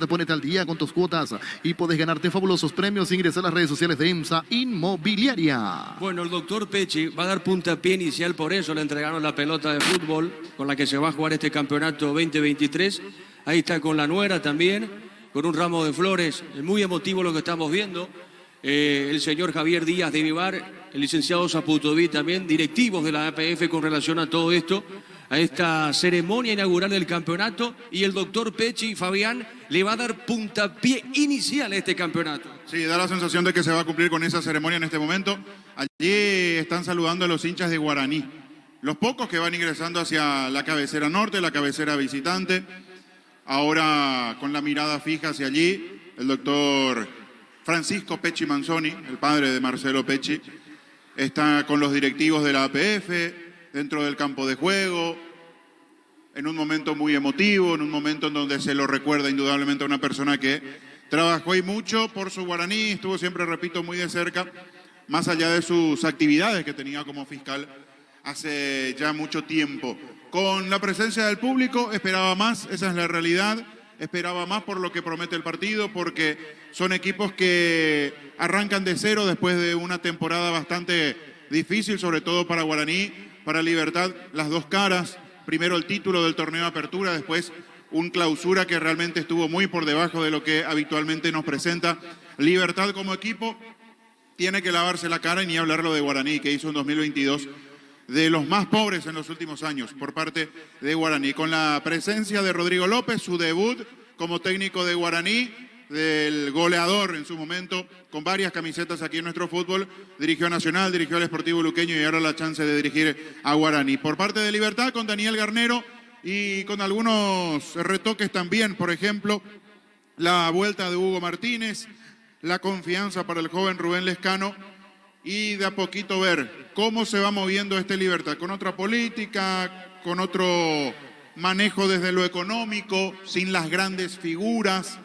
Ponete al día con tus cuotas y puedes ganarte fabulosos premios. Ingresa a las redes sociales de EMSA Inmobiliaria. Bueno, el doctor Pecci va a dar puntapié inicial, por eso le entregaron la pelota de fútbol con la que se va a jugar este campeonato 2023. Ahí está con la nuera también, con un ramo de flores. Es muy emotivo lo que estamos viendo. El señor Javier Díaz de Vivar, el licenciado Zaputoví también, directivos de la APF con relación a todo esto, a esta ceremonia inaugural del campeonato, y el doctor Pecci, Fabián, le va a dar puntapié inicial a este campeonato. Sí, da la sensación de que se va a cumplir con esa ceremonia en este momento. Allí están saludando a los hinchas de Guaraní, los pocos que van ingresando hacia la cabecera norte, la cabecera visitante. Ahora con la mirada fija hacia allí, el doctor Francisco Pecci Manzoni, el padre de Marcelo Pecci, está con los directivos de la APF, dentro del campo de juego, en un momento muy emotivo, en un momento en donde se lo recuerda indudablemente a una persona que trabajó y mucho por su Guaraní, estuvo siempre, repito, muy de cerca, más allá de sus actividades que tenía como fiscal hace ya mucho tiempo. Con la presencia del público esperaba más, esa es la realidad, esperaba más por lo que promete el partido, porque son equipos que arrancan de cero después de una temporada bastante difícil, sobre todo para Guaraní, para Libertad, las dos caras, primero el título del torneo de apertura, después un clausura que realmente estuvo muy por debajo de lo que habitualmente nos presenta. Libertad como equipo tiene que lavarse la cara, y ni hablarlo de Guaraní, que hizo en 2022 de los más pobres en los últimos años por parte de Guaraní. Con la presencia de Rodrigo López, su debut como técnico de Guaraní, del goleador en su momento, con varias camisetas aquí en nuestro fútbol, dirigió a Nacional, dirigió al Sportivo Luqueño y ahora la chance de dirigir a Guaraní. Por parte de Libertad, con Daniel Garnero y con algunos retoques también, por ejemplo, la vuelta de Hugo Martínez, la confianza para el joven Rubén Lescano, y de a poquito ver cómo se va moviendo este Libertad, con otra política, con otro manejo desde lo económico, sin las grandes figuras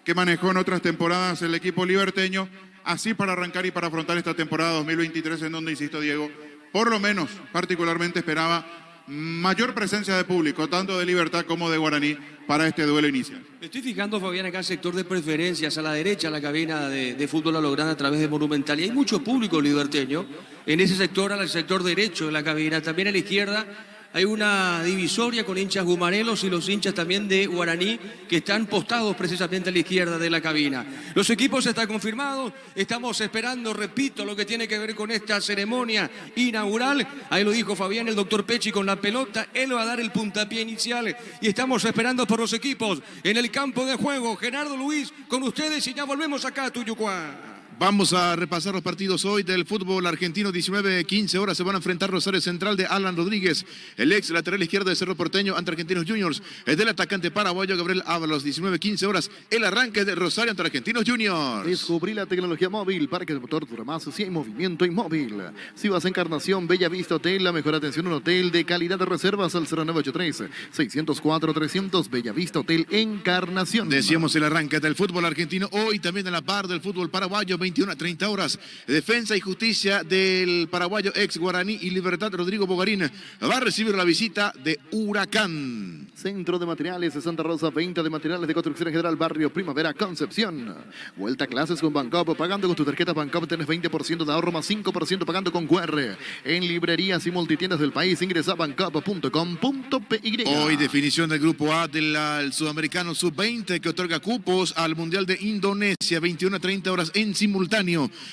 que manejó en otras temporadas el equipo liberteño, así para arrancar y para afrontar esta temporada 2023, en donde, insisto, Diego, por lo menos particularmente esperaba mayor presencia de público, tanto de Libertad como de Guaraní, para este duelo inicial. Me estoy fijando, Fabián, acá el sector de preferencias, a la derecha, la cabina de fútbol a lo grande a través de Monumental, y hay mucho público liberteño en ese sector, al sector derecho de la cabina. También a la izquierda hay una divisoria con hinchas gumarelos y los hinchas también de Guaraní, que están postados precisamente a la izquierda de la cabina. Los equipos están confirmados, estamos esperando, repito, lo que tiene que ver con esta ceremonia inaugural. Ahí lo dijo Fabián, el doctor Pecci con la pelota, él va a dar el puntapié inicial y estamos esperando por los equipos en el campo de juego. Gerardo Luis, con ustedes, y ya volvemos acá a Tuyucuá. Vamos a repasar los partidos hoy del fútbol argentino. 19:15 horas se van a enfrentar Rosario Central de Alan Rodríguez, el ex lateral izquierdo de Cerro Porteño, ante Argentinos Juniors. El del atacante paraguayo Gabriel Ábalos. 19:15 horas el arranque de Rosario ante Argentinos Juniors. Descubrí la tecnología móvil para que el motor dure más si hay movimiento inmóvil. Si vas a Encarnación, Bella Vista Hotel, la mejor atención, un hotel de calidad. De reservas al 0983-604-300, Bella Vista Hotel Encarnación. Decíamos el arranque del fútbol argentino hoy, también en la par del fútbol paraguayo. 21:30 horas. Defensa y Justicia del paraguayo ex Guaraní y Libertad, Rodrigo Bogarín, va a recibir la visita de Huracán. Centro de Materiales de Santa Rosa, venta de materiales de construcción en general, barrio Primavera, Concepción. Vuelta a clases con Bancop, pagando con tu tarjeta Bancop tenés 20% de ahorro más 5% pagando con QR. En librerías y multitiendas del país, ingresa a bancop.com.py. Hoy definición del grupo A del Sudamericano Sub-20, que otorga cupos al Mundial de Indonesia. 21:30 horas en simultáneo.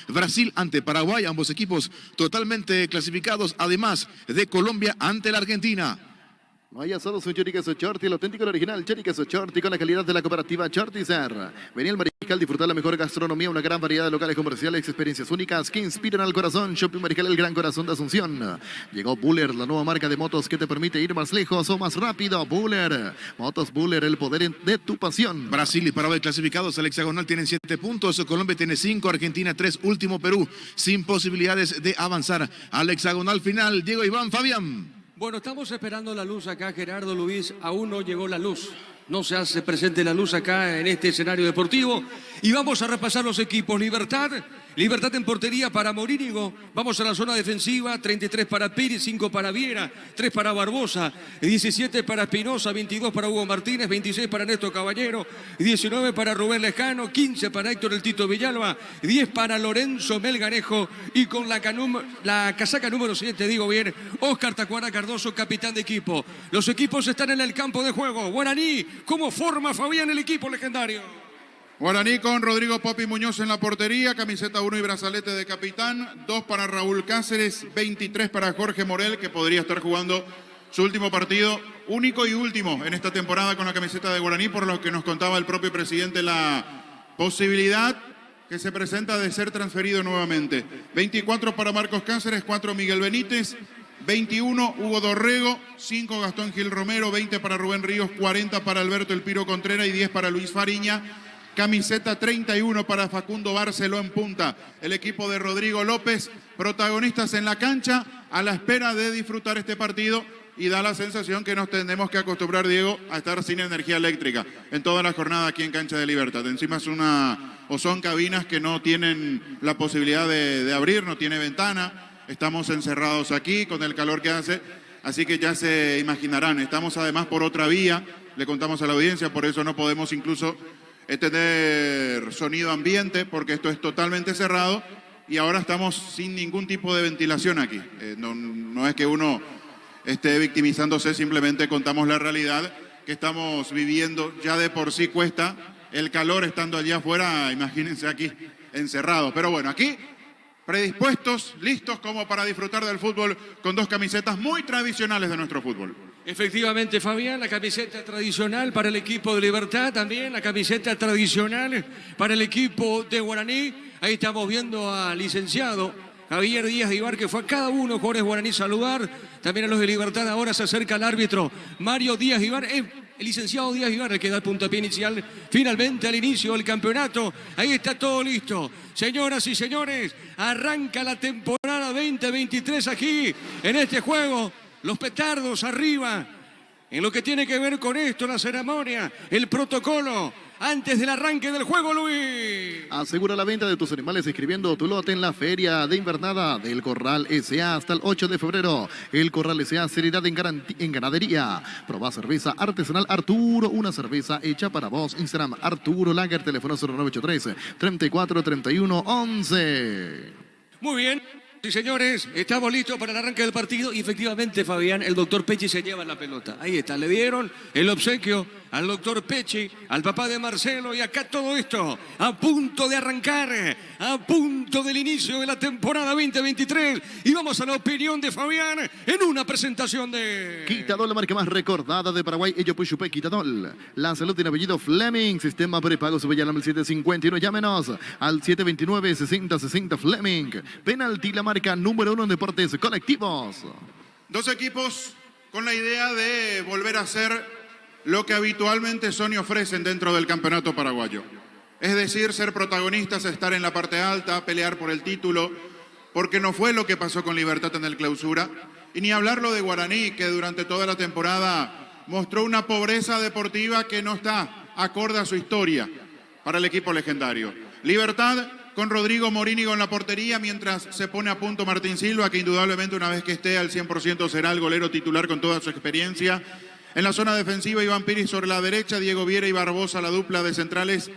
Brasil ante Paraguay, ambos equipos totalmente clasificados, además de Colombia ante la Argentina. Vaya solo su chori queso Shorty, el auténtico, el original chori queso Shorty con la calidad de la cooperativa Shorty-Ser. Venía el Mariscal, disfrutar la mejor gastronomía, una gran variedad de locales comerciales, experiencias únicas que inspiran al corazón. Shopping Mariscal, el gran corazón de Asunción. Llegó Buller, la nueva marca de motos que te permite ir más lejos o más rápido. Buller, motos Buller, el poder de tu pasión. Brasil y Paraguay clasificados al hexagonal tienen 7 puntos, Colombia tiene 5, Argentina 3, último Perú sin posibilidades de avanzar al hexagonal final. Diego, Iván, Fabián. Bueno, estamos esperando la luz acá, Gerardo Luis. Aún no llegó la luz. No se hace presente la luz acá en este escenario deportivo. Y vamos a repasar los equipos. Libertad Libertad en portería para Morínigo. Vamos a la zona defensiva. 33 para Pérez, 5 para Viera, 3 para Barbosa, 17 para Espinosa, 22 para Hugo Martínez, 26 para Ernesto Caballero, 19 para Rubén Lejano, 15 para Héctor El Tito Villalba, 10 para Lorenzo Melgarejo y con la casaca número 7, digo bien, Óscar Tacuara Cardoso, capitán de equipo. Los equipos están en el campo de juego. Guaraní, ¿cómo forma Fabián el equipo legendario? Guaraní con Rodrigo Popi Muñoz en la portería, camiseta 1 y brazalete de capitán, 2 para Raúl Cáceres, 23 para Jorge Morel, que podría estar jugando su último partido, único y último en esta temporada con la camiseta de Guaraní, por lo que nos contaba el propio presidente la posibilidad que se presenta de ser transferido nuevamente. 24 para Marcos Cáceres, 4 Miguel Benítez, 21 Hugo Dorrego, 5 Gastón Gil Romero, 20 para Rubén Ríos, 40 para Alberto El Piro Contreras y 10 para Luis Fariña. Camiseta 31 para Facundo Barceló en punta. El equipo de Rodrigo López, protagonistas en la cancha, a la espera de disfrutar este partido. Y da la sensación que nos tenemos que acostumbrar, Diego, a estar sin energía eléctrica en toda la jornada aquí en Cancha de Libertad. Encima son cabinas que no tienen la posibilidad de abrir, no tiene ventana. Estamos encerrados aquí con el calor que hace. Así que ya se imaginarán, estamos además por otra vía. Le contamos a la audiencia, por eso no podemos incluso tener sonido ambiente, porque esto es totalmente cerrado y ahora estamos sin ningún tipo de ventilación aquí. No es que uno esté victimizándose, simplemente contamos la realidad que estamos viviendo. Ya de por sí cuesta el calor estando allá afuera, imagínense aquí encerrados. Pero bueno, aquí predispuestos, listos como para disfrutar del fútbol con 2 camisetas muy tradicionales de nuestro fútbol. Efectivamente, Fabián, la camiseta tradicional para el equipo de Libertad, también la camiseta tradicional para el equipo de Guaraní. Ahí estamos viendo al licenciado Javier Díaz de Ibar, que fue a cada uno de los jugadores Guaraní saludar. También a los de Libertad. Ahora se acerca el árbitro Mario Díaz de Ibar. El licenciado Díaz de Ibar, el que da el puntapié inicial finalmente al inicio del campeonato. Ahí está todo listo. Señoras y señores, arranca la temporada 2023 aquí en este juego. Los petardos arriba, en lo que tiene que ver con esto, la ceremonia, el protocolo, antes del arranque del juego, Luis. Asegura la venta de tus animales escribiendo tu lote en la Feria de Invernada del Corral S.A. hasta el 8 de febrero. El Corral S.A. seriedad en ganadería. Proba cerveza artesanal Arturo, una cerveza hecha para vos. Instagram Arturo Lager, teléfono 0983 34 31 11. Muy bien. Sí, señores, estamos listos para el arranque del partido y efectivamente, Fabián, el doctor Pechi se lleva la pelota. Ahí está, le dieron el obsequio al doctor Pechi, al papá de Marcelo, y acá todo esto a punto de arrancar, a punto del inicio de la temporada 2023. Y vamos a la opinión de Fabián en una presentación de... Quitadol, la marca más recordada de Paraguay, Ello Puyupé Quitadol. La salud tiene apellido Fleming, sistema prepago, se llama el 751, llámenos al 729-6060 Fleming. Penalti, la marca número 1 en deportes colectivos. 2 equipos con la idea de volver a hacer lo que habitualmente son y ofrecen dentro del campeonato paraguayo. Es decir, ser protagonistas, estar en la parte alta, pelear por el título, porque no fue lo que pasó con Libertad en el clausura. Y ni hablarlo de Guaraní, que durante toda la temporada mostró una pobreza deportiva que no está acorde a su historia para el equipo legendario. Libertad con Rodrigo Morínigo en la portería, mientras se pone a punto Martín Silva, que indudablemente una vez que esté al 100% será el golero titular con toda su experiencia. En la zona defensiva, Iván Piris sobre la derecha, Diego Viera y Barbosa, la dupla de centrales.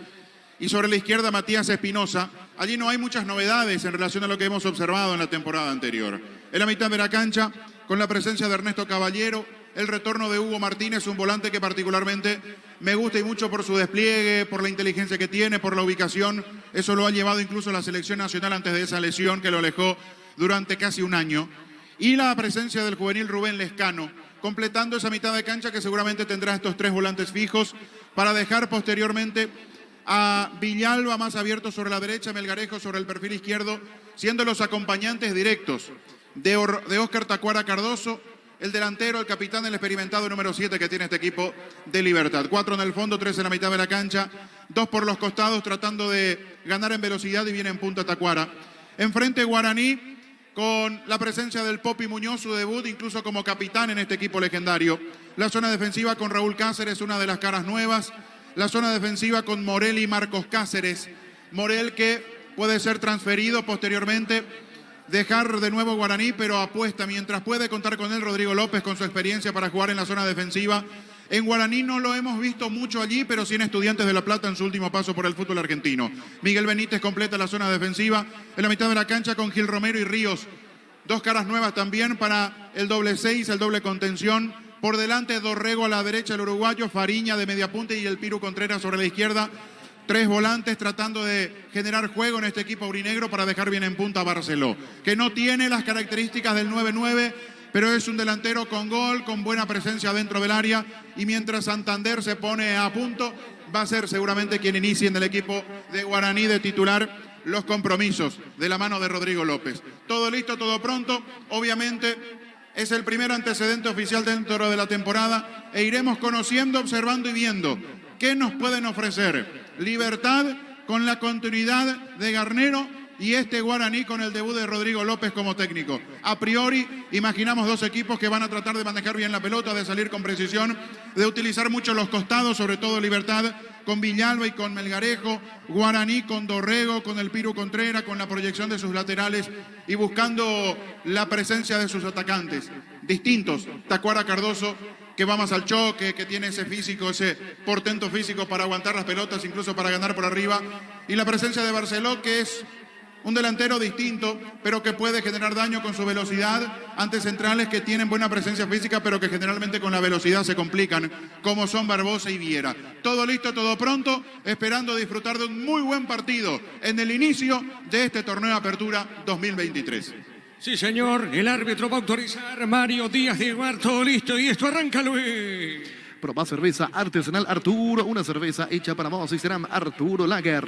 Y sobre la izquierda, Matías Espinosa. Allí no hay muchas novedades en relación a lo que hemos observado en la temporada anterior. En la mitad de la cancha, con la presencia de Ernesto Caballero, el retorno de Hugo Martínez, un volante que particularmente me gusta y mucho por su despliegue, por la inteligencia que tiene, por la ubicación. Eso lo ha llevado incluso a la selección nacional antes de esa lesión que lo alejó durante casi un año. Y la presencia del juvenil Rubén Lescano, completando esa mitad de cancha que seguramente tendrá estos 3 volantes fijos para dejar posteriormente a Villalba más abierto sobre la derecha, Melgarejo sobre el perfil izquierdo, siendo los acompañantes directos de Óscar Tacuara Cardoso, el delantero, el capitán, el experimentado número 7 que tiene este equipo de Libertad. 4 en el fondo, 3 en la mitad de la cancha, 2 por los costados tratando de ganar en velocidad y viene en punta Tacuara. Enfrente Guaraní, con la presencia del Popi Muñoz, su debut incluso como capitán en este equipo legendario. La zona defensiva con Raúl Cáceres, una de las caras nuevas. La zona defensiva con Morel y Marcos Cáceres. Morel que puede ser transferido posteriormente, dejar de nuevo Guaraní, pero apuesta mientras puede contar con él Rodrigo López con su experiencia para jugar en la zona defensiva. En Guaraní no lo hemos visto mucho allí, pero sí en Estudiantes de La Plata en su último paso por el fútbol argentino. Miguel Benítez completa la zona defensiva en la mitad de la cancha con Gil Romero y Ríos. Dos caras nuevas también para el doble 6, el doble contención. Por delante Dorrego a la derecha, el uruguayo, Fariña de media punta y el Piru Contreras sobre la izquierda. Tres volantes tratando de generar juego en este equipo aurinegro para dejar bien en punta a Barceló, que no tiene las características del 9-9, pero es un delantero con gol, con buena presencia dentro del área, y mientras Santander se pone a punto, va a ser seguramente quien inicie en el equipo de Guaraní de titular los compromisos de la mano de Rodrigo López. Todo listo, todo pronto, obviamente es el primer antecedente oficial dentro de la temporada e iremos conociendo, observando y viendo qué nos pueden ofrecer Libertad con la continuidad de Garnero y este Guaraní con el debut de Rodrigo López como técnico. A priori, imaginamos dos equipos que van a tratar de manejar bien la pelota, de salir con precisión, de utilizar mucho los costados, sobre todo Libertad con Villalba y con Melgarejo, Guaraní con Dorrego, con el Piru Contreras, con la proyección de sus laterales y buscando la presencia de sus atacantes. Distintos, Tacuara Cardoso, que va más al choque, que tiene ese físico, ese portento físico para aguantar las pelotas, incluso para ganar por arriba. Y la presencia de Barceló, que es un delantero distinto, pero que puede generar daño con su velocidad ante centrales que tienen buena presencia física, pero que generalmente con la velocidad se complican, como son Barbosa y Viera. Todo listo, todo pronto, esperando disfrutar de un muy buen partido en el inicio de este torneo de Apertura 2023. Sí, señor, el árbitro va a autorizar. Mario Díaz de Guar, todo listo y esto arranca, Luis. Proba cerveza artesanal Arturo, una cerveza hecha para vos y será Arturo Lager.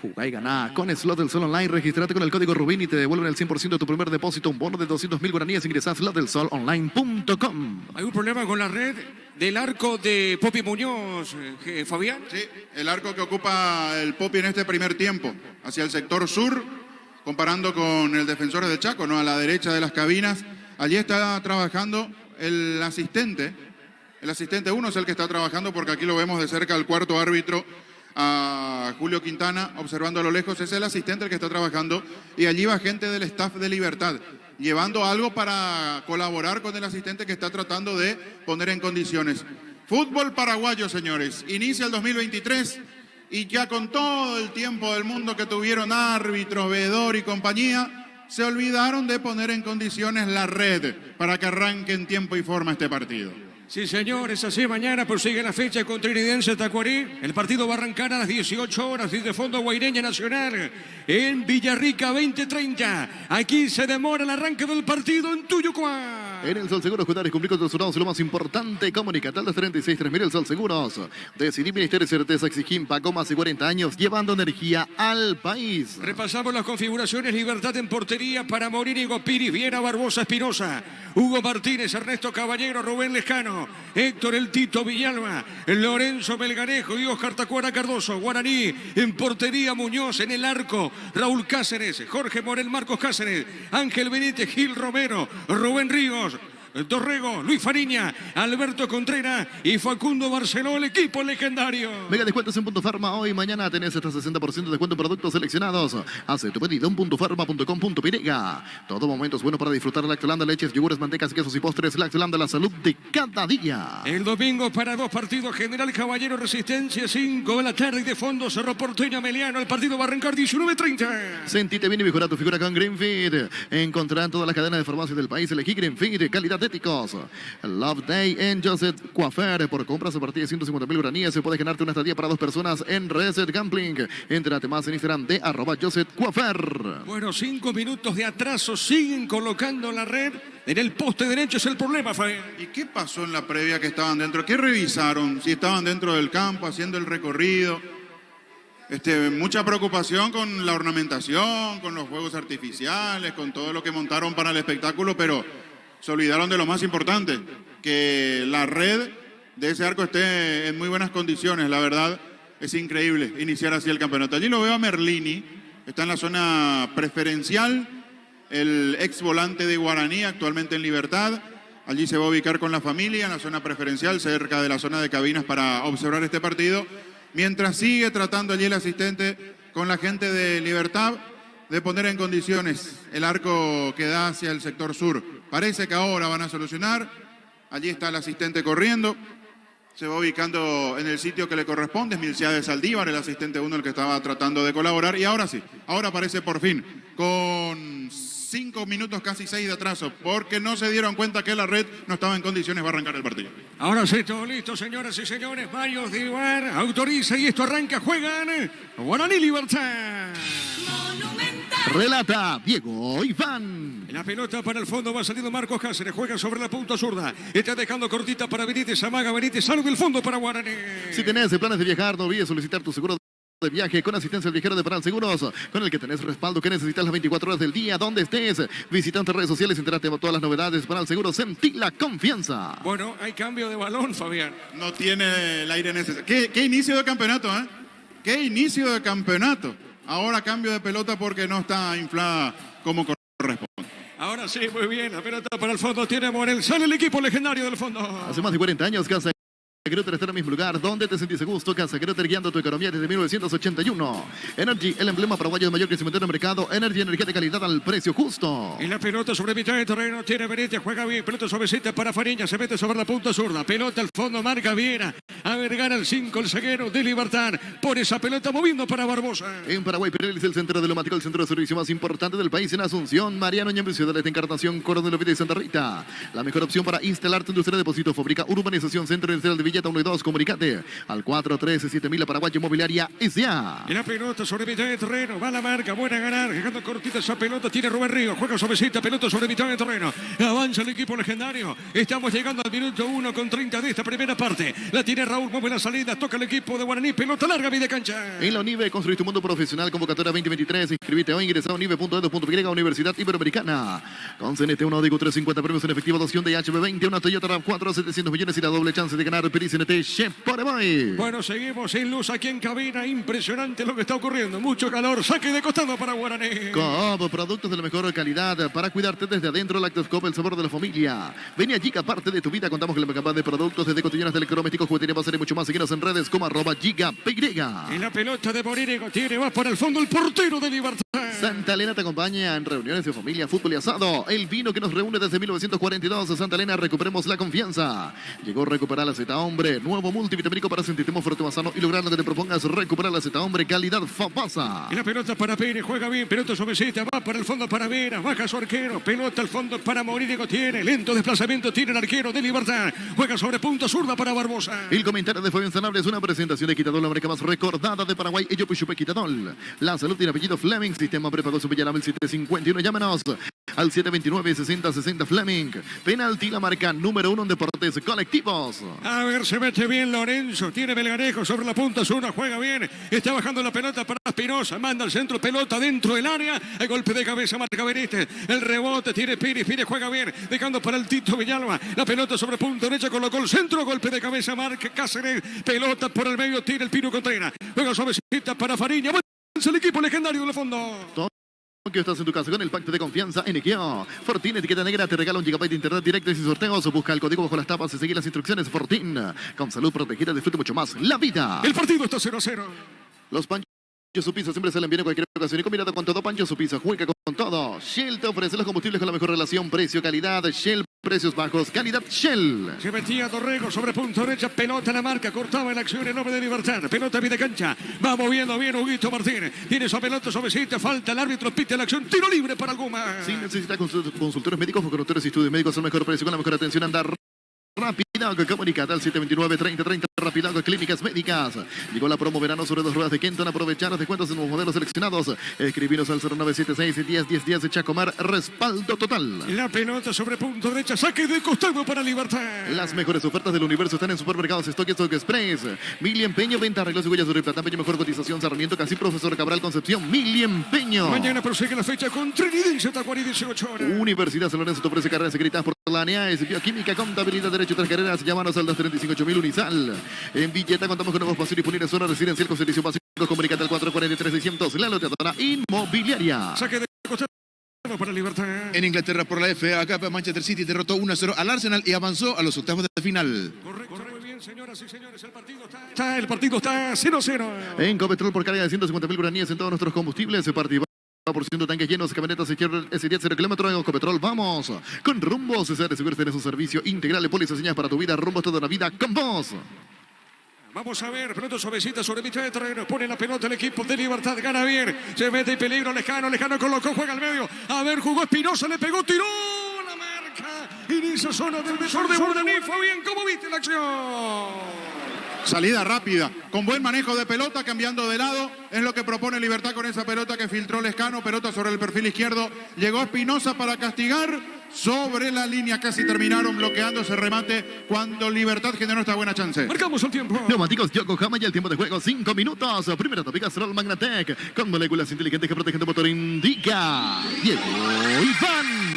Jugá y ganá con Slot del Sol Online. Registrate con el código Rubín y te devuelven el 100% de tu primer depósito, un bono de 200.000 guaraníes. Ingresa a slotdelsolonline.com. ¿Hay un problema con la red del arco de Popi Muñoz, Fabián? Sí, el arco que ocupa el Popi en este primer tiempo, hacia el sector sur, comparando con el Defensores del Chaco, ¿no? A la derecha de las cabinas. Allí está trabajando el asistente. El asistente 1 es el que está trabajando, porque aquí lo vemos de cerca al cuarto árbitro, a Julio Quintana, observando a lo lejos. Es el asistente el que está trabajando y allí va gente del staff de Libertad, llevando algo para colaborar con el asistente que está tratando de poner en condiciones. Fútbol paraguayo, señores. Inicia el 2023 y ya con todo el tiempo del mundo que tuvieron árbitros, veedor y compañía, se olvidaron de poner en condiciones la red para que arranque en tiempo y forma este partido. Sí, señor, es así. Mañana prosigue la fecha contra Iridense Tacuarí. El partido va a arrancar a las 18 horas desde Fondo Guaireña Nacional en Villarrica 2030. Aquí se demora el arranque del partido en Tuyucuá. En el Sol Seguros, cuidar y cumplir con tus jurados, lo más importante. Comunicate al 363000 el Sol Seguros. Decidí Ministerio de Certeza, exigim, pagó más de 40 años, llevando energía al país. Repasamos las configuraciones. Libertad en portería para Morini, Gopiri, Viera, Barbosa, Espinosa, Hugo Martínez, Ernesto Caballero, Rubén Lescano, Héctor El Tito Villalba, Lorenzo Melgarejo y Oscar Tacuara Cardoso. Guaraní en portería, Muñoz en el arco, Raúl Cáceres, Jorge Morel, Marcos Cáceres, Ángel Benítez, Gil Romero, Rubén Ríos, Dorrego, Luis Fariña, Alberto Contreras y Facundo Barceló, el equipo legendario. Mega descuentos en Punto Farma. Hoy y mañana tenés hasta 60% de descuento en productos seleccionados. Hace tu pedido en puntofarma.com.pirega. Todo momento es bueno para disfrutar Lactolanda, leches, yogures, mantecas, quesos y postres. Lactolanda, la salud de cada día. El domingo para dos partidos, General Caballero Resistencia, 5 de la tarde y de fondo Cerro Porteño Ameliano. El partido va a arrancar 19:30. Sentite bien y mejora tu figura con Greenfeed. Encontrarán todas las cadenas de farmacias del país. Elegí Greenfeed, calidad éticos. Love Day en Joseph Coafer. Por compras a partir de 150.000 guaraníes se puede ganarte una estadía para 2 personas en Reset Gambling. Entrate más en Instagram de @Joseph Coafer. Bueno, 5 minutos de atraso. Siguen colocando la red en el poste derecho. Es el problema, Fabián. ¿Y qué pasó en la previa que estaban dentro? ¿Qué revisaron? Si estaban dentro del campo haciendo el recorrido. Mucha preocupación con la ornamentación, con los fuegos artificiales, con todo lo que montaron para el espectáculo, pero se olvidaron de lo más importante, que la red de ese arco esté en muy buenas condiciones. La verdad, es increíble iniciar así el campeonato. Allí lo veo a Merlini, está en la zona preferencial, el ex volante de Guaraní, actualmente en Libertad. Allí se va a ubicar con la familia en la zona preferencial, cerca de la zona de cabinas para observar este partido. Mientras sigue tratando allí el asistente con la gente de Libertad de poner en condiciones el arco que da hacia el sector sur. Parece que ahora van a solucionar. Allí está el asistente corriendo. Se va ubicando en el sitio que le corresponde. Es Milciades Saldívar, el asistente 1, el que estaba tratando de colaborar. Y ahora sí, ahora aparece por fin, con 5 minutos, casi 6 de atraso, porque no se dieron cuenta que la red no estaba en condiciones, va a arrancar el partido. Ahora sí, todo listo, señoras y señores. Mario Divar autoriza y esto arranca. Juegan Guaraní Libertad. Relata Diego Iván. La pelota para el fondo va saliendo Marcos Cáceres. Juega sobre la punta zurda. Está dejando cortita para Benítez. Amaga Benítez. Sale del fondo para Guaraní. Si tenés planes de viajar, no olvides solicitar tu seguro de viaje con asistencia al viajero de Paral Seguros, con el que tenés respaldo que necesitas las 24 horas del día, donde estés. Visita nuestras redes sociales, entérate de todas las novedades. Paral Seguros, sentí la confianza. Bueno, hay cambio de balón, Fabián. No tiene el aire necesario. ¿Qué inicio de campeonato, eh? ¿Qué inicio de campeonato? Ahora cambio de pelota porque no está inflada como corresponde. Ahora sí, muy bien. La pelota para el fondo tiene Morel. Sale el equipo legendario del fondo. Hace más de 40 años, Casa Grutter está en el mismo lugar. ¿Dónde te sentís a gusto? Casa Grutter, guiando tu economía desde 1981. Energy, el emblema paraguayo de mayor crecimiento en el mercado. Energy, energía de calidad al precio justo. Y la pelota sobre mitad de terreno. Tiene Benítez, juega bien. Pelota suavecita para Fariña. Se mete sobre la punta zurda. Pelota al fondo, marca Viera. A ver, gana el 5, el zaguero de Libertad. Por esa pelota moviendo para Barbosa. En Paraguay, Pereira, el centro diplomático, el centro de servicio más importante del país en Asunción. Mariano Ñembe, Ciudad de Encarnación, Coronel Oviedo y Santa Rita. La mejor opción para instalar tu industria de depósito, fábrica, urbanización, centro industrial de Villeta 1 y 2. Comunicate al 413-7000 Paraguay Inmobiliaria S.A. Y la pelota sobre mitad de terreno. Va la marca, buena a ganar. Dejando cortita esa pelota. Tiene Rubén Ríos. Juega suavecita. Pelota sobre mitad de terreno. Avanza el equipo legendario. Estamos llegando al minuto 1 con 30 de esta primera parte. La tiene Raúl. Mueve la salida. Toca el equipo de Guaraní. Pelota larga, media cancha. En la UNIVE, construye tu mundo profesional. Convocatoria 2023. Inscribite hoy. Ingresa a unive.edu.y. Universidad Iberoamericana. Con CNT 1 Digo 350 premios en efectivo. Dotación de HB20. Una Toyota RAV4 700 millones y la doble chance de ganar Peri CNT Chef Paraguay. Bueno, seguimos sin luz aquí en cabina. Impresionante lo que está ocurriendo. Mucho calor. Saque de costado para Guaraní. Coop, productos de la mejor calidad para cuidarte desde adentro. Lactos Coop, el sabor de la familia. Ven allí, que parte de tu vida contamos con la mega de productos desde cotidianas de electrodomésticos, juguetería, pasar y mucho más. Síguenos en redes como @GigaPY. Y la pelota de Morínigo tiene, va para el fondo el portero de Libertad. Santa Elena te acompaña en reuniones de familia, fútbol y asado. El vino que nos reúne desde 1942. Santa Elena, recuperemos la confianza. Llegó a recuperar la Z Hombre, nuevo multivitamínico para sentirte más fuerte, más sano y lograr lo que te propongas. Recuperar la Z Hombre, calidad Fabasa. Y la pelota para Pérez, juega bien, pelota suavecita, va para el fondo para Vera, baja su arquero, pelota al fondo para Morínigo, tiene lento desplazamiento, tiene el arquero de Libertad, juega sobre punta zurda para Barbosa. El comentario de Fabián Sanabria es una presentación de Quitadol, la marca más recordada de Paraguay. Ello Puchupe Quitadol. La salud tiene apellido Fleming, sistema prepago su Villarama el 751. Llámanos al 729-6060 Fleming. Penalti, la marca número 1 en deportes colectivos. A ver, se mete bien Lorenzo, tiene Belgarejo sobre la punta zurda, juega bien, está bajando la pelota para Espinosa, manda al centro, pelota dentro del área, el golpe de cabeza marca Benítez, el rebote tiene Pires, juega bien, dejando para el Tito Villalba, la pelota sobre punta derecha, colocó el centro, golpe de cabeza marca Cáceres, pelota por el medio, tira el Pino Contreras, juega suavecita para Fariña, es el equipo legendario del fondo. Que estás en tu casa con el pacto de confianza en Ikea. Fortin, etiqueta negra, te regala 1 GB de internet directo y sin sorteos. Busca el código bajo las tapas y seguir las instrucciones. Fortin, con salud protegida, disfrute mucho más la vida. El partido está 0-0. Los Pancho Supisa siempre salen bien en cualquier ocasión. Y combinado con todo, Pancho Supisa juega con todo. Shell te ofrece los combustibles con la mejor relación precio-calidad. Shell, precios bajos, calidad Shell. Se metía Dorrego sobre punto derecha, pelota en la marca, cortaba la acción en nombre de Libertad, pelota a de cancha, va moviendo bien Huguito Martínez, tiene su pelota suavecita, falta el árbitro, pite la acción, tiro libre para Alguma. Si necesita consultores médicos o conductores y estudios médicos al mejor precio con la mejor atención, andar Rapidago, comunicate al 729-3030. Rapidago, clínicas médicas. Llegó la promo verano sobre 2 ruedas de Kenton. Aprovechar los descuentos en los modelos seleccionados. Escribinos al 0976-101010 de Chacomar. Respaldo total. La pelota sobre punto derecha, saque de costado para Libertad. Las mejores ofertas del universo están en supermercados Stock Express. Mili Empeño, venta, arreglos y huellas de plata. Empeño, mejor cotización. Sarmiento, Casi, Profesor Cabral, Concepción. Mili Empeño. Mañana prosigue la fecha con Trinidense, Tacuarí, 18 horas. Universidad San Lorenzo te ofrece carreras secretas por la ANEAES, bioquímica, contabilidad, derecho, 3 carreras. Llámanos al 235.000 Unisal. En Villeta contamos con nuevos pasillos disponibles, zona residencial con servicio básico. Comunicate al 443-600. La loteadora inmobiliaria. Saque de costado para Libertad. En Inglaterra, por la FA Cup, Manchester City derrotó 1-0 al Arsenal y avanzó a los octavos de final. Correcto, muy bien. señoras y señores, el partido está 0-0. En Copetrol, por carga de 150.000 guaraníes en todos nuestros combustibles, se participa por ciento tanques llenos, camionetas S10 0 kilómetros en Copetrol. Vamos con Rumbo César, seguro tenés un servicio integral de pólizas señas para tu vida. Rumbo toda la vida con vos. Vamos a ver, pelota suavecita sobre mitad de terreno. Pone la pelota el equipo de Libertad. Gana bien. Se mete en peligro. Lejano colocó. Juega al medio. A ver, jugó Espinosa. Le pegó. Tiró la marca. En esa zona del defensor de Guaraní. Fue bien. ¿Cómo viste la acción? Salida rápida, con buen manejo de pelota, cambiando de lado. Es lo que propone Libertad con esa pelota que filtró Lescano. Pelota sobre el perfil izquierdo. Llegó Espinosa para castigar. Sobre la línea casi terminaron bloqueando ese remate cuando Libertad generó esta buena chance. Marcamos el tiempo. Neumáticos Yokohama y el tiempo de juego 5 minutos. Primera tópica Stroll Magnatec con moléculas inteligentes que protegen tu motor. Indica Diego Iván.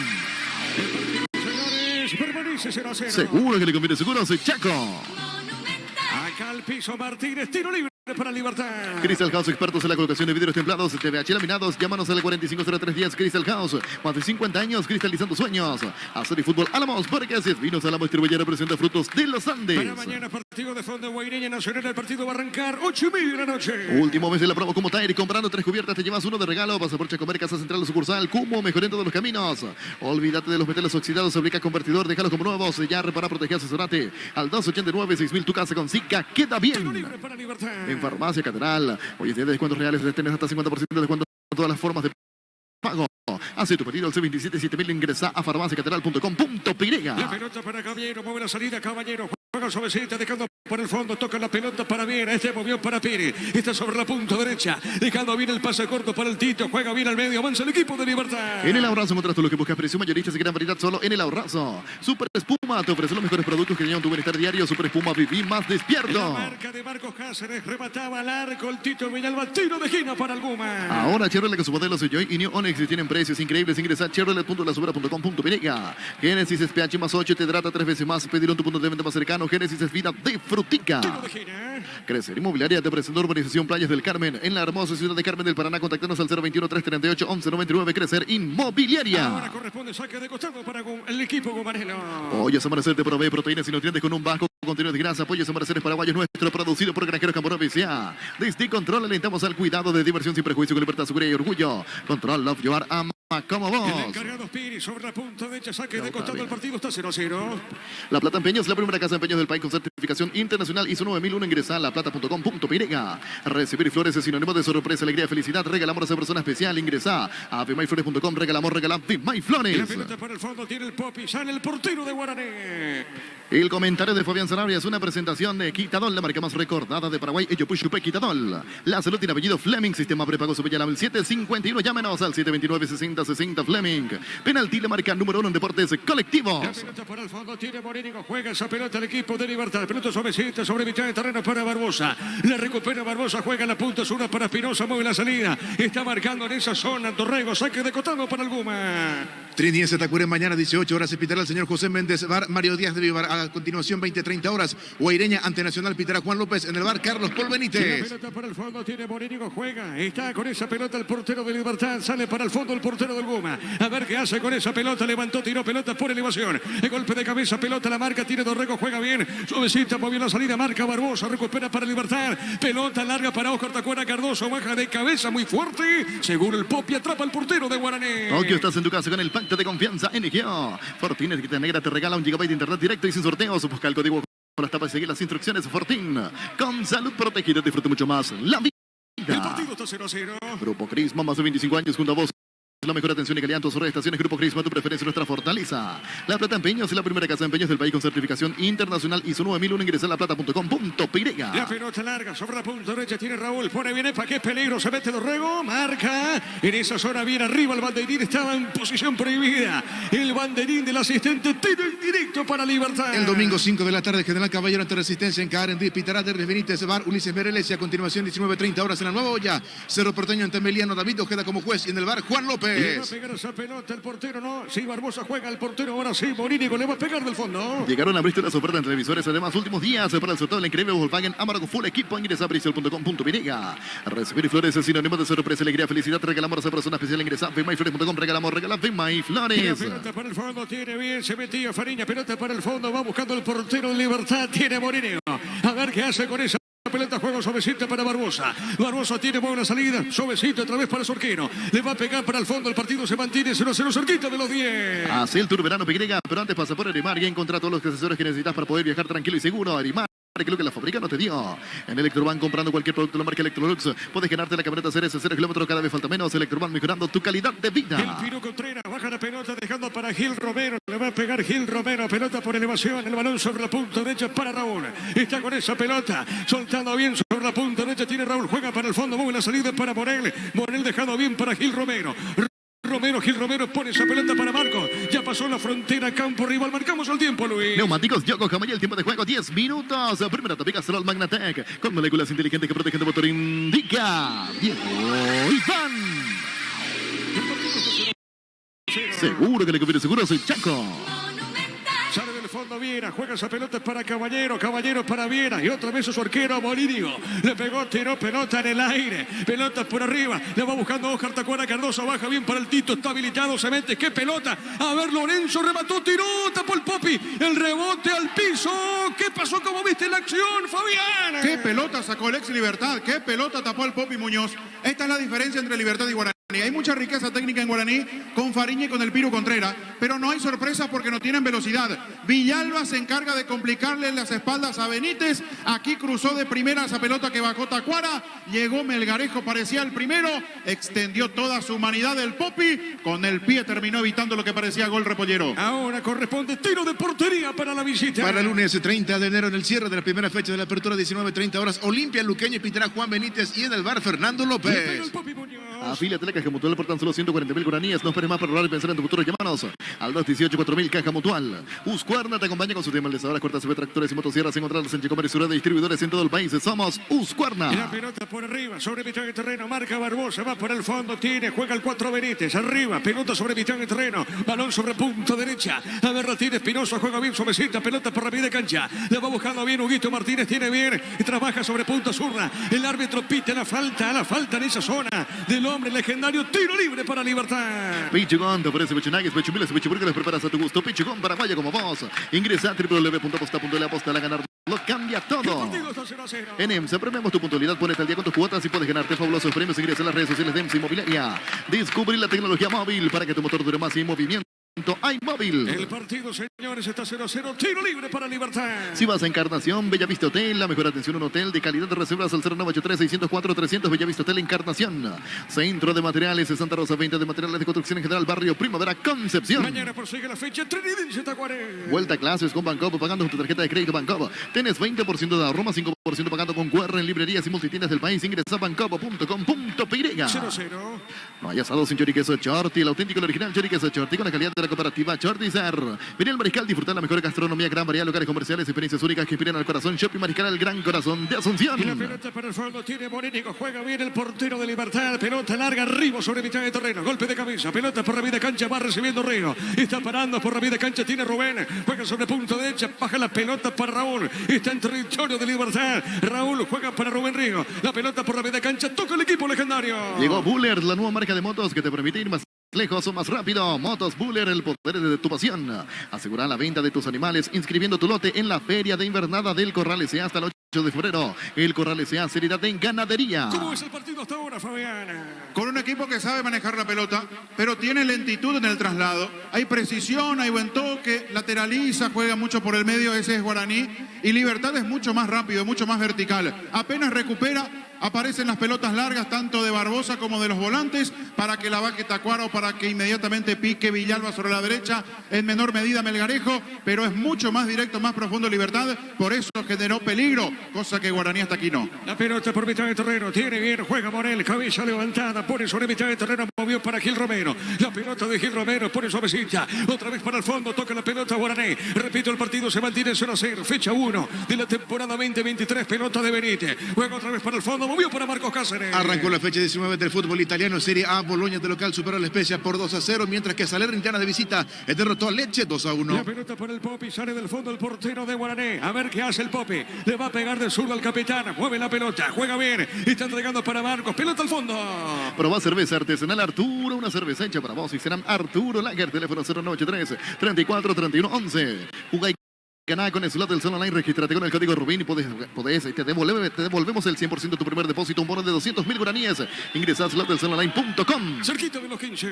Señores, permanece 0-0. Seguro que le conviene seguros Chaco. Acá al piso Martínez, tiro libre para Libertad. Crystal House, expertos en la colocación de vidrios templados, TVH laminados. Llámanos al 450310 Crystal House. Más de 50 años cristalizando sueños. Azul y Fútbol Álamos, porque así es. Vinos Álamos, distribuidora presenta frutos de los Andes. Para mañana, partido de fondo Guaireña Nacional. El partido va a arrancar 8:30 de la noche. Último mes de la promo como Tire. Comprando 3 cubiertas te llevas uno de regalo. Pasaporte a comer, Casa Central o sucursal. Cumo, mejor en todos los caminos. Olvídate de los metales oxidados. Fabrica convertidor. Déjalos como nuevos. Ya repara, proteger, asesorate. Al 289-6000 tu casa con Zika. Queda Tiro bien. libre para Libertad. En Farmacia Catedral. Hoy es día de descuentos reales. Tenés hasta 50% de descuento en todas las formas de pago. Hace tu pedido al C277000. Ingresa a farmaciacatedral.com.pirega. La pelota para Caballero. Mueve la salida Caballero. Juega suavecita, dejando por el fondo, toca la pelota para Viera, este movió para Piri, está sobre la punta derecha, dejando bien el pase corto para el Tito, juega bien al medio, avanza el equipo de Libertad. En el Ahorrazo encontrás todo lo que buscas, precio mayoristas y gran variedad solo en el Ahorrazo. Super Espuma te ofrece los mejores productos que llevan tu bienestar diario. Super Espuma, viví más despierto. La marca de Marcos Cáceres, remataba al arco el Tito Villalba, tiro de esquina para Alguma. Ahora Chevrolet con su modelo Joy y New Onix tienen precios increíbles. Ingresa a chevrolet.lasubra.com.pirega. Génesis es pH más 8, te hidrata 3 veces más. Pedirlo en tu punto de venta más cercano. Génesis es vida de frutica. Tiro de esquina. Crecer Inmobiliaria te presentó Urbanización Playas del Carmen en la hermosa ciudad de Carmen del Paraná. Contactanos al 021-338-1199. Crecer Inmobiliaria. Ahora corresponde saque de costado para el equipo gumarelo. Pollos Amanecer te provee proteínas y nutrientes con un bajo contenido de grasa. Pollos Amanecer Paraguayos nuestro, producido por Granjeros Camporón S.A. Desde Control alentamos al cuidado de diversión sin prejuicio, con libertad, seguridad y orgullo. Control Love Llevar a como vos. El encargado Piri sobre la punta derecha, saque de costado, el partido está 0-0. La Plata Empeños, la primera casa de empeños del país con certificación internacional ISO 9001. Ingresa a laplata.com.pirega. Recibir flores es sinónimo de sorpresa, alegría, felicidad. Regalamos a esa persona especial. Ingresa a vmayflores.com. Regalamos Vmayflores. La pelota para el fondo, tiene el Popi, sale el portero de Guaraní. El comentario de Fabián Sarabia es una presentación de Quitadol, la marca más recordada de Paraguay. Ellopuchupe Quitadol. La salud tiene apellido Fleming. Sistema prepago Supeyala al 751. Llámenos al 729-6060 Fleming. Penalti, la marca número 1 en deportes colectivos. La pelota para el fondo, tiene Morínigo, juega esa pelota el equipo de Libertad. Pelota suavecita sobre mitad de terreno para Barbosa. La recupera Barbosa, juega la punta sur para Espinosa, mueve la salida. Está marcando en esa zona Dorrego, saque de costado para Alguma. Triniense Tacuré, mañana 18 horas se pitará el señor José Méndez, bar Mario Díaz de Vivar. A continuación 20-30 horas, Guaireña ante Nacional pitará Juan López en el bar Carlos Paul La Benítez. pelota para el fondo, tiene Morínigo, juega. Está con esa pelota el portero de Libertad, sale para el fondo el portero de Alguma. A ver qué hace con esa pelota, levantó, tiró pelota por elevación. El golpe de cabeza, pelota, la marca, tiene Dorrego, juega bien. Suavecita, movió la salida, marca Barbosa, recupera para Libertad. Pelota larga para Oscar Tacuara, Cardoso, baja de cabeza muy fuerte. Seguro el Popi, atrapa al portero de Guaraní. Tokio, estás en tu casa con el pacto de confianza NGO. Fortín Etiqueta Negra te regala 1 GB de internet directo y sin sorteos. Busca el código con las tapas y seguir las instrucciones. Fortín, con salud protegida, disfruta mucho más la El vida. partido está 0-0. Grupo Crisma, más de 25 años junto a vos. La mejor atención y calidad en tus estaciones. Grupo Crisma, tu preferencia, nuestra fortaleza. La Plata Empeños es la primera casa de empeños del país con certificación internacional ISO 9001. Ingresa a laplata.com.pirega. La pelota larga sobre la punta derecha, tiene Raúl, pone bien Epa, qué peligro, se mete Dorrego, marca, en esa zona bien arriba el banderín, estaba en posición prohibida, el banderín del asistente, tiro directo para Libertad. El domingo 5 de la tarde, General Caballero ante Resistencia en Carendí, pitará Derles Benítez, bar Ulises Mereles y a continuación 19-30 horas en la Nueva Olla. Cerro Porteño ante Emiliano David Ojeda como juez y en el bar Juan López. López. pegar esa pelota el portero, no. Sí, Barbosa juega el portero, ahora sí, Morínigo le va a pegar del fondo. Llegaron a Bristol las ofertas en televisores. Además, últimos días para el sorteo del increíble Volkswagen Amarok Full Equipo. Ingresa a bristol.com.py. Recibir flores es sinónimo de sorpresa, alegría, felicidad. Regalamos a esa persona especial. Ingresa a FEMAYFlores.com. Regalamos, regala Tira FEMAYFlores. pelota para el fondo, tiene bien, se metía Fariña, pelota para el fondo, va buscando el portero de Libertad, tiene Morínigo. A ver qué hace con esa pelota, juego suavecito para Barbosa. Barbosa tiene buena salida, suavecito otra vez para Sorquino. Le va a pegar para el fondo, el partido se mantiene 0-0 cerquita de los 10. Así el Tour Verano Pegrega, pero antes pasa por Arimar y encontrá todos los accesorios que necesitas para poder viajar tranquilo y seguro. Arimar, que lo que la fábrica no te dio. En Electroban, comprando cualquier producto de la marca Electrolux, puedes ganarte la camioneta CRS 0 kilómetros, cada vez falta menos. Electroban, mejorando tu calidad de vida. El Pino Contreras baja la pelota dejando para Gil Romero. Le va a pegar Gil Romero. Pelota por elevación. El balón sobre la punta derecha para Raúl. Está con esa pelota. Soltando bien sobre la punta derecha. Tiene Raúl. Juega para el fondo. Mueve la salida para Morel. Morel dejando bien para Gil Romero. Gil Romero pone esa pelota para Marco. Ya pasó la frontera, campo rival. Marcamos el tiempo, Luis. Neumáticos Yokohama y el tiempo de juego 10 minutos. Primera tapia Castrol Magnatec con moléculas inteligentes que protegen tu motor. Indica Diego Iván. Seguro que le conviene seguro, soy Chaco. Sale del fondo Viera, juega esa pelota para Caballero, Caballero para Viera y otra vez su arquero Morínigo. Le pegó, tiró pelota en el aire, pelota por arriba, le va buscando Oscar Tacuara Cardoso, baja bien para el Tito, está habilitado, se mete, qué pelota. A ver, Lorenzo remató, tiró, tapó el Popi, el rebote al piso. ¿Qué pasó? ¿Cómo viste la acción, Fabián? ¿Qué pelota sacó el ex Libertad? ¿Qué pelota tapó el Popi Muñoz? Esta es la diferencia entre Libertad y Guaraní. Hay mucha riqueza técnica en Guaraní con Fariña y con el Piro Contreras, pero no hay sorpresas porque no tienen velocidad. Villalba se encarga de complicarle las espaldas a Benítez. Aquí cruzó de primera esa pelota que bajó Tacuara. Llegó Melgarejo, parecía el primero. Extendió toda su humanidad el Popi. Con el pie terminó evitando lo que parecía gol repollero. Ahora corresponde tiro de portería para la visita. Para el lunes 30 de enero, en el cierre de la primera fecha de la apertura, 19:30 horas, Olimpia Luqueño pitará Juan Benítez y en el bar Fernando López. Afíliate a la Caja Mutual por tan solo 140.000 guaraníes. No esperes más para hablar y pensar en tu futuro. Llámanos al 218-4000 Caja Mutual. Husqvarna te acompaña con sus demolizadoras, cortas, tractores y motosierras encontradas en Chicomer y Sura de distribuidores en todo el país. Somos Husqvarna. Y la pelota por arriba, sobre mitad de terreno, marca Barbosa, va por el fondo, tiene, juega el 4 Benítez, arriba, pelota sobre mitad de terreno, balón sobre punta derecha, a ver, la tiene Espinosa, juega bien suavecita, pelota por la media cancha, la va buscando bien Huguito Martínez, tiene bien, trabaja sobre punta zurda, el árbitro pite la falta en esa zona del hombre legendario, tiro libre para Libertad. Pichugón, te ofrece pechunagues, pechumiles y pechuburgues, los preparas a tu gusto. Pichugón, paraguaya como vos. Ingresa a www.aposta.la, aposta a ganar. Lo cambia todo. En EMSA premiamos tu puntualidad, ponete al día con tus cuotas y puedes ganarte fabulosos premios. Ingresa a las redes sociales de EMSA Inmobiliaria. Descubrir la tecnología móvil para que tu motor dure más y en movimiento. Hay móvil. El partido, señores, está 0-0. Tiro libre para Libertad. Si vas a Encarnación, Bellavista Hotel, la mejor atención, un hotel de calidad. De reservas al 0983-604-300, Bellavista Hotel Encarnación. Centro de Materiales de Santa Rosa, 20 de materiales de construcción en general, barrio Primavera, Concepción. Mañana prosigue la fecha, Trinidense Tacuaré. Vuelta a clases con Bancopo, pagando con tu tarjeta de crédito Bancopo. Tienes 20% de ahorro, más 5% pagando con QR en librerías y multitiendas del país. Ingresa a bancopo.com.py. 0-0. No hay asado sin choriqueso Chorti, el auténtico, el original choriqueso Chorti, con la calidad de la cooperativa Chorti Ser. Vení al Mariscal, disfrutar la mejor gastronomía, gran variedad, lugares comerciales, experiencias únicas que inspiran al corazón. Shopping Mariscal, el gran corazón de Asunción. Y la pelota para el fondo, tiene Morínigo, juega bien el portero de Libertad, pelota larga arriba sobre mitad de terreno, golpe de cabeza, pelota por la vida cancha, va recibiendo Río, está parando por la vida cancha, tiene Rubén, juega sobre punto derecha, baja la pelota para Raúl, está en territorio de Libertad, Raúl juega para Rubén Río, la pelota por la vida cancha, toca el equipo legendario. Llegó Buller, la nueva marca de motos que te permite ir más lejos o más rápido. Motos Buller, el poder de tu pasión. Asegura la venta de tus animales inscribiendo tu lote en la Feria de Invernada del Corral S.A. hasta el 8 de febrero. El Corral S.A. seriedad en ganadería. ¿Cómo es el partido hasta ahora, Fabián? Con un equipo que sabe manejar la pelota, pero tiene lentitud en el traslado. Hay precisión, hay buen toque, lateraliza, juega mucho por el medio, ese es Guaraní. Y Libertad es mucho más rápido, mucho más vertical. Apenas recupera, aparecen las pelotas largas, tanto de Barbosa como de los volantes, para que la baje Tacuara o para que inmediatamente pique Villalba sobre la derecha, en menor medida Melgarejo, pero es mucho más directo, más profundo Libertad, por eso generó peligro, cosa que Guaraní hasta aquí no. La pelota por mitad de terreno, tiene bien, juega Morel, cabeza levantada, pone sobre mitad de terreno, movió para Gil Romero, la pelota de Gil Romero, pone suavecita, otra vez para el fondo, toca la pelota Guaraní, repito, el partido se mantiene 0-0, fecha 1 de la temporada 2023, pelota de Benítez, juega otra vez para el fondo, fondo, movió para Marcos Cáceres. Arrancó la fecha 19 del fútbol italiano. Serie A, Boloña de local superó a la Spezia por 2-0, mientras que Salernitana de visita derrotó a Lecce 2-1. La pelota para el Popi, sale del fondo el portero de Guaraní. A ver qué hace el Popi. Le va a pegar de zurdo al capitán. Mueve la pelota, juega bien. Está entregando para Marcos. Pelota al fondo. Probá cerveza artesanal Arturo, una cerveza hecha para vos y serán Arturo Lager, teléfono 093 34 31 11. Juga y ganá con Slot del Sol Online, regístrate con el código Rubín y te devolvemos el 100% de tu primer depósito, un bono de 200.000 guaraníes. Ingresa a slotdelsonline.com. Cerquita de los 15.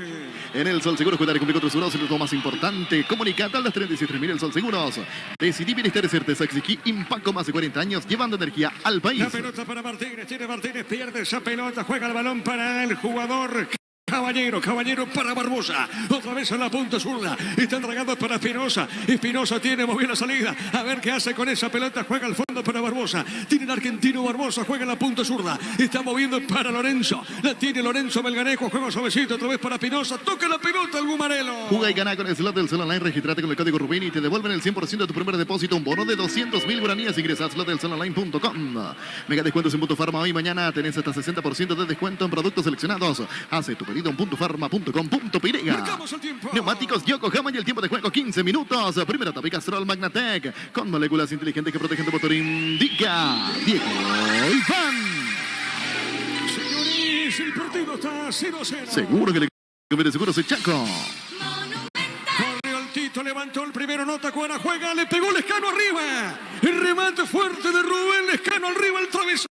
En el Sol Seguros, cuidar y cumplir con tus seguros es lo más importante. Comunicate a las 37.000 el Sol Seguros. Decidí bienestar y certeza, exigí Impaco más de 40 años, llevando energía al país. La pelota para Martínez, tiene Martínez, pierde esa pelota, juega el balón para el jugador Caballero para Barbosa. Otra vez a la punta zurda. Está entregando para Espinosa. Espinosa tiene muy bien la salida. A ver qué hace con esa pelota. Juega al fondo para Barbosa. Tiene el argentino Barbosa. Juega en la punta zurda. Está moviendo para Lorenzo. La tiene Lorenzo Melgarejo. Juega suavecito. Otra vez para Espinosa. Toca la pelota el Gumarelo. Juga y gana con el Slot del Sol Online. Regístrate con el código Rubín y te devuelven el 100% de tu primer depósito. Un bono de 200.000 guaraníes. Ingresa a slotdelsonline.com. Mega descuentos en Punto Farma. Hoy y mañana tenés hasta 60% de descuento en productos seleccionados. Hace tu pedido en puntofarma.com.py. Neumáticos Yokohama y el tiempo de juego 15 minutos. Primera etapa Castrol Magnatec con moléculas inteligentes que protegen tu motor. Indica Diego Iván. Señores, el partido está 0-0. Seguro que le seguro soy Chaco. Corrió el Tito, levantó el primero, nota Cuara, juega, le pegó Lescano arriba. El remate fuerte de Rubén Lescano arriba, el travesaño.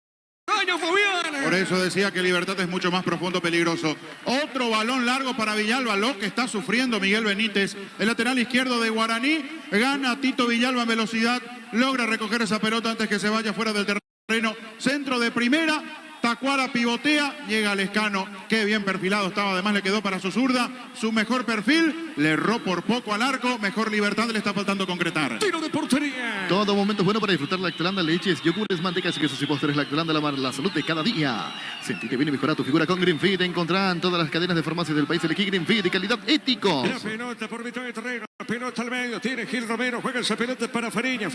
Por eso decía que Libertad es mucho más profundo, peligroso. Otro balón largo para Villalba, lo que está sufriendo Miguel Benítez. El lateral izquierdo de Guaraní. Gana Tito Villalba en velocidad. Logra recoger esa pelota antes que se vaya fuera del terreno. Centro de primera. Tacuara pivotea, llega Lescano, qué bien perfilado estaba, además le quedó para su zurda, su mejor perfil, le erró por poco al arco, mejor Libertad, le está faltando concretar. Tiro de portería. Todo momento es bueno para disfrutar Lactolanda, leches, yogures, mantecas y quesos y postres. Lactolanda, la salud de cada día. Sentite bien y mejora tu figura con Green Fit. Encontrarán todas las cadenas de farmacias del país. Elegí Green Fit y calidad éticos. La pelota por mitad de terreno, pelota al medio, tiene Gil Romero, juega esa pelota para Fariña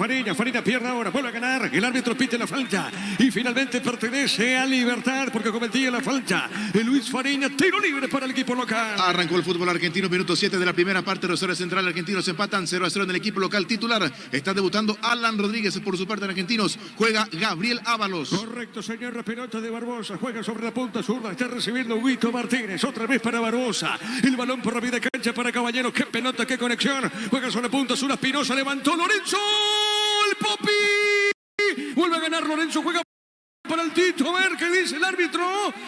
pierde ahora, vuelve a ganar, el árbitro pite la falta y finalmente pertenece a Libertad porque cometía la falta. Luis Fariña, tiro libre para el equipo local. Arrancó el fútbol argentino, minuto 7 de la primera parte. Rosario Central, argentinos empatan 0-0 en el equipo local titular. Está debutando Alan Rodríguez por su parte en argentinos. Juega Gabriel Ábalos. Correcto, señor, la pelota de Barbosa, juega sobre la punta zurda, está recibiendo Huito Martínez, otra vez para Barbosa. El balón por la vida cancha para Caballero, qué pelota, qué conexión. Juega sobre la punta zurda, Espinosa levantó Lorenzo. El Popi. Vuelve a ganar Lorenzo, juega para el Tito, a ver qué dice el árbitro.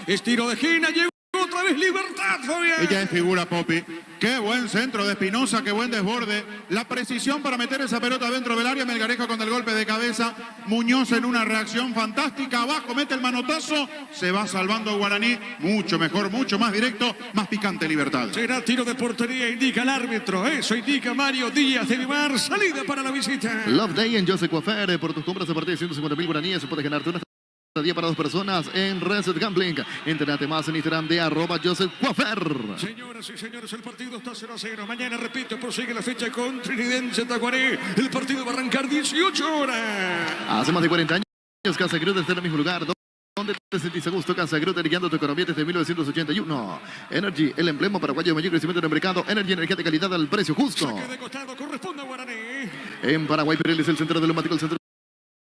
Estiro de Gina, llegó otra vez Libertad, Fabián. Ella es figura, Popi. Qué buen centro de Espinosa, qué buen desborde. La precisión para meter esa pelota dentro del área. Melgarejo con el golpe de cabeza. Muñoz en una reacción fantástica. Abajo mete el manotazo. Se va salvando Guaraní. Mucho mejor, mucho más directo, más picante Libertad. Será tiro de portería, indica el árbitro. Eso indica Mario Díaz de Vivar. Salida para la visita. Love Day en Joseph Coafer. Por tus compras a partir de 150.000 guaraníes puedes ganarte una día para 2 personas en Reset Gambling. Entérate más en Instagram de @Joseph Coafer. Señoras y señores, el partido está 0-0. Mañana, repito, prosigue la fecha con Trinidense Tacuaré. El partido va a arrancar 18 horas. Hace más de 40 años, Casa Grutter está en el mismo lugar. ¿Dónde te sentís a gusto? Casa Grutter, guiando tu economía desde 1981. Energy, el emblema paraguayo de mayor crecimiento en el mercado. Energy, energía de calidad al precio justo. Saque de costado, corresponde a Guaraní. En Paraguay, Perel es el centro del neumático, el centro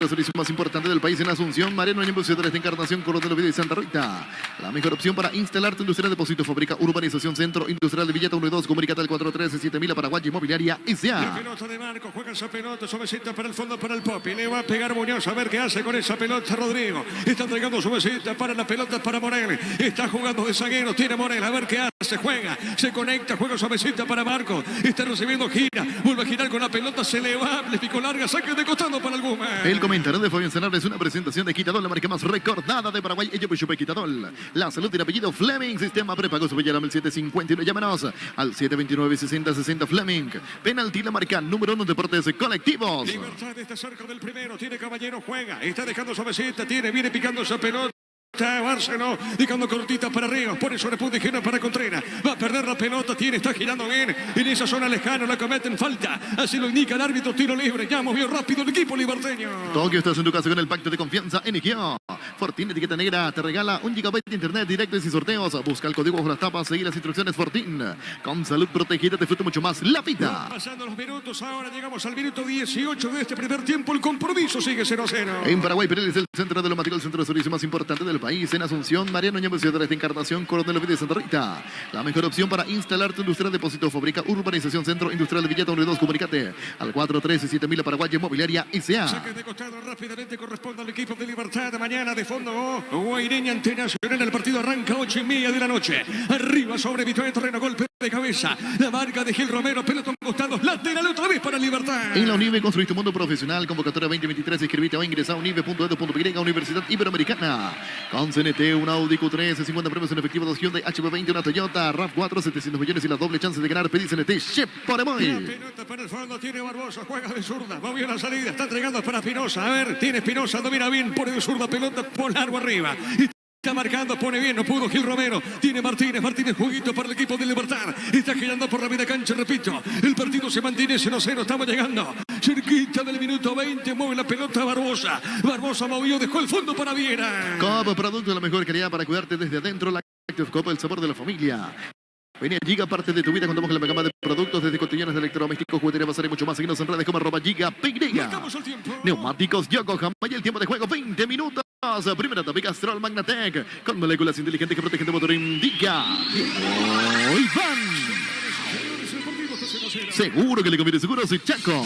el servicio más importante del país en Asunción, Mariano, en Emboscadores de Encarnación, Coronel Oviedo y Santa Rita. La mejor opción para instalar tu industria de depósito, fábrica, urbanización, centro industrial de Villeta 1 y 2. Comunicate al 413-7000 Paraguay Inmobiliaria La S.A. pelota de Marco, juega esa pelota, suavecita para el fondo, para el Popi. Le va a pegar Muñoz, a ver qué hace con esa pelota Rodrigo. Está entregando suavecita para la pelota para Morel. Está jugando de zaguero, tiene Morel, a ver qué hace, juega, se conecta, juega suavecita para Marco. Está recibiendo, gira, vuelve a girar con la pelota, se le va, le picó larga, saque de costado para el Guma. El comentario de Fabián Senar es una presentación de Quitadol, la marca más recordada de Paraguay. Ello pues chupe Quitadol. La salud del apellido Fleming. Sistema prepago Subellama el 751. Llámanos al 729-6060 Fleming. Penalti, la marca número 1 Deportes Colectivos. Libertad está cerca del primero. Tiene Caballero, juega. Está dejando suavecita. Viene picando esa pelota. Barceló, dejando cortita para Ríos, pone sobre punto izquierda para Contreras, va a perder la pelota, está girando bien, en esa zona lejana la cometen falta, así lo indica el árbitro, tiro libre, ya movió rápido el equipo liberteño. Tokio, estás en tu casa con el pacto de confianza NGO. Fortin, etiqueta negra, te regala 1 GB de internet directo y sin sorteos. Busca el código bajo las tapas, seguir las instrucciones Fortin. Con salud protegida, te disfruta mucho más la vida. Pasando los minutos, ahora llegamos al minuto 18 de este primer tiempo, el compromiso sigue 0-0. En Paraguay, Perel es el centro de lo material, el centro de servicio más importante del país. En Asunción, Mariano Ñamez, ciudad de esta Encarnación, Coronel Ovidio de Santa Rita. La mejor opción para instalar tu industria, depósito, fábrica, urbanización, centro industrial de Villeta 1 y 2. Comunicate al 413-7000 Paraguay Inmobiliaria S.A. Saque de costado rápidamente corresponde al equipo de Libertad. Mañana de fondo, Guaireña ante Nacional. El partido arranca 8:30 de la noche. Arriba sobre Vitoria de terreno, golpe de cabeza. La marca de Gil Romero, pelota a costados, lateral otra vez para Libertad. En la UNIVE construís tu mundo profesional. Convocatoria 2023. Inscribite o ingresa a unive.edu.y, Universidad Iberoamericana. Con CNT, un Audi Q3, 50 premios en efectivo, 2 Hyundai HB20, una Toyota RAV4, 700 millones y la doble chance de ganar. Pedí CNT, Chep por La Emoy. pelota para el fondo, tiene Barbosa, juega de zurda, va bien la salida, está entregando para Espinosa. A ver, tiene Espinosa, domina bien, pone de zurda, pelota por largo arriba. Está marcando, pone bien, no pudo Gil Romero. Tiene Martínez, juguito para el equipo de Libertad. Está girando por la media cancha, repito. El partido se mantiene 0-0, estamos llegando. Cerquita del minuto 20, mueve la pelota Barbosa. Barbosa movió, dejó el fondo para Viera. Copa, producto de la mejor calidad para cuidarte desde adentro. La Active Copa, el sabor de la familia. Vení a Giga, parte de tu vida. Contamos con la mega gama de productos desde cotidianos, electrodomésticos, juguetería, bazar y mucho más. Seguinos en redes como @GigaPY. Marcamos el tiempo. Neumáticos Yokohama y el tiempo de juego 20 minutos. Primera etapa Castrol Magnatec con moléculas inteligentes que protegen tu motor. Indica. Hoy van. Seguro que le conviene, seguro soy Chaco.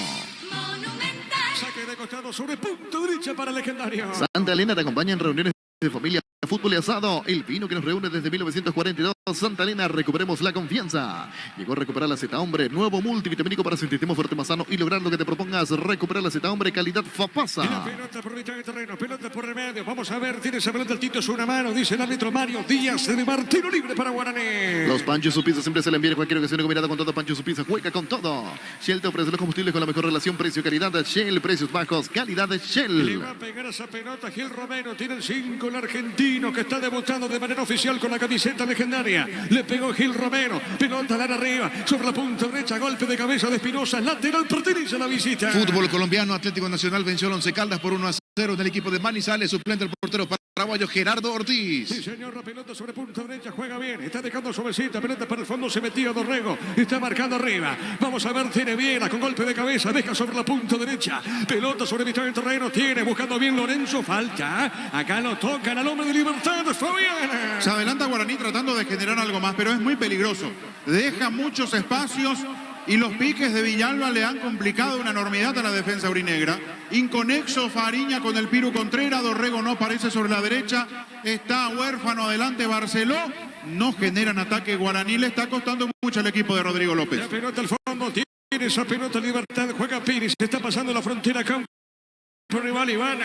Saque de costado sobre punto derecha para el legendario. Santa Elena te acompaña en reuniones de familia, fútbol y asado. El vino que nos reúne desde 1942. Santa Elena, recuperemos la confianza. Llegó a recuperar la Z Hombre, nuevo multivitamínico para sentirte más fuerte, más sano y lograr lo que te propongas. Recuperar la Z Hombre, calidad Y la Fapasa. pelota por mitad de terreno, pelota por el medio. Vamos a ver, tiene esa pelota el Tito, es una mano, dice el árbitro Mario Díaz de Martino libre para Guaraní. Los Pancho Supiza siempre se le envía cualquier ocasión combinada con todo. Pancho Supiza juega con todo. Shell te ofrece los combustibles con la mejor relación precio-calidad. Shell, precios bajos, calidad de Le Shell. va a pegar esa pelota Gil Romero, tiene el 5 el argentino que está debutando de manera oficial con la camiseta legendaria. Le pegó Gil Romero, pelota al área arriba, sobre la punta derecha, golpe de cabeza de Espinosa, lateral, pertenece a la visita. Fútbol colombiano, Atlético Nacional venció al Once Caldas por 1-0 en el equipo de Manizales, suplente el portero paraguayo Gerardo Ortiz. Sí, señor, la pelota sobre punta derecha, juega bien, está dejando suavecita, pelota para el fondo, se metía Dorrego, está marcando arriba. Vamos a ver, tiene Viera con golpe de cabeza, deja sobre la punta derecha, pelota sobre mitad del terreno, tiene, buscando bien Lorenzo, falta. Acá lo tocan al hombre de Libertad, Fabián. Se adelanta Guaraní tratando de generar algo más, pero es muy peligroso. Deja muchos espacios y los piques de Villalba le han complicado una enormidad a la defensa aurinegra. Inconexo Fariña con el Piru Contreras, Dorrego no aparece sobre la derecha, está huérfano adelante Barceló. No generan ataque Guaraní, le está costando mucho al equipo de Rodrigo López. La pelota al fondo, tiene esa pelota Libertad, juega Pires, está pasando la frontera acá. Rival Iván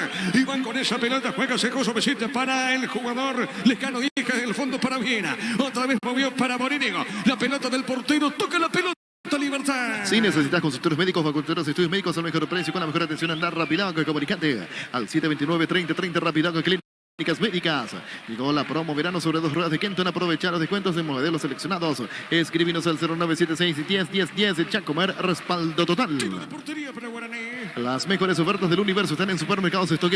con esa pelota juega Secoso, besita para el jugador Lescano, deja del fondo para Viena, otra vez movió para Morínigo, la pelota del portero, toca la pelota Libertad. Si necesitas consultores médicos, facultativos, estudios médicos al mejor precio con la mejor atención en la Rapidaco, comunicante al 729-3030 Rapidaco Clínicas Médicas. Llegó la promo verano sobre 2 ruedas de Kenton. Aprovechar los descuentos de modelos seleccionados. Escríbenos al 0976 101010. Chacomer, respaldo total. Tiro de portería para Guaraní. Las mejores ofertas del universo están en Supermercados Stock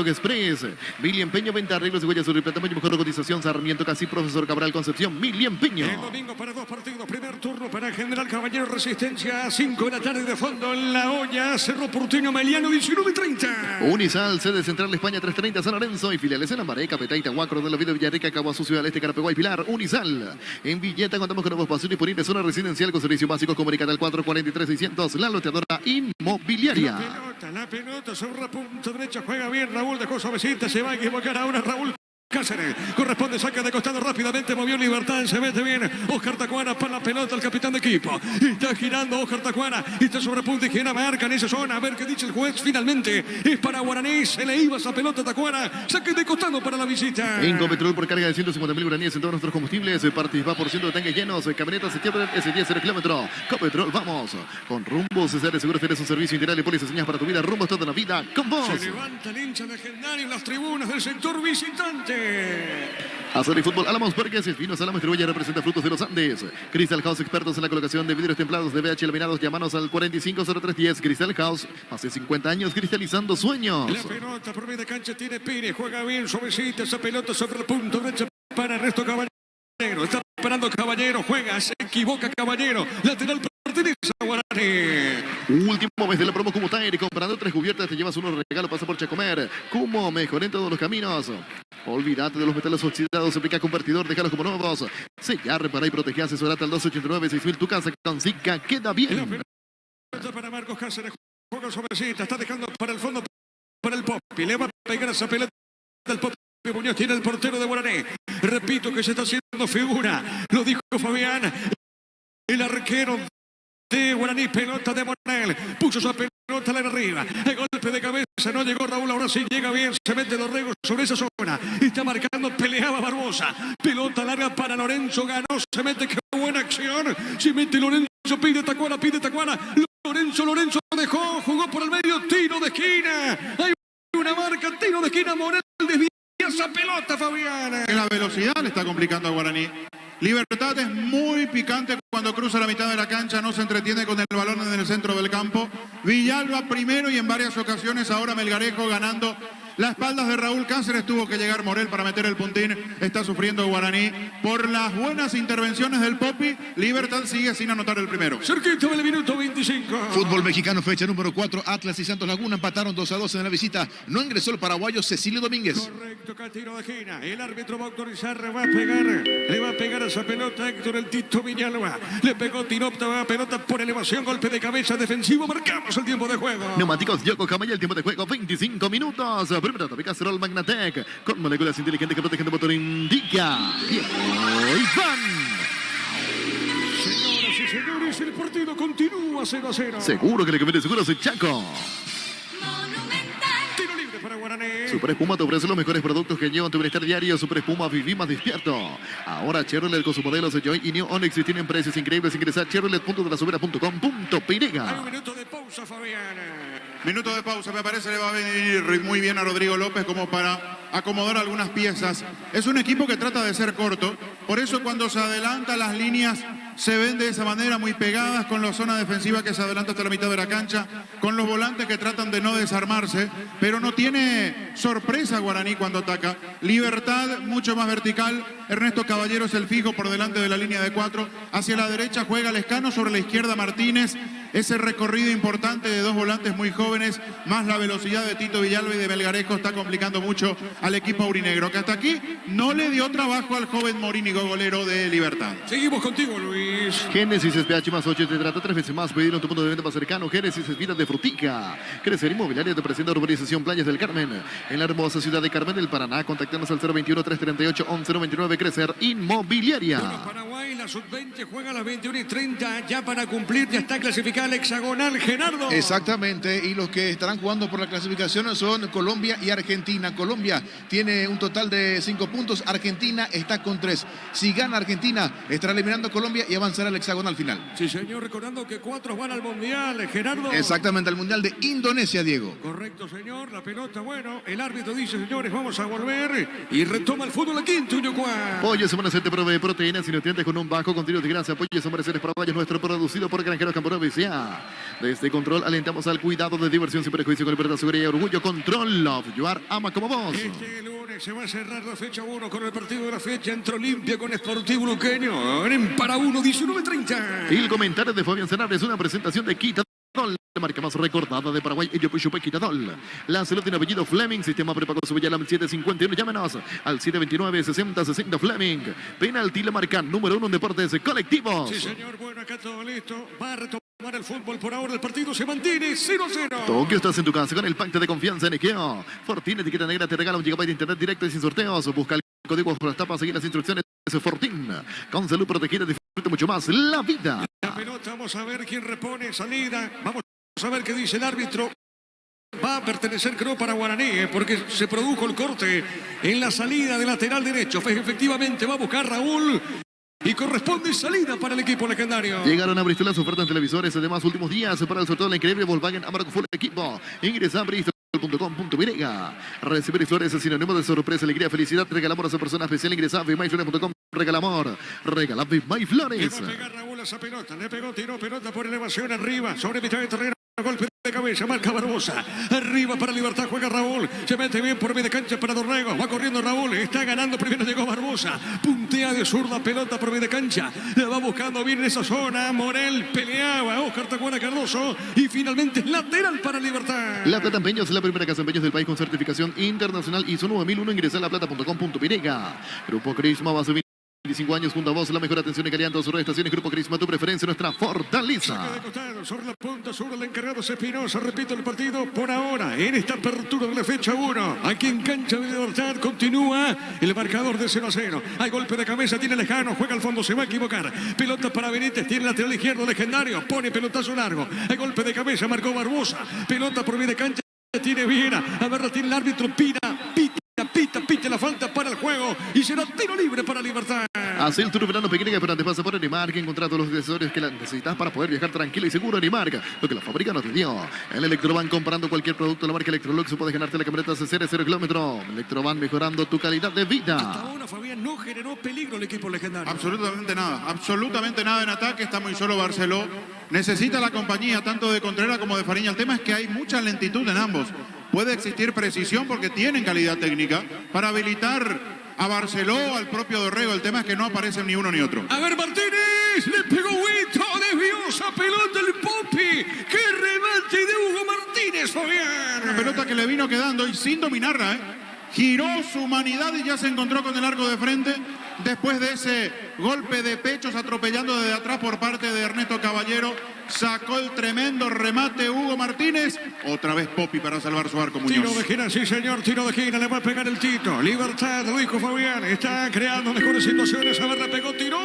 Express. Mili Empeño, venta, arreglos de huellas sobre plataforma, mejor cotización. Sarmiento Casi, Profesor Cabral Concepción, Mili Empeño. El domingo para 2 partidos, primer turno para General Caballero Resistencia, 5 de la tarde de fondo en La Olla, Cerro Porteño, Meliano, 19:30. Unisal, sede central España 330 San Lorenzo y filiales en Lambaré, Capetaita, Huacro, de la Vida Villarrica, Caguazú, Ciudad del Este, Carapeguay, Pilar. Unisal. En Villeta contamos con nuevos pasos disponibles, zona residencial con servicios básicos. Comunicate al 443-600, la loteadora inmobiliaria. La pelota sobre la punta derecha, juega bien Raúl, dejó suavecita, se va a equivocar ahora Raúl Cáceres, corresponde, saca de costado rápidamente, movió Libertad, se mete bien Oscar Tacuara para la pelota, el capitán de equipo, está girando Oscar Tacuara, está sobre punta izquierda, marca en esa zona, a ver qué dice el juez, finalmente es para Guaraní, se le iba esa pelota a Tacuara, saque de costado para la visita. En Copetrol, por carga de 150.000 guaraníes en todos nuestros combustibles, participa por ciento de tanques llenos, camionetas septiembre S10 0 kilómetro. Copetrol, vamos, con Rumbo César Seguros, tienes un servicio integral y pólizas señas para tu vida, Rumbo toda la vida, con vos. Se levanta el hincha legendario en las tribunas del sector visitante. Azul y Fútbol Álamos Borges, Espinos Álamos Triboya representa Frutos de los Andes. Crystal House, expertos en la colocación de vidrios templados de BH laminados. Llámanos al 450310. Crystal House, hace 50 años cristalizando sueños. La pelota por medio de cancha tiene Pires, juega bien, suavecita esa pelota sobre el punto derecho para Ernesto Caballero. Está esperando Caballero, juega, se equivoca Caballero. Lateral pertenece a Guaraní. Último mes de la promo Kumo Tire. Comprando 3 cubiertas te llevas uno regalo, pasa por Chacomer. Kumo, mejor en todos los caminos. Olvídate de los metales oxidados, aplica convertidor, déjalos como nuevos. Sellar, repara y protege, asesorate al 289-6000. Tu casa con Zika queda bien. Para Marcos Cáceres, juega suavecita, está dejando para el fondo, para el Popi. Le va a pegar esa pelota del Popi. Muñoz tiene el portero de Guaraní. Repito que se está haciendo figura. Lo dijo Fabián. El arquero de Guaraní, pelota de Monel. Puso esa pelota a la arriba. El golpe de cabeza, no llegó Raúl. Ahora sí llega bien. Se mete los regos sobre esa zona. Está marcando, peleaba Barbosa. Pelota larga para Lorenzo. Ganó, se mete. Qué buena acción. Se mete Lorenzo. Pide Tacuara, pide Tacuara. Lorenzo dejó. Jugó por el medio. Tiro de esquina. Hay una marca. Tiro de esquina. Monel desvía esa pelota, Fabián. La velocidad le está complicando a Guaraní. Libertad es muy picante cuando cruza la mitad de la cancha, no se entretiene con el balón en el centro del campo. Villalba primero y en varias ocasiones ahora Melgarejo ganando las espaldas de Raúl Cáceres. Tuvo que llegar Morel para meter el puntín. Está sufriendo Guaraní por las buenas intervenciones del Popi. Libertad sigue sin anotar el primero. Cerquita del minuto 25. Fútbol mexicano, fecha número 4. Atlas y Santos Laguna empataron 2-2 en la visita. No ingresó el paraguayo Cecilio Domínguez. Correcto, tiro de esquina. El árbitro va a autorizar, le va a pegar a esa pelota Héctor el Tito Villalba. Le pegó Tinopta, pelota por elevación, golpe de cabeza defensivo. Marcamos el tiempo de juego. Neumáticos Yokohama y el tiempo de juego 25 minutos. Primera etapa, Castrol Magnatec con moléculas inteligentes que protegen tu motor. Indica Diego Iván. Señoras y señores, el partido continúa 0-0. Seguro que le conviene, seguro soy Chaco. Tiro libre para Guaraní. Super Espuma te ofrece los mejores productos que llevan tu bienestar diario. Super Espuma, viví más despierto. Ahora Chevrolet con sus modelos Joy y New Onix tienen precios increíbles. Ingresa a chevrolet.delasubera.com.py. Hay un minuto de pausa, Fabián. Minuto de pausa, me parece le va a venir muy bien a Rodrigo López como para acomodar algunas piezas. Es un equipo que trata de ser corto, por eso cuando se adelanta las líneas se ven de esa manera muy pegadas, con la zona defensiva que se adelanta hasta la mitad de la cancha, con los volantes que tratan de no desarmarse, pero no tiene sorpresa Guaraní cuando ataca. Libertad mucho más vertical, Ernesto Caballero es el fijo por delante de la línea de 4, hacia la derecha juega Lescano, sobre la izquierda Martínez. Ese recorrido importante de dos volantes muy jóvenes, más la velocidad de Tito Villalba y de Melgarejo, está complicando mucho al equipo aurinegro, que hasta aquí no le dio trabajo al joven morínigo golero de Libertad. Seguimos contigo, Luis. Génesis SPH más 8 te trata 3 veces más. Pedir en tu punto de venta más cercano. Génesis es vida de frutica. Crecer Inmobiliaria te presenta urbanización Playas del Carmen en la hermosa ciudad de Carmen del Paraná. Contactanos al 021-338-1199. Crecer Inmobiliaria. Bueno, Paraguay, la sub-20 juega a las 21:30 ya para cumplir, ya está clasificada el hexagonal, Gerardo. Exactamente, y los que estarán jugando por la clasificación son Colombia y Argentina. Colombia tiene un total de 5 puntos, Argentina está con 3. Si gana Argentina, estará eliminando a Colombia y avanzará al hexagonal final. Sí, señor, recordando que 4 van al Mundial, Gerardo. Exactamente, al Mundial de Indonesia, Diego. Correcto, señor, la pelota, bueno, el árbitro dice, señores, vamos a volver y retoma el fútbol aquí en Tuñucuá. Pollo Semana te provee proteínas y nutrientes con un bajo contenido de grasa. Pollo Semana paraguayos, nuestro producido por Granjeros Campeones S.A. Desde Control alentamos al cuidado de diversión sin prejuicio, con libertad, seguridad y orgullo. Control, Love, Yuar, ama como vos. Este lunes se va a cerrar la fecha 1 con el partido de la fecha entre Olimpia con Sportivo Luqueño. En para 1, 19:30. El comentario de Fabián Senar es una presentación de Quitadol, la marca más recordada de Paraguay. Ello Puchupe Quitadol. La salud tiene apellido Fleming. Sistema prepago Subeyalam 751. Llámenos al 729-6060 Fleming. Penalti, la marca número 1 en deportes colectivos. Sí, señor. Bueno, acá todo listo. Va a retomar el fútbol por ahora. El partido se mantiene 0-0. Tokio, estás en tu casa con el pacto de confianza en Ikea. Fortín, etiqueta negra, te regala 1 GB de internet directo y sin sorteos. Busca el código por las tapas, seguir las instrucciones. Fortín, con salud protegida, disfruta mucho más la vida. La pelota, vamos a ver quién repone salida. Vamos a ver qué dice el árbitro. Va a pertenecer, creo, para Guaraní, porque se produjo el corte en la salida de lateral derecho. Efectivamente, va a buscar Raúl. Y corresponde salida para el equipo legendario. Llegaron a Bristol las ofertas en televisores. Además, últimos días para el sorteo de la increíble Volkswagen Amarok Full Equipo. Ingresa a Bristol. Recibir flores es sinónimo de sorpresa, alegría, felicidad. Regalamos a esa persona especial. Ingresa a vivmayflores.com. Regala amor. Regala Vivmay Flores. Le va a pegar Raúl a esa pelota. Le pegó, tiró pelota por elevación arriba. Sobre mitad de terreno. Golpe de cabeza, marca Barbosa. Arriba para Libertad, juega Raúl. Se mete bien por medio de cancha para Dorrego. Va corriendo Raúl. Está ganando. Primero llegó Barbosa. Puntea de zurda, pelota por medio de cancha. La va buscando bien en esa zona. Morel peleaba. Oscar Tacuara Cardoso. Y finalmente lateral para Libertad. La Plata Empeños es la primera casa de empeños del país con certificación internacional ISO 9001. Ingresa a laplata.com.py. Grupo Crisma va a subir 25 años junto a vos, la mejor atención y calidad en todas sus estaciones. Grupo Crisma, tu preferencia, nuestra fortaleza. Saca de costado, sobre la punta, sobre el encargado es Espinosa. Repito el partido por ahora, en esta apertura de la fecha 1. Aquí en cancha de Libertad continúa el marcador de 0-0. Hay golpe de cabeza, tiene Lejano, juega al fondo, se va a equivocar. Pelota para Benítez, tiene lateral izquierdo legendario, pone pelotazo largo. Hay golpe de cabeza, marcó Barbosa. Pelota por medio de cancha, tiene Viera. A ver, tiene el árbitro, pita la falta para el juego y será tiro libre para Libertad. Haz el tour verano pequeña, pero antes pasa por Animark. Encontrar todos los accesorios que necesitas para poder viajar tranquilo y seguro. Animark, lo que la fábrica no te dio. En Electroban, comprando cualquier producto de la marca Electrolux, puedes ganarte la camioneta CCR 0 kilómetro. Electroban, mejorando tu calidad de vida. Hasta ahora, Fabián, no generó peligro el equipo legendario. Absolutamente nada en ataque. Está muy solo Barceló. Necesita la compañía tanto de Contreras como de Fariña. El tema es que hay mucha lentitud en ambos. Puede existir precisión porque tienen calidad técnica para habilitar a Barceló, al propio Dorrego. El tema es que no aparecen ni uno ni otro. A ver, Martínez, le pegó Huito, desvió esa pelota el Popi. ¡Qué remate de Hugo Martínez, Fabián! Una pelota que le vino quedando y sin dominarla, giró su humanidad y ya se encontró con el arco de frente. Después de ese golpe de pechos atropellando desde atrás por parte de Ernesto Caballero, sacó el tremendo remate Hugo Martínez. Otra vez Popi para salvar su arco, Muñoz. Tiro de esquina, sí señor, tiro de esquina, le va a pegar el Tito. Libertad, lo dijo Fabián, está creando mejores situaciones. A ver, le pegó, tiró,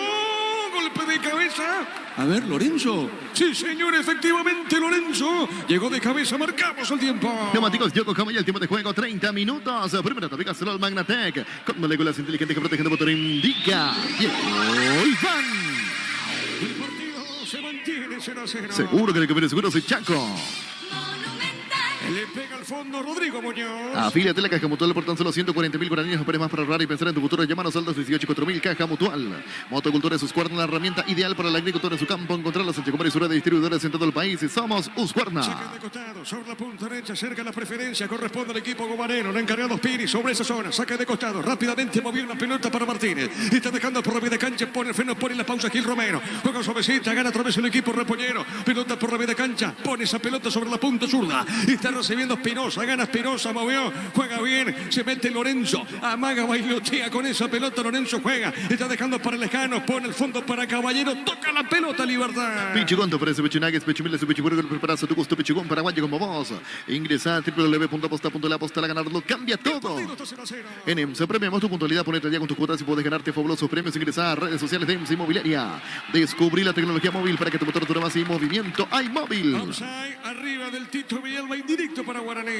golpe de cabeza. A ver, Lorenzo. Sí señor, efectivamente Lorenzo. Llegó de cabeza, marcamos el tiempo. Neumáticos Yokohama y el tiempo de juego 30 minutos. Primero topica Castrol Magnatec con moléculas inteligentes que protegen el motor. Indica. Y van. El partido se mantiene 0-0. Seguro que el que viene seguro es Chaco. Le pega al fondo Rodrigo Muñoz. Afíliate a la Caja Mutual por tan solo 140.000 guaraníes. Operes más para ahorrar y pensar en tu futuro. Llámanos al 218-4000 Caja Mutual. Motocultura es Husqvarna, la herramienta ideal para el agricultor en su campo. Encontrarlos en Chacomar y su red de distribuidores en todo el país. Somos Husqvarna. Saca de costado, sobre la punta derecha, cerca la preferencia. Corresponde al equipo gomanero. Le encargado Piri sobre esa zona. Saca de costado, rápidamente movió la pelota para Martínez. Está dejando por la media cancha, pone el freno, pone la pausa Gil Romero. Juega suavecita, gana otra vez el equipo repoñero. Pelota por la media cancha, pone esa pelota sobre la punta zurda. Está recibiendo Espinosa, gana Espinosa, movió, juega bien, se mete Lorenzo, amaga, bailotea con esa pelota, Lorenzo juega, está dejando para el Lejano, pone el fondo para Caballero, toca la pelota, Libertad. Pichigón te ofrece pechunagues, pechumiles y pechuburger preparados a tu gusto. Pichigón paraguayo como vos. Ingresa a www.aposta.la. Aposta, la ganarlo cambia todo. En EMSA premiamos tu puntualidad, ponete al día con tus cuotas y puedes ganarte fabulosos premios. Ingresa a redes sociales de EMSA Inmobiliaria. Descubrí la tecnología móvil para que tu motor dure más y movimiento hay móvil. Arriba del Tito Villalba, indirecto para Guaraní.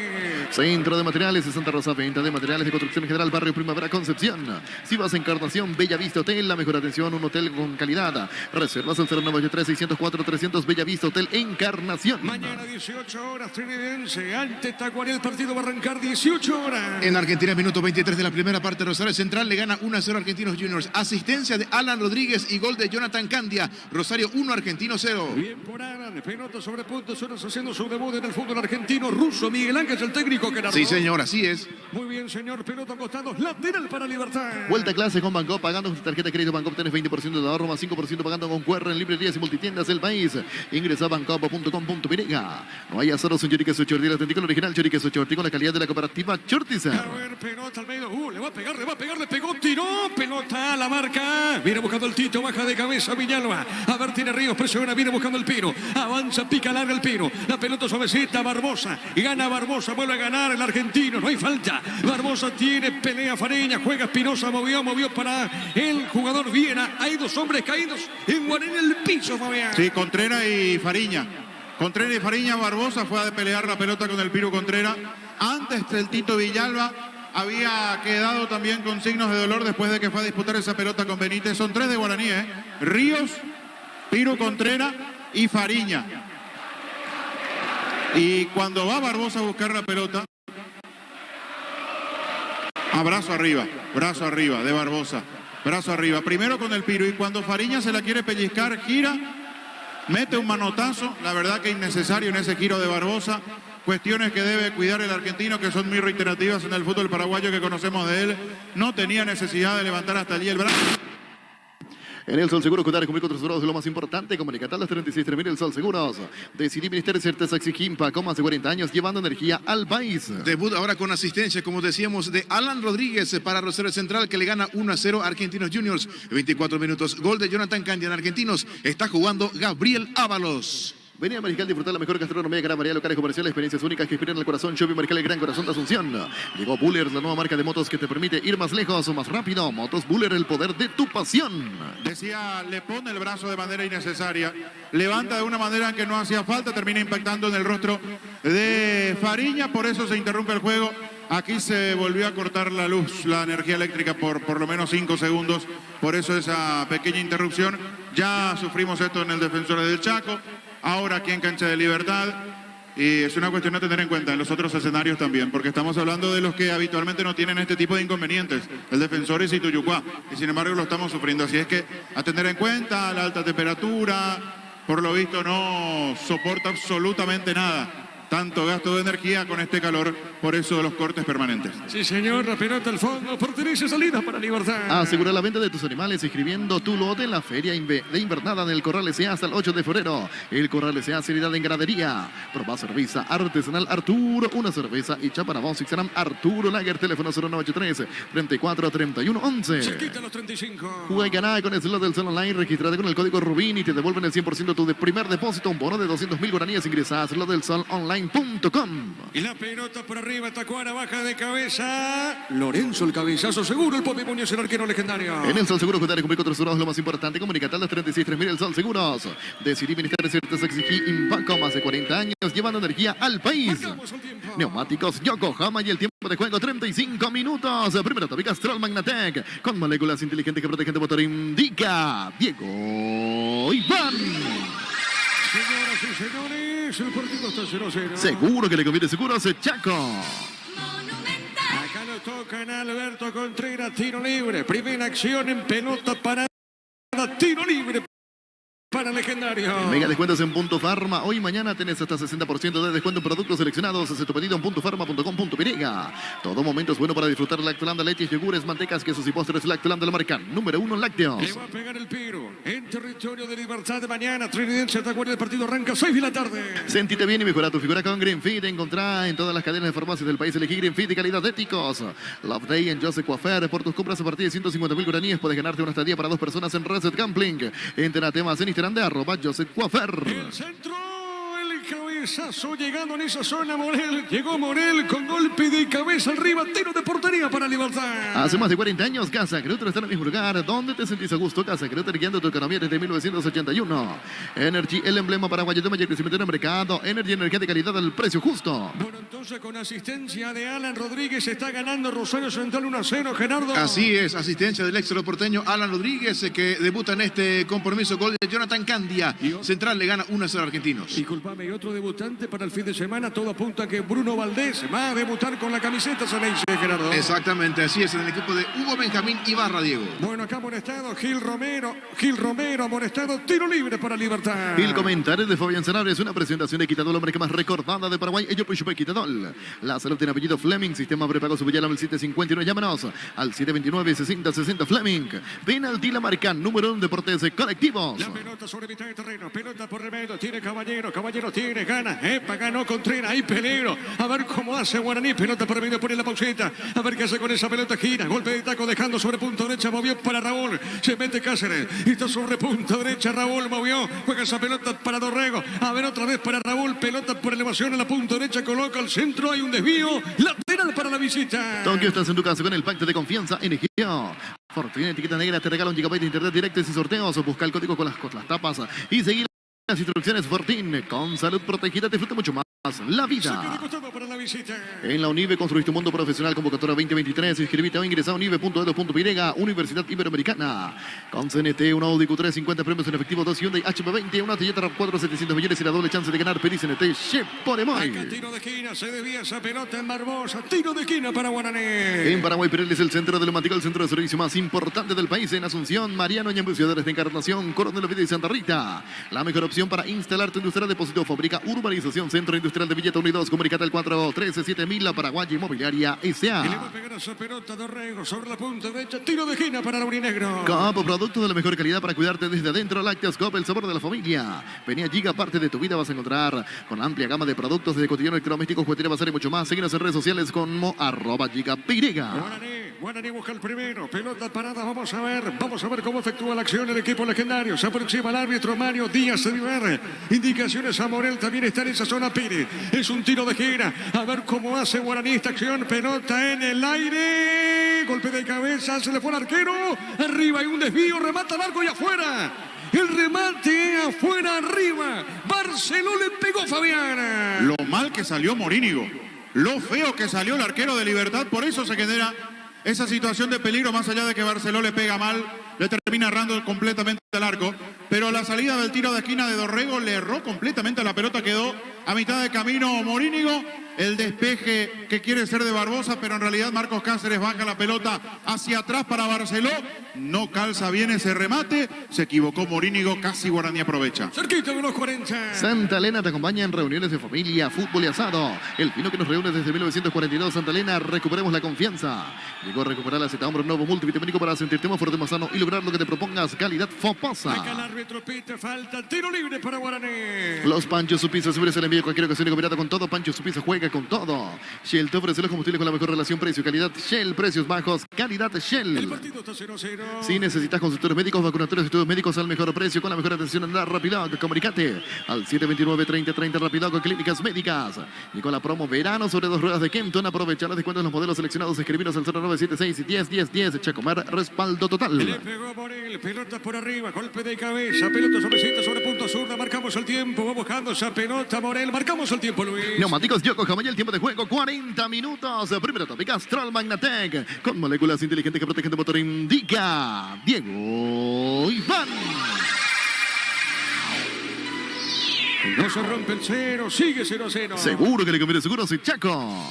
Centro de Materiales de Santa Rosa, venta de materiales de construcción en general, barrio Primavera, Concepción. Si vas a Encarnación, Bella Vista Hotel, la mejor atención, un hotel con calidad. Reservas al 093-604-300, Bella Vista Hotel, Encarnación. Mañana 18 horas, Trinidense, ante Tacuarí, el partido va a arrancar 18 horas. En Argentina, minuto 23 de la primera parte, Rosario Central le gana 1-0 a Argentinos Juniors. Asistencia de Alan Rodríguez y gol de Jonathan Candia. Rosario 1, Argentino 0. Bien por Alan, pelota sobre puntos, horas haciendo su debut en el fútbol argentino. Ruso Miguel Ángel, el técnico que narró. Sí, señor, así es. Muy bien, señor, pelota a costados, lateral para Libertad. Vuelta a clase con Banco, pagando con tu tarjeta de crédito Banco, tenés 20% de ahorro más 5% pagando con QR en librerías y multitiendas del país. Ingresa a bancopo.com.py. No hay asaros en Choriqueso Chorti, el auténtico original Choriqueso Chorti con la calidad de la cooperativa Chortiza. A ver, pelota al medio, le va a pegar, le pegó, tiró, pelota a la marca. Viene buscando el Tito, baja de cabeza Villalba. A ver, tiene Ríos, presiona, viene buscando el Pino. Avanza, pica larga el Pino. La pelota suavecita, Barbosa. Y gana Barbosa, vuelve a ganar el argentino, no hay falta. Barbosa tiene, pelea Fariña, juega Espinosa, movió para el jugador Viera. Hay dos hombres caídos en Guaraní en el piso, Fabián. Sí, Contreras y Fariña. Contreras y Fariña, Barbosa fue a pelear la pelota con el Piro Contreras. Antes el Tito Villalba había quedado también con signos de dolor después de que fue a disputar esa pelota con Benítez. Son tres de Guaraní, Ríos, Piro Contreras y Fariña. Y cuando va Barbosa a buscar la pelota, brazo arriba de Barbosa. Brazo arriba, primero con el Piro y cuando Fariña se la quiere pellizcar, gira, mete un manotazo, la verdad que innecesario en ese giro de Barbosa. Cuestiones que debe cuidar el argentino, que son muy reiterativas en el fútbol paraguayo que conocemos de él. No tenía necesidad de levantar hasta allí el brazo. En el Sol Seguro, contar con 1.400 euros es lo más importante. Comunicate a las 36.000 El Sol Seguros. Decidí Ministerio de Certeza Exigimpa, con más de 40 años, llevando energía al país. Debut ahora con asistencia, como decíamos, de Alan Rodríguez para Rosario Central, que le gana 1-0 a Argentinos Juniors. 24 minutos, gol de Jonathan Candia en Argentinos. Está jugando Gabriel Ábalos. Venía Mariscal, disfrutar la mejor gastronomía, gran variedad, locales comerciales, experiencias únicas que inspiran el corazón. Shopping Mariscal, el gran corazón de Asunción. Llegó Buller, la nueva marca de motos que te permite ir más lejos o más rápido. Motos Buller, el poder de tu pasión. Decía, le pone el brazo de manera innecesaria, levanta de una manera que no hacía falta, termina impactando en el rostro de Fariña, por eso se interrumpe el juego. Aquí se volvió a cortar la luz, la energía eléctrica por lo menos 5 segundos, por eso esa pequeña interrupción. Ya sufrimos esto en el Defensores del Chaco, ahora aquí en Cancha de Libertad, y es una cuestión a tener en cuenta en los otros escenarios también, porque estamos hablando de los que habitualmente no tienen este tipo de inconvenientes, el Defensores y Tuyucuá, y sin embargo lo estamos sufriendo, así es que a tener en cuenta la alta temperatura, por lo visto no soporta absolutamente nada. Tanto gasto de energía con este calor, por eso los cortes permanentes. Sí, señor, la pelota al fondo, pertenece salida para Libertad. Asegura la venta de tus animales inscribiendo tu lote en la Feria de Invernada del Corral S.A. hasta el 8 de febrero. El Corral S.A. seriedad en gradería. Probá cerveza artesanal Arturo, una cerveza hecha para vos. Xaram Arturo Lager, teléfono 0983 34 31 11. Cerquita los 35. Juega y gana con el slot del Sol Online. Registrate con el código Rubín y te devuelven el 100% de tu primer depósito. Un bono de 200.000 guaraníes. Ingresa a slot del Sol Online. Y la pelota por arriba, Tacuara, baja de cabeza. Lorenzo, el cabezazo seguro, el Popi Muñoz, el arquero legendario. En el Sol Seguro, contar con 1.400 euros es lo más importante. Comunicate a las 36.000 El Sol Seguros. Decidí Ministerio de Certeza Exigí Impaco, más de 40 años, llevando energía al país. Neumáticos Yokohama y el tiempo de juego 35 minutos. Primera tópica Stroll Magnatec, con moléculas inteligentes que protegen tu motor. Indica Diego Iván. Señoras y señores, el partido está 0-0. Seguro que le conviene Seguros Chaco. Acá lo tocan a Alberto Contreras, tiro libre. Primera acción en pelota parada, tiro libre para Legendario. Mega descuentos en Punto Farma. Hoy y mañana tenés hasta 60% de descuento en productos seleccionados. Haz tu pedido en puntofarma.com.py. Todo momento es bueno para disfrutar Lactolanda, leches, yogures, mantecas, quesos y postres. Lactolanda, la marca número 1 en lácteos. Le va a pegar el Piro en territorio de Libertad de mañana. Trinidense, ¿te acuerdas? El partido arranca 6 de la tarde. Sentite bien y mejora tu figura con Green Fit. Encontrá en todas las cadenas de farmacias del país. Elegí Green Fit de calidad de éticos. Love Day en Joseph Coafer. Por tus compras a partir de 150.000 guaraníes puedes ganarte una estadía para 2 personas en Reset Gambling. Entérate más en Instagram de @Joseph Coafer. El centro, el cabezazo llegando en esa zona. Morel, llegó Morel con golpe de cabeza arriba, tiro de portería para Libertad. Hace más de 40 años, Casa Creuter está en el mismo lugar donde te sentís a gusto. Casa Creuter guiando tu economía desde 1981. Energy, el emblema paraguayo de mayor crecimiento en el mercado. Energy, energía de calidad al precio justo. Bueno, entonces con asistencia de Alan Rodríguez está ganando Rosario Central 1-0, Gerardo. Así es, asistencia del ex porteño Alan Rodríguez, que debuta en este compromiso. Gol de Jonathan Candia. Central le gana 1-0 a Argentinos. Disculpame, y otro debutante para el fin de semana. Todo apunta a que Bruno Valdés va a debutar con la camiseta Ceneice, Gerardo. Exactamente, así es, en el equipo de Hugo Benjamín Ibarra, Diego. Bueno, acá amonestado Gil Romero amonestado, tiro libre para Libertad. El comentario de Fabián Sanabria es una presentación de Quitadol, hombre que más recordada de Paraguay. Ello Puchupe Quitadol. La salud tiene apellido Fleming. Sistema prepago su al 759. Llámanos al 729-6060 Fleming. Penalti la marca número 1 Deportes Colectivos. La pelota sobre mitad de terreno. Pelota por remedio. Tiene Caballero. Caballero tiene. Gana. Ganó Contreras. Hay peligro. A ver cómo hace Guaraní. Pelota por remedio. Pone la pauseta. A ver qué hace con esa pelota. Gira. Golpe de taco dejando sobre punta derecha. Movió para Raúl. Se mete Cáceres. Está sobre punta derecha. Raúl movió. Juega esa pelota para Dorrego. A ver otra vez para Raúl. Pelota por elevación a la punta derecha. Coloca al centro. Hay un desvío. Lateral para la visita. Tokio, estás en tu casa con el pacto de confianza Energía. Fortuna etiqueta negra te regala un gigabyte de internet directo y sin sorteos. Busca el código con las tapas y seguir las instrucciones. Fortín, con salud protegida, te disfruta mucho más la Saque de vida. costado para la visita. En la UNIVE construís tu mundo profesional, convocatoria 2023. Inscribite o ingresa a unive.edu.y, Universidad Iberoamericana. Con CNT, un Audi Q3, 50 premios en efectivo, 2 Hyundai HP20, una Toyota RAV4, 700 millones y la doble chance de ganar. Pedí CNT, Chef por Acá Emoy. tiro de esquina, se desvía esa pelota en Barbosa. Tiro de esquina para Guaraní. En Paraguay, Pirelli es el centro de Neumático, el centro de servicio más importante del país. En Asunción, Mariano y Embuscadores de Encarnación, Coronel Oviedo y Santa Rita. La mejor opción para instalar tu industria, depósito, fábrica, urbanización, centro industrial de Villeta Unidos. Comunicate al 413-7000, la Paraguay Inmobiliaria Y le va a S.A. pegar esa pelota Dorrego sobre la punta derecha. Tiro de esquina para Laurinegro. Copo, producto de la mejor calidad para cuidarte desde adentro. Lácteos Copo, el sabor de la familia. Vení allí, que aparte de tu vida vas a encontrar con amplia gama de productos desde cotidiano, electrodomésticos, juguetería, bazar y mucho más. Síguenos en redes sociales como @GigaPirega. Guaraní busca el primero. Pelota parada. Vamos a ver cómo efectúa la acción el equipo legendario. Se aproxima el árbitro Mario Díaz de River. Indicaciones a Morel. También está en esa zona Pires. Es un tiro de gira. A ver cómo hace Guaraní esta acción. Pelota en el aire. Golpe de cabeza. Se le fue al arquero. Arriba hay un desvío. Remata al arco y afuera. El remate afuera, arriba. Barceló le pegó Fabián. Lo mal que salió Morínigo, lo feo que salió el arquero de Libertad, por eso se genera esa situación de peligro, más allá de que Barceló le pega mal, le termina errando completamente el arco, pero la salida del tiro de esquina de Dorrego le erró completamente la pelota, quedó a mitad de camino Morínigo, el despeje que quiere ser de Barbosa, pero en realidad Marcos Cáceres baja la pelota hacia atrás para Barceló, no calza bien ese remate, se equivocó Morínigo, casi Guaraní aprovecha. Cerquita de los 40. Santa Elena te acompaña en reuniones de familia, fútbol y asado. El vino que nos reúne desde 1942. Santa Elena, recuperemos la confianza. Llegó a recuperar la Z-Hombro nuevo multivitamínico para sentirte más fuerte, más sano y lograr lo que te propongas. Calidad Acá el Foposa. árbitro pita, falta, tiro libre para Guaraní. Los Pancho Supiza, subirse el envío cualquier ocasión y combinado con todo. Pancho Supiza juega con todo. Shell te ofrece los combustibles con la mejor relación precio-calidad. Shell, precios bajos, calidad El Shell. partido está 0-0. Si necesitas consultores médicos, vacunatorios, estudios médicos al mejor precio, con la mejor atención en la Rapidoc, comunicate al 729-3030 Rapidoc Clínicas Médicas. Y con la promo verano sobre 2 ruedas de Kenton, aprovechar los descuentos en los modelos seleccionados. Escribiros al 0976 101010. Chacomar, respaldo Le total. pegó Morel, pelota por arriba, golpe de cabeza, pelota sobre punto zurda, marcamos el tiempo, va buscando esa pelota Morel, marcamos el tiempo Luis. Neumáticos Yokohama y el tiempo de juego 40 minutos. Primera tópica Stroll Magnatec con moléculas inteligentes que protegen tu motor. Indica Diego Iván. No se rompe el cero, sigue 0-0. Seguro que le conviene seguros y Chaco.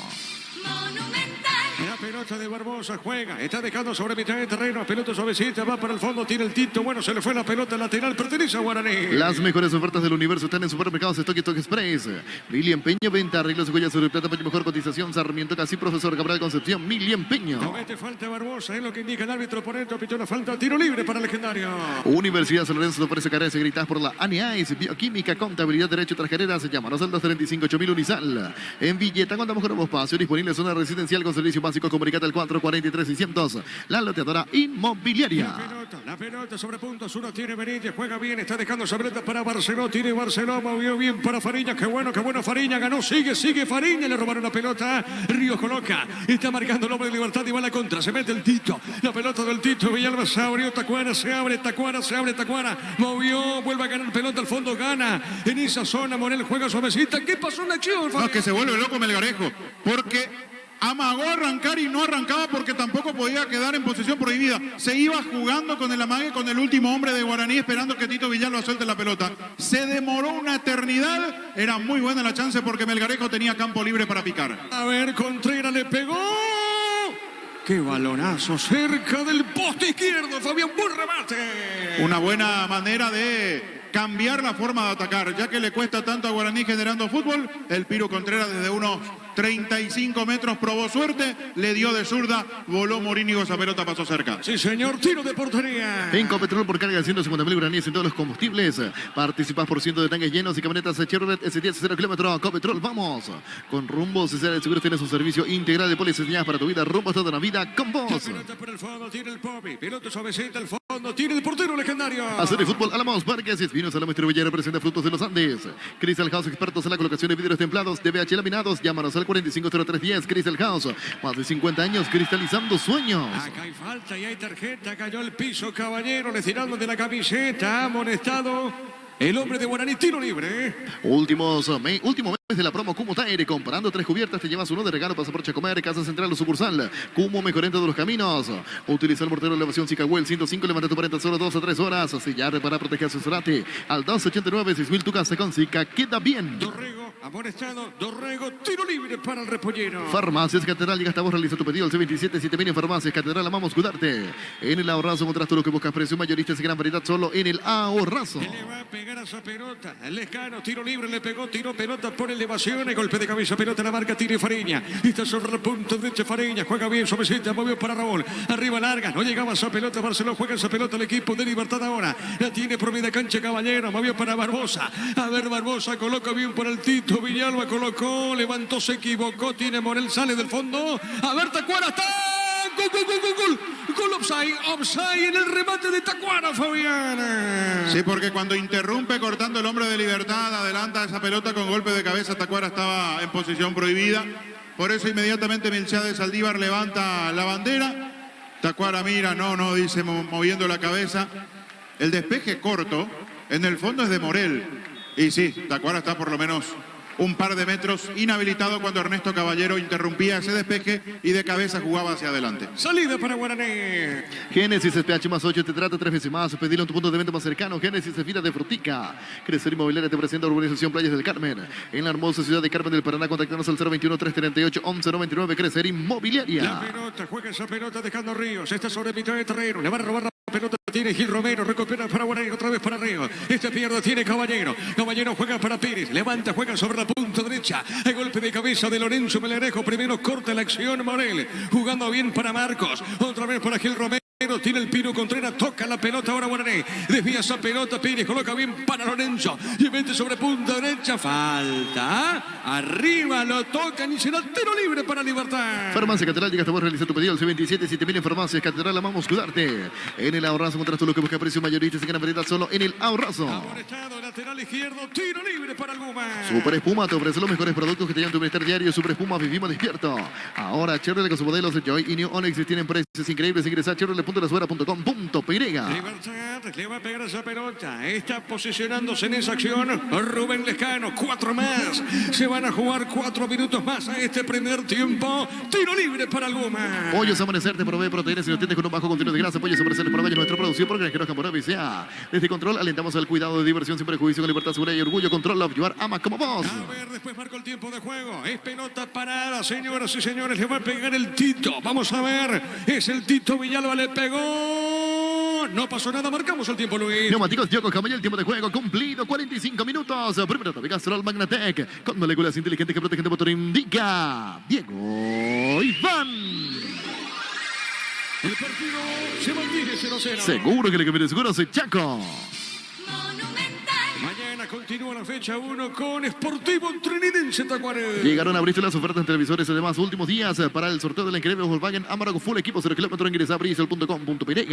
La pelota de Barbosa juega, está dejando sobre mitad de terreno, pelota suavecita, va para el fondo, tiene el Tito, bueno, se le fue la pelota lateral, pertenece a Guaraní. Las mejores ofertas del universo están en supermercados Stock y Stock Express. Mili Empeño, venta, arreglos de joyas sobre plata, mejor cotización, Sarmiento Casi, profesor Cabral Concepción, Mili Empeño. Comete falta Barbosa, es lo que indica el árbitro oponente, pitó la falta, tiro libre para el legendario. Universidad San Lorenzo te ofrece carreras y gritas por la ANIAIS, Bioquímica, Contabilidad, Derecho, tras carreras, llámanos al 235-8000 Unisal. En Villeta, contamos con nuevo espacio disponible, zona residencial con servicio básico, comunicate al 443-600. La loteadora inmobiliaria. La pelota sobre puntos, uno tiene Benítez, juega bien, está dejando esa pelota para Barceló, tiene Barceló, movió bien para Fariña, qué bueno Fariña, ganó, sigue Fariña, le robaron la pelota, Ríos coloca, está marcando el hombre de Libertad y va a la contra, se mete el Tito, la pelota del Tito, Villalba se abrió, Tacuara, se abre Tacuara, movió, vuelve a ganar pelota al fondo, gana, en esa zona Morel juega suavecita, ¿qué pasó en la acción? No, es que se vuelve loco Melgarejo, porque amagó a arrancar y no arrancaba porque tampoco podía quedar en posición prohibida. Se iba jugando con el amague, con el último hombre de Guaraní, esperando que Tito Villalba suelte la pelota. Se demoró una eternidad, era muy buena la chance porque Melgarejo tenía campo libre para picar. A ver, Contreras le pegó. ¡Qué balonazo! Cerca del poste izquierdo, Fabián, buen remate. Una buena manera de cambiar la forma de atacar, ya que le cuesta tanto a Guaraní generando fútbol. El Piro Contreras desde unos 35 metros probó suerte, le dio de zurda, voló Morínigo, esa pelota pasó cerca. Sí, señor, tiro de portería. En Copetrol por carga de 150.000 guaraníes en todos los combustibles. Participas por ciento de tanques llenos y camionetas Chevrolet S10 0 kilómetros. Copetrol, vamos. Con Rumbo Cesar el Seguro tiene su servicio integral de pólizas para tu vida. Rumbo toda la vida con La vos. pelota por el fondo, tiene el Popi. Pelota suavecita al fondo, tiene el portero legendario. Hacer el fútbol Álamos Parques, Espinos, Álamo Distribuidora, presenta frutos de los Andes. Crystal House, expertos en la colocación de vidrios templados, DBH laminados. Llámanos al 450310. Crystal House, más de 50 años cristalizando sueños. Acá hay falta y hay tarjeta, cayó al piso, caballero, le tiraron de la camiseta, amonestado. El hombre de Guaraní, tiro libre. Último mes de la promo Cumo Tire. Comprando 3 cubiertas te llevas uno de regalo. Pasa por Chacomer, Casa Central o sucursal. Cumo, mejorante de los caminos. Utiliza el mortero de elevación Cicahuel 105. Levanta tu pared solo 2 a 3 horas. Sellar, reparar, proteger, asesorate. Al 289-6000 tu casa con Cica. Queda bien. Dorrego, amonestado. Dorrego, tiro libre para el repollero. Farmacias Catedral, llega hasta vos, realiza tu pedido al C27 7000 en Farmacias Catedral, amamos cuidarte. En el ahorrazo encontrás todo lo que buscas, precio mayorista y gran variedad solo en el ahorrazo. Le va a pegar a esa pelota. El Lescano, tiro libre, le pegó, tiro pelota por elevación. El golpe de cabeza, pelota, la marca, tire Fariña. Está sobre el punto derecho Fariña. Juega bien, suavecita, movió para Raúl. Arriba larga, no llegaba esa pelota. Barcelona juega esa pelota el equipo de Libertad ahora. La tiene por media cancha Caballero, movió para Barbosa. A ver, Barbosa coloca bien por el Tito. Villalba colocó, levantó, se equivocó. Tiene Morel, sale del fondo. A ver, Tacuara está. Gol offside en el remate de Tacuara, Fabián. Sí, porque cuando interrumpe cortando el hombre de Libertad, adelanta esa pelota con golpe de cabeza, Tacuara estaba en posición prohibida. Por eso inmediatamente Melchades Saldívar levanta la bandera. Tacuara mira, no, dice moviendo la cabeza. El despeje corto, en el fondo es de Morel. Y sí, Tacuara está por lo menos un par de metros inhabilitado cuando Ernesto Caballero interrumpía ese despeje y de cabeza jugaba hacia adelante. Salida para Guaraní. Génesis SPH más 8 te trata 3 veces más. Pedilo en tu punto de venta más cercano. Génesis Fila de Frutica. Crecer Inmobiliaria te presenta Urbanización Playas del Carmen. En la hermosa ciudad de Carmen del Paraná, contactanos al 021-338-1199. Crecer Inmobiliaria. La pelota, juega esa pelota dejando Ríos. Está sobre mitad de terreno. Le va a robar la pelota. Tiene Gil Romero. Recupera para Guaraní. Otra vez para Ríos. Este pierda tiene Caballero. Caballero juega para Pérez. Levanta, juega sobre la punta derecha. El golpe de cabeza de Lorenzo Melerejo. Primero corta la acción Morel. Jugando bien para Marcos. Otra vez para Gil Romero. Tiene el Pino Contreras, toca la pelota ahora Guaraní. Desvía esa pelota, Pérez coloca bien para Lorenzo. Y mete sobre punta derecha, falta. Arriba lo tocan y será tiro libre para Libertad. Farmacia Catedral, llega hasta vos, realiza tu pedido al C27 7000 en Farmacias Catedral, amamos cuidarte. En el ahorrazo encontrás todo lo que busca, precio mayorista y gran variedad solo en el ahorrazo. Amonestado, lateral izquierdo, tiro libre para el Guma. Super Espuma te ofrece los mejores productos que te llevan tu bienestar diario. Super Espuma, vivimos despierto. Ahora Chevrolet con sus modelos de Joy y New Onix tienen precios increíbles. Ingresa a chevrolet.lasuera.com.py. Libertad le va a pegar esa pelota. Está posicionándose en esa acción Rubén Lescano. 4 más. Se van a jugar 4 minutos más a este primer tiempo. Tiro libre para el Guma. Pollos Amanecer te provee proteínas y nutrientes con un bajo contenido de grasa. Pollos Amanecer provee nuestra producción por Granjeros Camorra S.A. Desde Control alentamos al cuidado de diversión sin prejuicio, con libertad, seguridad y orgullo. Control Love, llevar ama como vos. A ver, después marcó el tiempo de juego. Es pelota parada, señoras y señores. Le va a pegar el Tito. Vamos a ver. Es el Tito Villalba. Le pegó. No pasó nada. Marcamos el tiempo, Luis. Neumáticos Yoko Caballo, el tiempo de juego cumplido. 45 minutos. Primero tope Castrol Magnatec. Con moléculas inteligentes que protegen de motor. Indica Diego Iván. El partido se mantiene 0-0. Seguro que le conviene seguro soy Chaco. Mañana continúa la fecha 1 con Sportivo Trinidad Tacuarembó. Llegaron a abrirse las ofertas en televisores. Además, últimos días para el sorteo del increíble Volkswagen Amarok Full Equipo 0 kilómetro. Ingresa a brisel.com.py.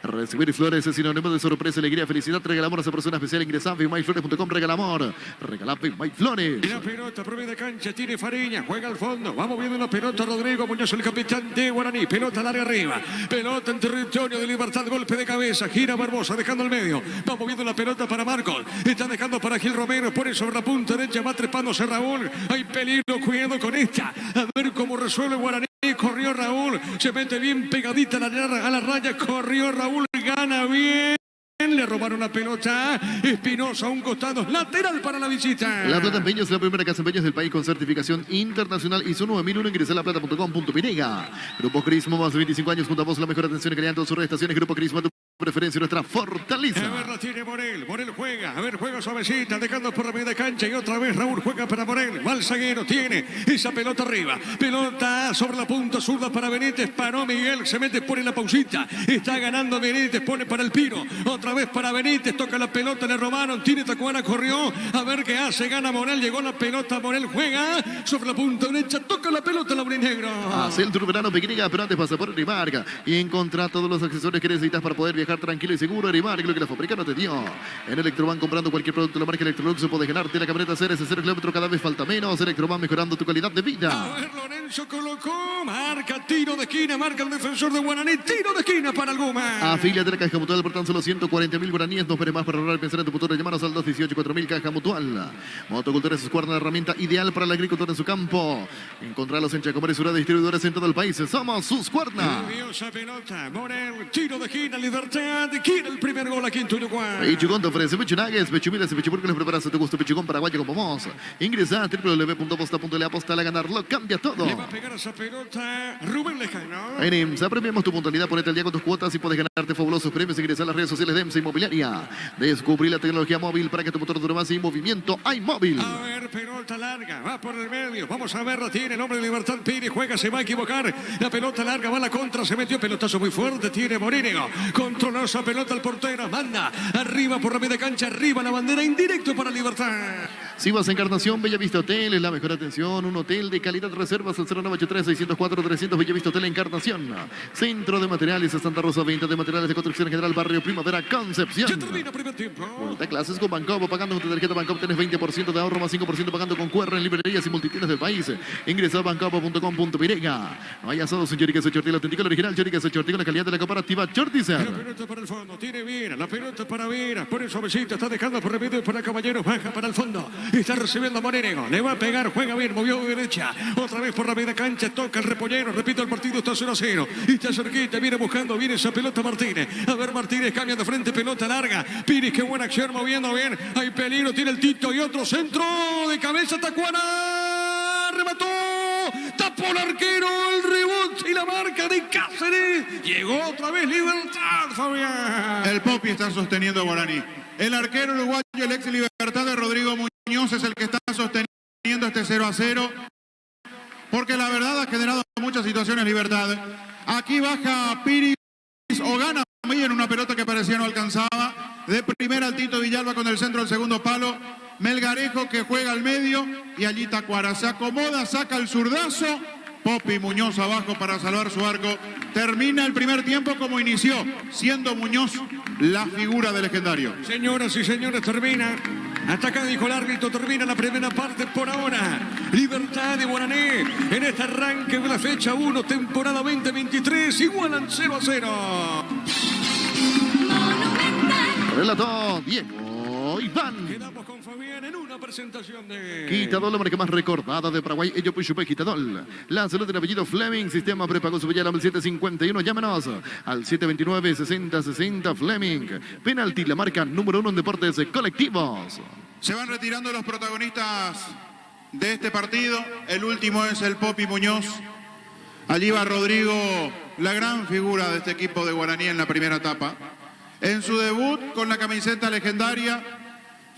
Recibir flores es sinónimo de sorpresa, alegría, felicidad. Regala amor a esa persona especial. Ingresa a bimyflores.com. Regala amor. Regala Flores. La pelota por media cancha tiene Fariña. Juega al fondo. Va moviendo la pelota Rodrigo Muñoz, el capitán de Guaraní. Pelota larga arriba. Pelota en territorio de Libertad. Golpe de cabeza. Gira Barbosa dejando el medio. Va moviendo la pelota para Marcos. Está dejando para Gil Romero. Pone sobre la punta derecha. Va trepándose Raúl. Hay peligro. Cuidado con esta. A ver cómo resuelve Guaraní. Corrió Raúl. Se mete bien pegadita a la raya. Corrió Raúl. Gana bien. Le robaron la pelota. Espinosa a un costado. Lateral para la visita. La Plata Empeños es la primera casa de empeños del país con certificación internacional ISO 9001. Ingresa a laplata.com.py. Grupo Crismo, más de 25 años. Juntamos la mejor atención y calidad en todas sus estaciones. Grupo Crismo, tu preferencia, nuestra fortaleza. A ver, la tiene Morel. Morel juega. A ver, juega suavecita. Dejando por la media cancha. Y otra vez Raúl juega para Morel. Va al zaguero. Tiene esa pelota arriba. Pelota sobre la punta zurda para Benítez. Paró Miguel. Se mete, pone la pausita. Está ganando Benítez. Pone para el Pino. Otra vez para Benítez. Toca la pelota. Le robaron. Tiene Tacuara. Corrió. A ver qué hace. Gana Morel. Llegó la pelota. Morel juega sobre la punta derecha. Toca la pelota. Laurinegro. Hace el tour verano pequeña, pero antes pasa por Rimarca y encontrá todos los accesorios que necesitas para poder viajar viajar tranquilo y seguro. Erimar, lo que la fábrica no te dio. En Electroban, comprando cualquier producto de la marca Electrolux, puedes ganarte la camioneta CRS 0 kilómetros, cada vez falta menos. Electroban, mejorando tu calidad de vida. A ver, Lorenzo colocó, marca tiro de esquina, marca el defensor de Guaraní, tiro de esquina para el Guma. Afíliate a la Caja Mutual por tan solo 140.000 guaraníes. No esperes más para ahorrar y pensar en tu futuro. Llámanos al 218-4000 Caja Mutual. Motocultura es Husqvarna, la herramienta ideal para el agricultor en su campo. Encontrarlos en Chacomar y Sura, distribuidores en todo el país. Somos Husqvarna. Nerviosa pelota, Morel, tiro de esquina, Libertad, quiere el primer gol aquí en Uruguay. Pichugón te ofrece Pechu Nuggets, Pechu Miles y Pechu Burger. Les preparas a tu gusto Pichugón paraguayo como vos. Ingresa a www.posta.le, aposta a ganarlo, cambia todo. Le va a pegar esa pelota Rubén Lejano. En IMSA premiamos tu puntualidad, ponete al día con tus cuotas y puedes ganarte fabulosos premios. Ingresa a las redes sociales de IMSA Inmobiliaria. Descubrí la tecnología móvil para que tu motor dure más y movimiento hay móvil. A ver, pelota larga, va por el medio. Vamos a verla, tiene el hombre de Libertad Pires, juega, se va a equivocar. La pelota larga va a la contra, se metió pelotazo muy fuerte, tiene Morínigo. Controló esa pelota el portero, manda arriba por la media cancha, arriba la bandera, indirecto para Libertad. Si vas a Encarnación, Bellavista Hotel es la mejor atención. Un hotel de calidad. Reservas al 0983-604-300 Bellavista Hotel Encarnación. Centro de Materiales Santa Rosa, venta de materiales de construcción en general, Barrio Primavera, Concepción. Ya termina primer tiempo. Vuelta a clases con Bancopo. Pagando con tu tarjeta Bancopo tenés 20% de ahorro más 5% pagando con QR en librerías y multitiendas del país. Ingresa a bancopo.com.pirega. No hay asados en Choriqueso Chortil, auténtico, el original Choriqueso Chortil, la calidad de la cooperativa Chortizer. La pelota para el fondo, tiene Viera, la pelota para Viera, pone suavecito, está dejando por remedio para Caballero, baja para el fondo, está recibiendo a Morínigo, le va a pegar, juega bien, movió de derecha, otra vez por la media cancha, toca el repollero, repito, el partido está 0-0, y está cerquita, viene buscando, viene esa pelota Martínez, a ver Martínez cambia de frente, pelota larga, Pires, qué buena acción, moviendo bien, hay peligro, tiene el Tito y otro centro de cabeza, Tacuana, remató, tapó el arquero, el rebote y la marca de Cáceres, llegó otra vez Libertad, Fabián. El Popi está sosteniendo a Guaraní. El arquero uruguayo, el ex Libertad de Rodrigo Muñoz, es el que está sosteniendo este 0-0. Porque la verdad ha generado muchas situaciones Libertad. Aquí baja Piris o gana muy en una pelota que parecía no alcanzaba. De primera al Tito Villalba con el centro del segundo palo. Melgarejo que juega al medio y allí Tacuara se acomoda, saca el zurdazo. Popi Muñoz abajo para salvar su arco. Termina el primer tiempo como inició, siendo Muñoz la figura del legendario. Señoras y señores, termina. Hasta acá dijo el árbitro, termina la primera parte por ahora. Libertad de Guaraní en este arranque de la fecha 1, temporada 2023, igualan 0-0. Relató Diego Iván. Quedamos con Fabián en una presentación de... Quitadol, la marca más recordada de Paraguay. Ello Puyupé Quitadol. La salud del apellido Fleming. Sistema prepago su al 751. Llámanos al 729-6060 Fleming. Penalti, la marca número 1 en deportes colectivos. Se van retirando los protagonistas de este partido. El último es el Popi Muñoz. Allí va Rodrigo, la gran figura de este equipo de Guaraní en la primera etapa. En su debut con la camiseta legendaria,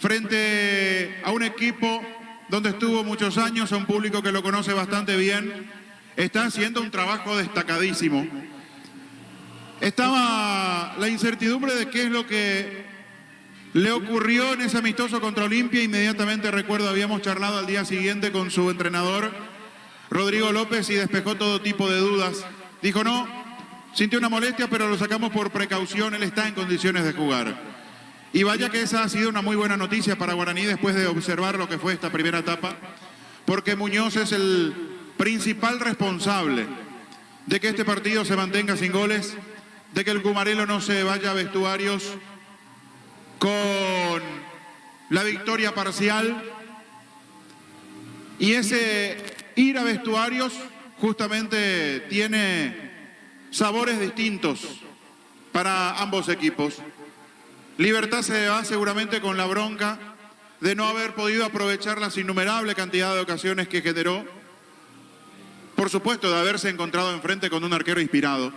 frente a un equipo donde estuvo muchos años, a un público que lo conoce bastante bien, está haciendo un trabajo destacadísimo. Estaba la incertidumbre de qué es lo que le ocurrió en ese amistoso contra Olimpia. Inmediatamente recuerdo, habíamos charlado al día siguiente con su entrenador, Rodrigo López, y despejó todo tipo de dudas. Dijo no, sintió una molestia, pero lo sacamos por precaución, él está en condiciones de jugar. Y vaya que esa ha sido una muy buena noticia para Guaraní después de observar lo que fue esta primera etapa, porque Muñoz es el principal responsable de que este partido se mantenga sin goles, de que el Gumarelo no se vaya a vestuarios con la victoria parcial. Y ese ir a vestuarios justamente tiene sabores distintos para ambos equipos. Libertad se va seguramente con la bronca de no haber podido aprovechar las innumerables cantidad de ocasiones que generó. Por supuesto, de haberse encontrado enfrente con un arquero inspirado.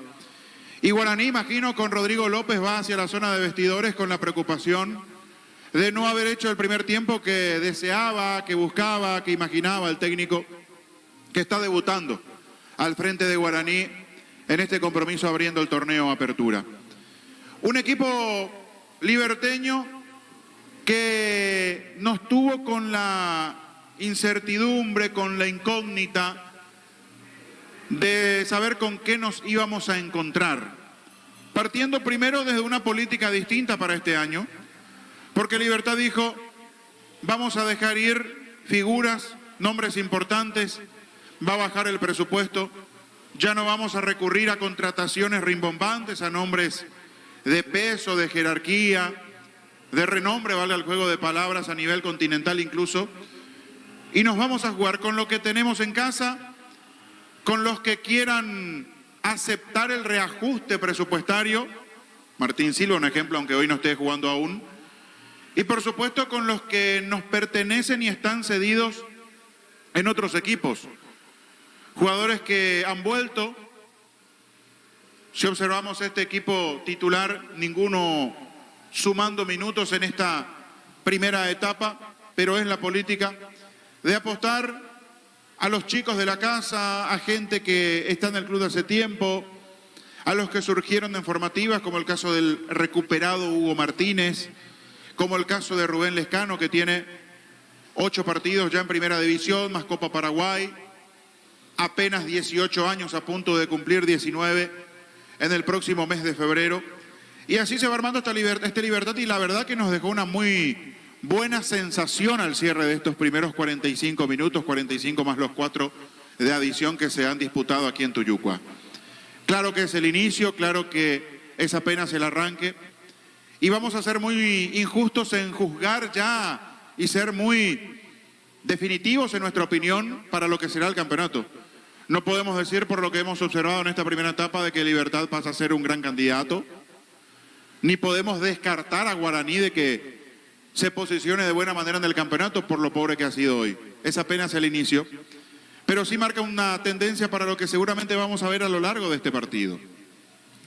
Y Guaraní, imagino, con Rodrigo López va hacia la zona de vestidores con la preocupación de no haber hecho el primer tiempo que deseaba, que buscaba, que imaginaba el técnico que está debutando al frente de Guaraní en este compromiso abriendo el torneo Apertura. Un equipo liberteño que nos tuvo con la incertidumbre, con la incógnita de saber con qué nos íbamos a encontrar. partiendo primero desde una política distinta para este año, porque Libertad dijo, vamos a dejar ir figuras, nombres importantes, va a bajar el presupuesto, ya no vamos a recurrir a contrataciones rimbombantes, a nombres de peso, de jerarquía, de renombre, valga el juego de palabras a nivel continental incluso, y nos vamos a jugar con lo que tenemos en casa, con los que quieran aceptar el reajuste presupuestario, Martín Silva, un ejemplo, aunque hoy no esté jugando aún, y por supuesto con los que nos pertenecen y están cedidos en otros equipos. Jugadores que han vuelto, si observamos este equipo titular, ninguno sumando minutos en esta primera etapa, pero es la política de apostar a los chicos de la casa, a gente que está en el club de hace tiempo, a los que surgieron en formativas, como el caso del recuperado Hugo Martínez, como el caso de Rubén Lescano, que tiene 8 partidos ya en primera división, más Copa Paraguay, apenas 18 años, a punto de cumplir 19 en el próximo mes de febrero. Y así se va armando esta Libertad, y la verdad que nos dejó una muy buena sensación al cierre de estos primeros 45 minutos, 45 más los 4 de adición que se han disputado aquí en Tuyucua. Claro que es el inicio, claro que es apenas el arranque, y vamos a ser muy injustos en juzgar ya y ser muy definitivos en nuestra opinión para lo que será el campeonato. No podemos decir, por lo que hemos observado en esta primera etapa, de que Libertad pasa a ser un gran candidato, ni podemos descartar a Guaraní de que se posicione de buena manera en el campeonato por lo pobre que ha sido hoy. Es apenas el inicio, pero sí marca una tendencia para lo que seguramente vamos a ver a lo largo de este partido.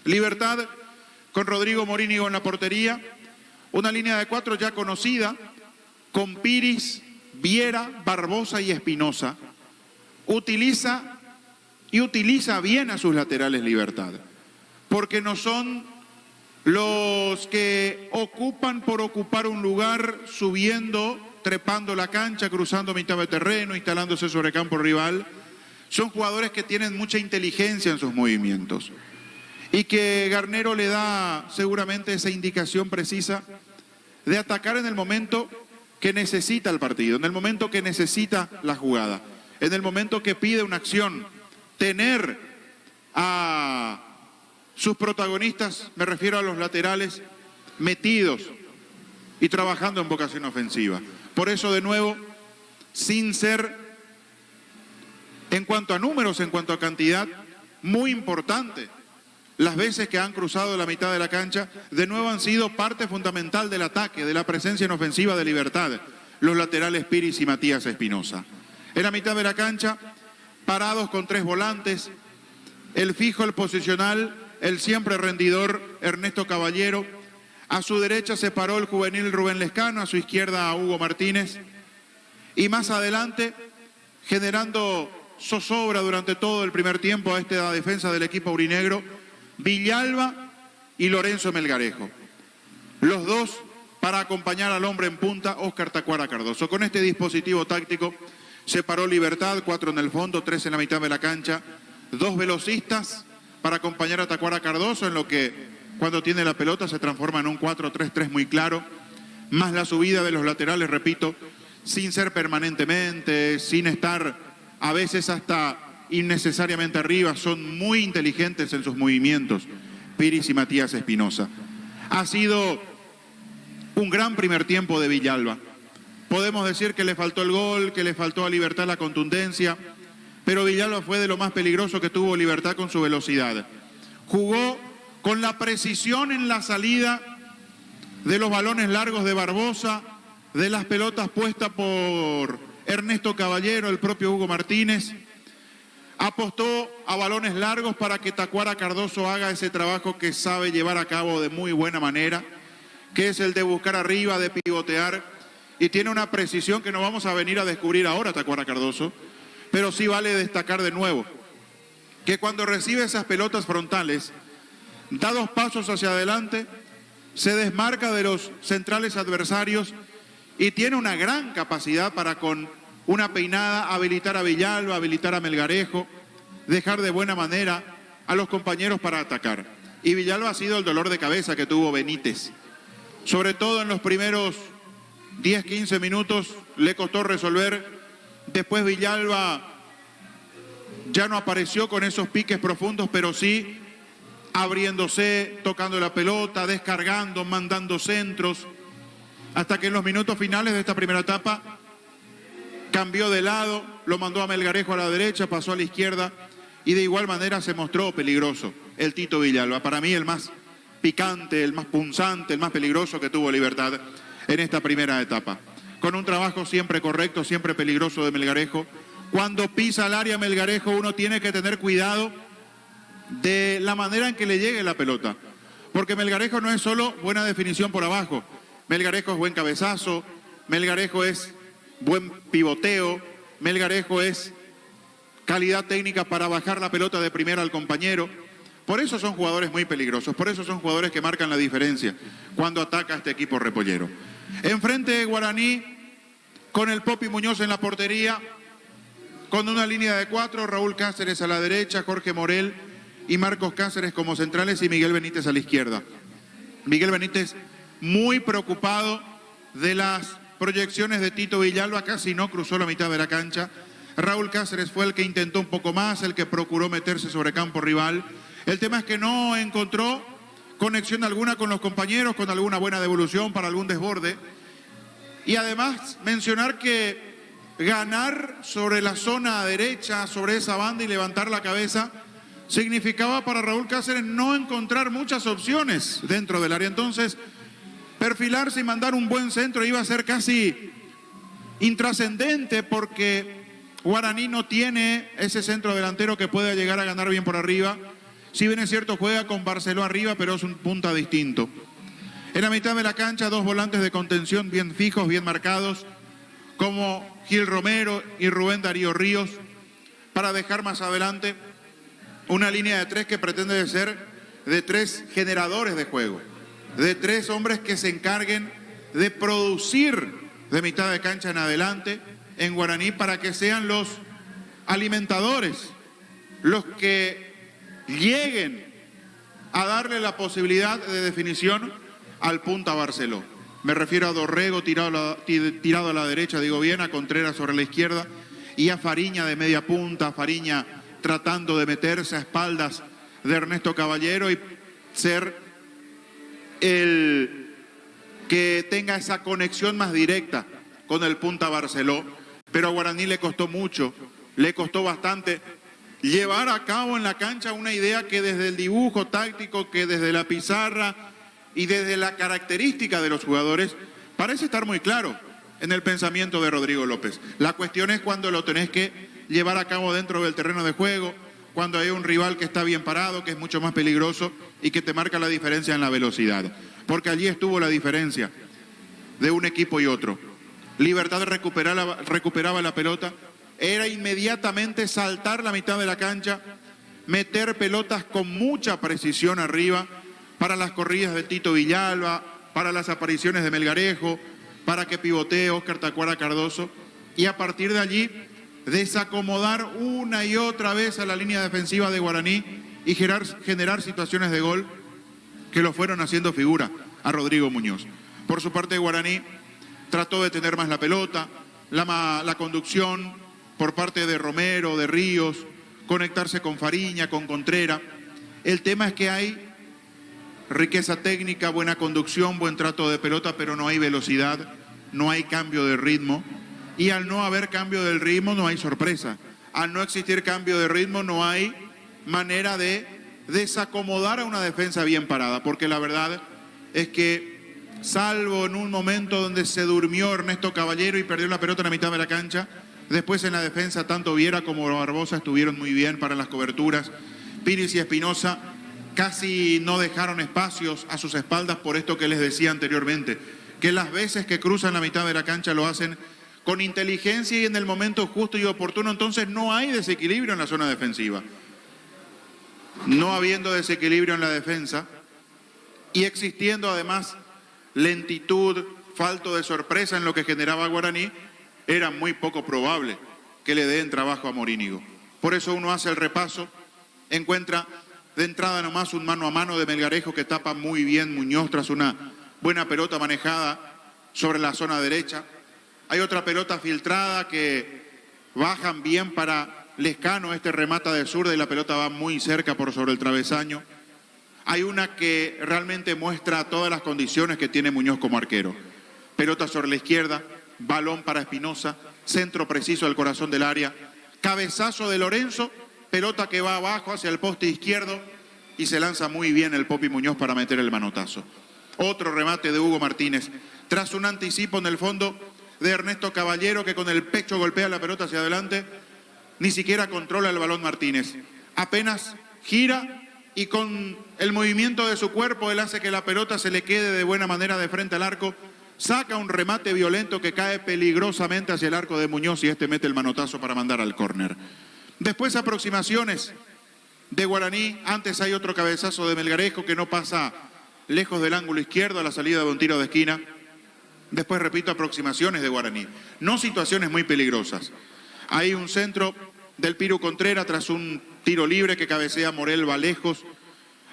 Libertad con Rodrigo Morínigo en la portería, una línea de 4 ya conocida, con Piris, Viera, Barbosa y Espinosa. Utiliza bien a sus laterales Libertad, porque no son los que ocupan por ocupar un lugar, subiendo, trepando la cancha, cruzando mitad de terreno, instalándose sobre campo rival. Son jugadores que tienen mucha inteligencia en sus movimientos y que Garnero le da seguramente esa indicación precisa de atacar en el momento que necesita el partido, en el momento que necesita la jugada, en el momento que pide una acción. Tener a sus protagonistas, me refiero a los laterales, metidos y trabajando en vocación ofensiva. Por eso, de nuevo, sin ser, en cuanto a números, en cuanto a cantidad, muy importante, las veces que han cruzado la mitad de la cancha, de nuevo han sido parte fundamental del ataque, de la presencia en ofensiva de Libertad, los laterales Piris y Matías Espinosa. En la mitad de la cancha, parados con 3 volantes, el fijo, el posicional, el siempre rendidor Ernesto Caballero. A su derecha se paró el juvenil Rubén Lescano, a su izquierda a Hugo Martínez. Y más adelante, generando zozobra durante todo el primer tiempo a esta defensa del equipo aurinegro, Villalba y Lorenzo Melgarejo. Los dos para acompañar al hombre en punta, Óscar Tacuara Cardoso. Con este dispositivo táctico se paró Libertad, 4 en el fondo, 3 en la mitad de la cancha, 2 velocistas para acompañar a Tacuara Cardoso, en lo que cuando tiene la pelota se transforma en un 4-3-3 muy claro, más la subida de los laterales, repito, sin ser permanentemente, sin estar a veces hasta innecesariamente arriba, son muy inteligentes en sus movimientos, Piris y Matías Espinosa. Ha sido un gran primer tiempo de Villalba. Podemos decir que le faltó el gol, que le faltó a Libertad la contundencia, pero Villalba fue de lo más peligroso que tuvo Libertad con su velocidad. Jugó con la precisión en la salida de los balones largos de Barbosa, de las pelotas puestas por Ernesto Caballero, el propio Hugo Martínez. Apostó a balones largos para que Tacuara Cardoso haga ese trabajo que sabe llevar a cabo de muy buena manera, que es el de buscar arriba, de pivotear, y tiene una precisión que no vamos a venir a descubrir ahora, Tacuara Cardoso, pero sí vale destacar de nuevo que cuando recibe esas pelotas frontales, da 2 pasos hacia adelante, se desmarca de los centrales adversarios y tiene una gran capacidad para, con una peinada, habilitar a Villalba, habilitar a Melgarejo, dejar de buena manera a los compañeros para atacar. Y Villalba ha sido el dolor de cabeza que tuvo Benítez. Sobre todo en los primeros 10, 15 minutos le costó resolver. Después Villalba ya no apareció con esos piques profundos, pero sí abriéndose, tocando la pelota, descargando, mandando centros, hasta que en los minutos finales de esta primera etapa cambió de lado, lo mandó a Melgarejo a la derecha, pasó a la izquierda y de igual manera se mostró peligroso el Tito Villalba. Para mí el más picante, el más punzante, el más peligroso que tuvo Libertad en esta primera etapa. Con un trabajo siempre correcto, siempre peligroso de Melgarejo. Cuando pisa el área Melgarejo uno tiene que tener cuidado de la manera en que le llegue la pelota. Porque Melgarejo no es solo buena definición por abajo. Melgarejo es buen cabezazo, Melgarejo es buen pivoteo, Melgarejo es calidad técnica para bajar la pelota de primera al compañero. Por eso son jugadores muy peligrosos, por eso son jugadores que marcan la diferencia cuando ataca a este equipo repollero. Enfrente de Guaraní, con el Popi Muñoz en la portería, con una línea de 4, Raúl Cáceres a la derecha, Jorge Morel y Marcos Cáceres como centrales y Miguel Benítez a la izquierda. Miguel Benítez muy preocupado de las proyecciones de Tito Villalba, casi no cruzó la mitad de la cancha. Raúl Cáceres fue el que intentó un poco más, el que procuró meterse sobre campo rival. El tema es que no encontró conexión alguna con los compañeros, con alguna buena devolución para algún desborde. Y además mencionar que ganar sobre la zona derecha, sobre esa banda y levantar la cabeza, significaba para Raúl Cáceres no encontrar muchas opciones dentro del área. Entonces, perfilarse y mandar un buen centro iba a ser casi intrascendente porque Guaraní no tiene ese centro delantero que pueda llegar a ganar bien por arriba. Si bien es cierto, juega con Barceló arriba, pero es un punta distinto. En la mitad de la cancha, dos volantes de contención bien fijos, bien marcados, como Gil Romero y Rubén Darío Ríos, para dejar más adelante una línea de 3 que pretende ser de 3 generadores de juego, de 3 hombres que se encarguen de producir de mitad de cancha en adelante en Guaraní para que sean los alimentadores, los que lleguen a darle la posibilidad de definición al punta Barceló. Me refiero a Dorrego tirado a la derecha, digo bien, a Contreras sobre la izquierda y a Fariña de media punta, Fariña tratando de meterse a espaldas de Ernesto Caballero y ser el que tenga esa conexión más directa con el punta Barceló. Pero a Guaraní le costó mucho, le costó bastante llevar a cabo en la cancha una idea que desde el dibujo táctico, que desde la pizarra y desde la característica de los jugadores parece estar muy claro en el pensamiento de Rodrigo López. La cuestión es cuando lo tenés que llevar a cabo dentro del terreno de juego, cuando hay un rival que está bien parado, que es mucho más peligroso y que te marca la diferencia en la velocidad. Porque allí estuvo la diferencia de un equipo y otro. Libertad recuperaba la pelota, era inmediatamente saltar la mitad de la cancha, meter pelotas con mucha precisión arriba para las corridas de Tito Villalba, para las apariciones de Melgarejo, para que pivotee Óscar Tacuara Cardoso y a partir de allí desacomodar una y otra vez a la línea defensiva de Guaraní y generar situaciones de gol que lo fueron haciendo figura a Rodrigo Muñoz. Por su parte Guaraní trató de tener más la pelota, la conducción por parte de Romero, de Ríos, conectarse con Fariña, con Contreras. El tema es que hay riqueza técnica, buena conducción, buen trato de pelota, pero no hay velocidad, no hay cambio de ritmo. Y al no haber cambio del ritmo no hay sorpresa. Al no existir cambio de ritmo no hay manera de desacomodar a una defensa bien parada. Porque la verdad es que, salvo en un momento donde se durmió Ernesto Caballero y perdió la pelota en la mitad de la cancha, después en la defensa tanto Viera como Barbosa estuvieron muy bien para las coberturas. Piris y Espinosa casi no dejaron espacios a sus espaldas por esto que les decía anteriormente, que las veces que cruzan la mitad de la cancha lo hacen con inteligencia y en el momento justo y oportuno. Entonces no hay desequilibrio en la zona defensiva. No habiendo desequilibrio en la defensa y existiendo además lentitud, falto de sorpresa en lo que generaba Guaraní, era muy poco probable que le den trabajo a Morínigo. Por eso uno hace el repaso, encuentra De entrada nomás un mano a mano de Melgarejo que tapa muy bien Muñoz tras una buena pelota manejada sobre la zona derecha. Hay otra pelota filtrada que bajan bien para Lescano, este remata de zurda y la pelota va muy cerca por sobre el travesaño. Hay una que realmente muestra todas las condiciones que tiene Muñoz como arquero. Pelota sobre la izquierda, balón para Espinosa, centro preciso al corazón del área, cabezazo de Lorenzo, pelota que va abajo hacia el poste izquierdo y se lanza muy bien el Popi Muñoz para meter el manotazo. Otro remate de Hugo Martínez, tras un anticipo en el fondo de Ernesto Caballero que con el pecho golpea la pelota hacia adelante, ni siquiera controla el balón Martínez. Apenas gira y con el movimiento de su cuerpo él hace que la pelota se le quede de buena manera de frente al arco, saca un remate violento que cae peligrosamente hacia el arco de Muñoz y este mete el manotazo para mandar al córner. Después aproximaciones de Guaraní, antes hay otro cabezazo de Melgarejo que no pasa lejos del ángulo izquierdo a la salida de un tiro de esquina. Después, repito, aproximaciones de Guaraní, no situaciones muy peligrosas. Hay un centro del Piru Contreras tras un tiro libre que cabecea Morel Valejos.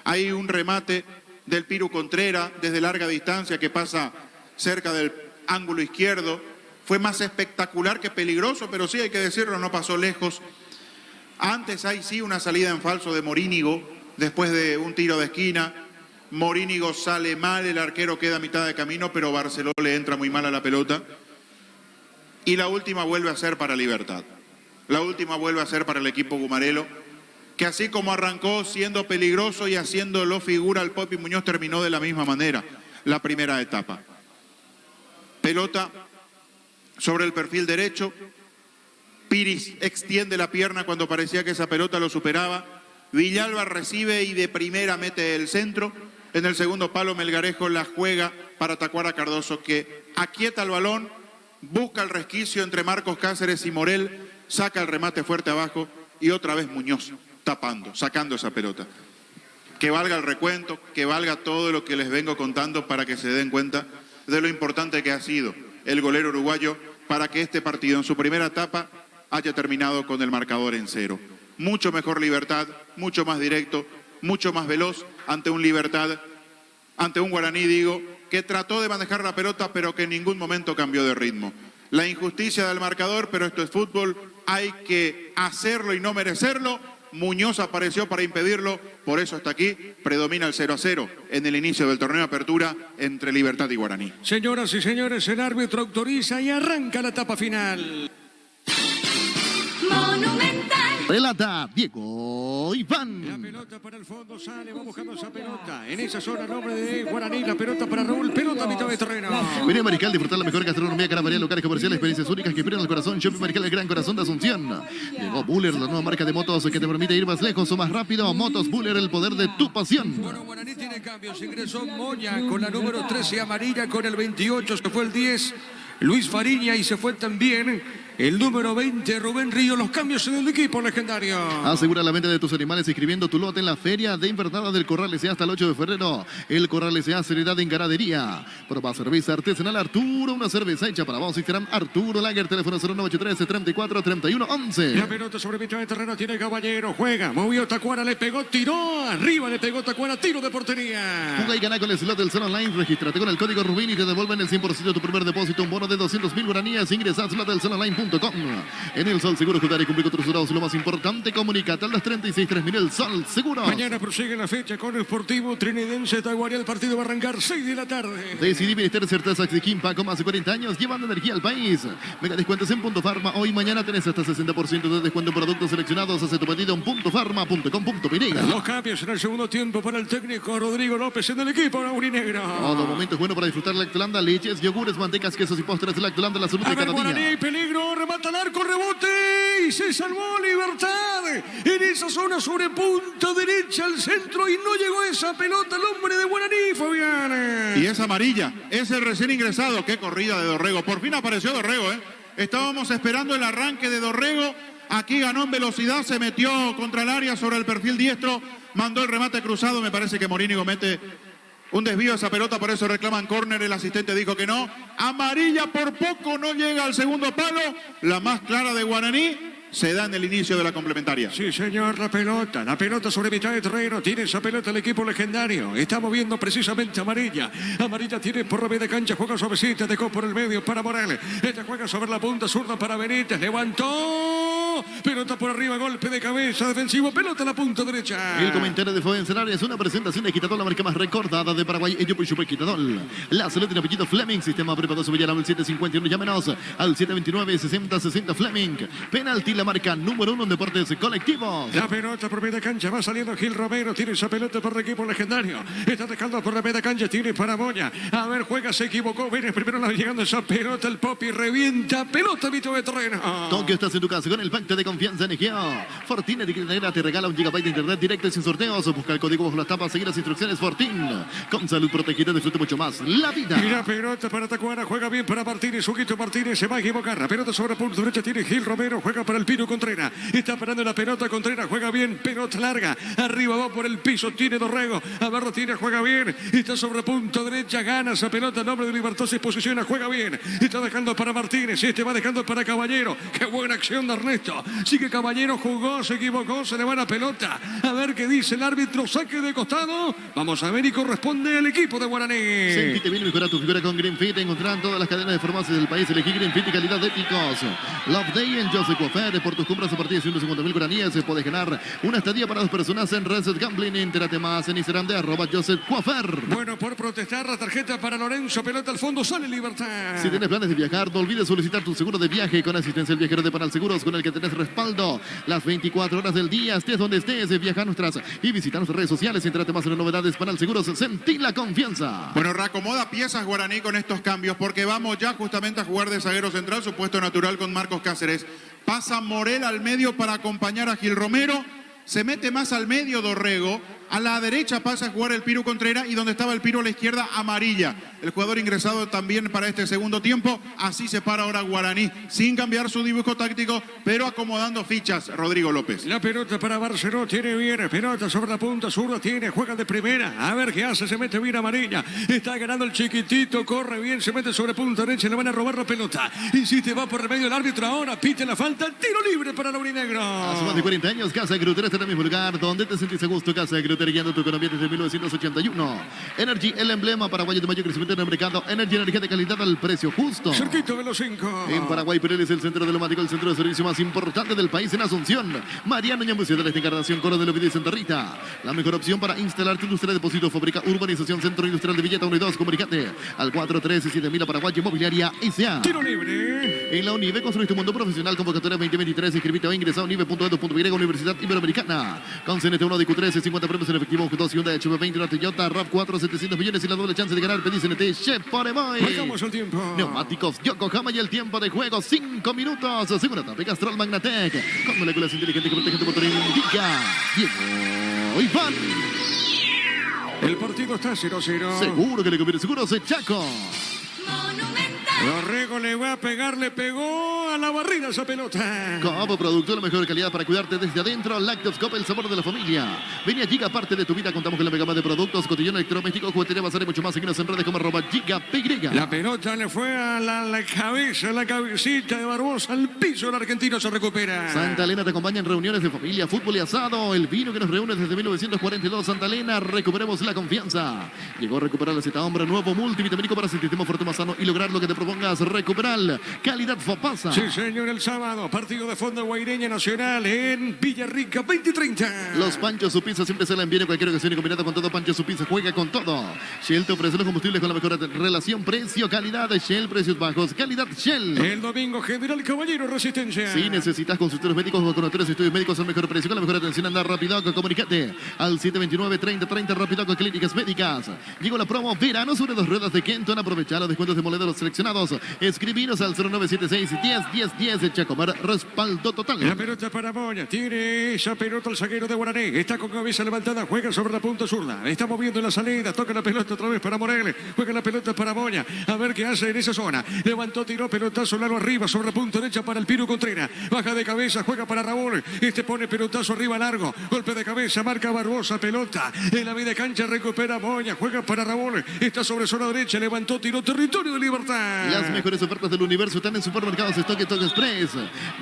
Hay un remate del Piru Contreras desde larga distancia que pasa cerca del ángulo izquierdo. Fue más espectacular que peligroso, pero sí hay que decirlo, no pasó lejos. Antes hay sí una salida en falso de Morínigo después de un tiro de esquina. Morínigo sale mal, el arquero queda a mitad de camino, pero Barceló le entra muy mal a la pelota. Y la última vuelve a ser para Libertad. La última vuelve a ser para el equipo gumarelo, que así como arrancó siendo peligroso y haciéndolo figura al Popi Muñoz, terminó de la misma manera la primera etapa. Pelota sobre el perfil derecho. Piris extiende la pierna cuando parecía que esa pelota lo superaba. Villalba recibe y de primera mete el centro. En el segundo palo Melgarejo la juega para Tacuara Cardoso, que aquieta el balón, busca el resquicio entre Marcos Cáceres y Morel, saca el remate fuerte abajo y otra vez Muñoz tapando, sacando esa pelota. Que valga el recuento, que valga todo lo que les vengo contando para que se den cuenta de lo importante que ha sido el golero uruguayo para que este partido en su primera etapa haya terminado con el marcador en 0. Mucho mejor Libertad, mucho más directo, mucho más veloz ante un Libertad, ante un Guaraní, digo, que trató de manejar la pelota pero que en ningún momento cambió de ritmo. La injusticia del marcador, pero esto es fútbol, hay que hacerlo y no merecerlo. Muñoz apareció para impedirlo, por eso está aquí, predomina el 0-0 en el inicio del torneo de apertura entre Libertad y Guaraní. Señoras y señores, el árbitro autoriza y arranca la etapa final. Monumental. Relata Diego La Iván. pelota para el fondo, sale, va buscando esa pelota. En esa zona, nombre de Guaraní, la pelota para Raúl, pelota a mitad de terreno. Vení a Mariscal, disfrutar la mejor gastronomía, cara variedad, locales comerciales, experiencias únicas que inspiran el corazón. Shopping Mariscal, el gran corazón de Asunción. Llegó Buller, la nueva marca de motos que te permite ir más lejos o más rápido. Motos Buller, el poder de tu pasión. Bueno, Guaraní tiene cambios. Ingresó Moya con la número 13 amarilla, con el 28 se fue el 10 Luis Fariña y se fue también el número 20 Rubén Río. Los cambios en el equipo legendario. Asegura la venta de tus animales inscribiendo tu lote en la Feria de Invernada del Corral S.A. hasta el 8 de febrero. El Corral S.A. Seriedad en ganadería. Proba cerveza artesanal Arturo, una cerveza hecha para vos. Instagram Arturo Lager, teléfono 0983-34-31-11. La pelota sobre mitad de terreno tiene Caballero, juega, movió Tacuara, le pegó, tiró, arriba le pegó Tacuara, tiro de portería. Juega y gana con el slot del Cell Online. Regístrate con el código Rubín y te devuelven el 100% de tu primer depósito. Un bono de 200.000 guaraníes. Ingresa a slotdelcelonline.com. En el Sol Seguro Juntar y cumplir con tus jurados. Y lo más importante, comunicate al 236-3000. El Sol Seguro. Mañana prosigue la fecha con el Sportivo Trinidense Taguarí. El partido va a arrancar 6 de la tarde. Decidí Ministerio Certeza Xiquimpa con más de 40 años llevando energía al país. Mega descuentos en Punto Farma. Hoy y mañana tenés hasta 60% de descuento en productos seleccionados. Hace tu pedido en puntofarma.com.py. Los cambios en el segundo tiempo para el técnico Rodrigo López en el equipo aurinegro. Todo momento es bueno para disfrutar Lactolanda, leches, yogures, mantecas, quesos y postres. Lactolanda, la salud A de ver, cada Guaraní, día. peligro, remata al arco, rebote y se salvó Libertad. En esa zona sobre punta derecha al centro y no llegó esa pelota al hombre de Guaraní, Fabián. Y es amarilla, es el recién ingresado. Qué corrida de Dorrego, por fin apareció Dorrego, ¿eh? Estábamos esperando el arranque de Dorrego. Aquí ganó en velocidad, se metió contra el área sobre el perfil diestro, mandó el remate cruzado. Me parece que Morínigo mete un desvío a esa pelota, por eso reclaman córner. El asistente dijo que no. Amarilla por poco, no llega al segundo palo. La más clara de Guaraní. se da en el inicio de la complementaria. Sí, señor, la pelota sobre mitad de terreno, tiene esa pelota el equipo legendario, está moviendo precisamente amarilla tiene por la media cancha, juega suavecita, dejó por el medio para Morales, juega sobre la punta zurda para Benítez, levantó, pelota por arriba, golpe de cabeza, defensivo, pelota a la punta derecha. El comentario de Fuencelar es una presentación de Quitadol, la marca más recordada de Paraguay, Ello Super Quitadol. La salud tiene apellido Fleming, sistema preparado sobre el 751, llámenos al 729-6060 Fleming. Penalti, la marca número 1 en deportes colectivos. La pelota por media cancha, va saliendo Gil Romero, tiene esa pelota por el equipo legendario, está dejando por la media cancha, tiene para Moya, a ver, juega, se equivocó, viene primero llegando esa pelota, el Popi revienta, pelota mitad de terreno. Tokio, estás en tu casa con el pacto de confianza en Egeo. Fortin Etiquetera te regala 1 GB de internet directo y sin sorteos. Busca el código bajo la tapa, seguir las instrucciones. Fortin, con salud protegida, disfrute mucho más la vida. Y la pelota para Tacuara, juega bien para Martínez, Huguito Martínez se va a equivocar, la pelota sobre punto derecha, tiene Gil Romero, juega para el Pino Contreras, está parando la pelota, Contreras juega bien, pelota larga, arriba va por el piso, tiene Dorrego, a ver, tiene, juega bien, está sobre punto derecha, gana esa pelota, nombre de Libertad se posiciona, juega bien, está dejando para Martínez, va dejando para Caballero, qué buena acción de Ernesto, sigue Caballero, jugó, se equivocó, se le va la pelota, a ver qué dice el árbitro, saque de costado, vamos a ver y corresponde al equipo de Guaraní. Sentite bien y mejora tu figura con Green Fit. Encontrarán todas las cadenas de farmacias del país. Elegí Green Fit y calidad de éticos. Love Day en Joseph Cofer. Por tus compras a partir de 150.000 guaraníes puedes ganar una estadía para 2 personas en Reset Gambling. Entérate más en Instagram de @Joseph Cofer. Bueno, por protestar, la tarjeta para Lorenzo, pelota al fondo, sale Libertad. Si tienes planes de viajar, no olvides solicitar tu seguro de viaje con asistencia del viajero de Panal Seguros, con el que tenés respaldo las 24 horas del día, estés donde estés. Viaja a nuestras y visita nuestras redes sociales. Entérate más en las novedades. Panal Seguros, sentí la confianza. Bueno, reacomoda piezas Guaraní con estos cambios porque vamos ya justamente a jugar de zaguero central, su puesto natural con Marcos Cáceres. Pasa Morel al medio para acompañar a Gil Romero. Se mete más al medio Dorrego. A la derecha pasa a jugar el Piro Contreras y donde estaba el Piro a la izquierda, Amarilla. El jugador ingresado también para este segundo tiempo. Así se para ahora Guaraní, sin cambiar su dibujo táctico, pero acomodando fichas, Rodrigo López. La pelota para Barceló, tiene bien, pelota sobre la punta zurda, tiene, juega de primera. A ver qué hace, se mete bien Amarilla. Está ganando el chiquitito, corre bien, se mete sobre punta derecha, le van a robar la pelota. Insiste, va por el medio el árbitro ahora, pite la falta, tiro libre para Laurinegro. Hace más de 40 años, Casa Gruter está en el mismo lugar donde te sentís a gusto. Casa Gruter, guiando tu economía desde 1981. Energy, el emblema paraguayo de mayor crecimiento en el mercado. Energy, energía de calidad al precio justo. Cerquito de los 5. En Paraguay, Perel es el centro de neumático, el centro de servicio más importante del país en Asunción. Mariano Ñambucio de la Encarnación, Coro de Lovidia y Santa Rita. La mejor opción para instalar tu industria de depósito, fábrica, urbanización, centro industrial de Villeta 1 y 2. Comunicate al 413-7000 Paraguay Inmobiliaria S.A. Tiro libre. En la UNIVE construiste un mundo profesional. Convocatoria 2023. Inscribite o ingresa a unive.edu.y, Universidad Iberoamericana. Con CNT1 de Q13, 50 premios en efectivo, 2 Hyundai HB20, una Toyota RAV4, 700 millones y la doble chance de ganar. Pedí CNT Chef Poremoy. Marcamos el tiempo. Neumáticos Yokohama y el tiempo de juego 5 minutos. Segura Tape Castrol Magnatec. Con moléculas inteligentes que protegen tu motor. Indica Diego Iván. El partido está 0-0. Seguro que le conviene. Seguros Chaco. Dorrego le va a pegar, le pegó a la barrida esa pelota. Como producto de la mejor calidad para cuidarte desde adentro, Lactoscop, el sabor de la familia. Ven y Giga, parte de tu vida. Contamos con la mega gama de productos, cotillón, electrodoméstico, juguetería, bazar y mucho más. Seguinos en redes como @GigaPY. La pelota le fue a la cabeza, la cabecita de Barbosa al piso. El argentino se recupera. Santa Elena te acompaña en reuniones de familia, fútbol y asado. El vino que nos reúne desde 1942. Santa Elena, recuperemos la confianza. Llegó a recuperar la Z Hombre, nuevo multivitamínico para sentirte más fuerte, más sano y lograr lo que te propongas. Recuperar calidad Fopasa. Sí, señor, el sábado, partido de Fondo Guaireña Nacional en Villarrica, 20:30. Los Panchos Su Pizza siempre se la envían en cualquier ocasión y combinado con todo. Panchos Su Pizza juega con todo. Shell te ofrece los combustibles con la mejor relación precio-calidad. Shell, precios bajos, calidad Shell. El domingo, General Caballero, Resistencia. Si necesitas consultorios médicos o consultorios estudios médicos al mejor precio, con la mejor atención, anda Rapidoc. Comunicate al 729-3030 Rapidoc Clínicas Médicas. Llegó la promo Verano sobre 2 ruedas de Kenton. Aprovechar los descuentos de moleros seleccionados. Escribiros al 0976-10-10-10. Chacomar, respaldo total. La pelota para Moya. Tiene esa pelota el zaguero de Guaraní. Está con cabeza levantada. Juega sobre la punta zurda. Está moviendo en la salida. Toca la pelota otra vez para Morel. Juega la pelota para Moya. A ver qué hace en esa zona. Levantó, tiró pelotazo largo arriba sobre la punta derecha para el Piro Contreras. Baja de cabeza. Juega para Raúl. Pone pelotazo arriba largo. Golpe de cabeza. Marca Barbosa. Pelota en la media cancha. Recupera Moya. Juega para Raúl. Está sobre zona derecha. Levantó, tiró. Territorio de Libertad. Las mejores ofertas del universo están en Supermercados Stock. Toque Express.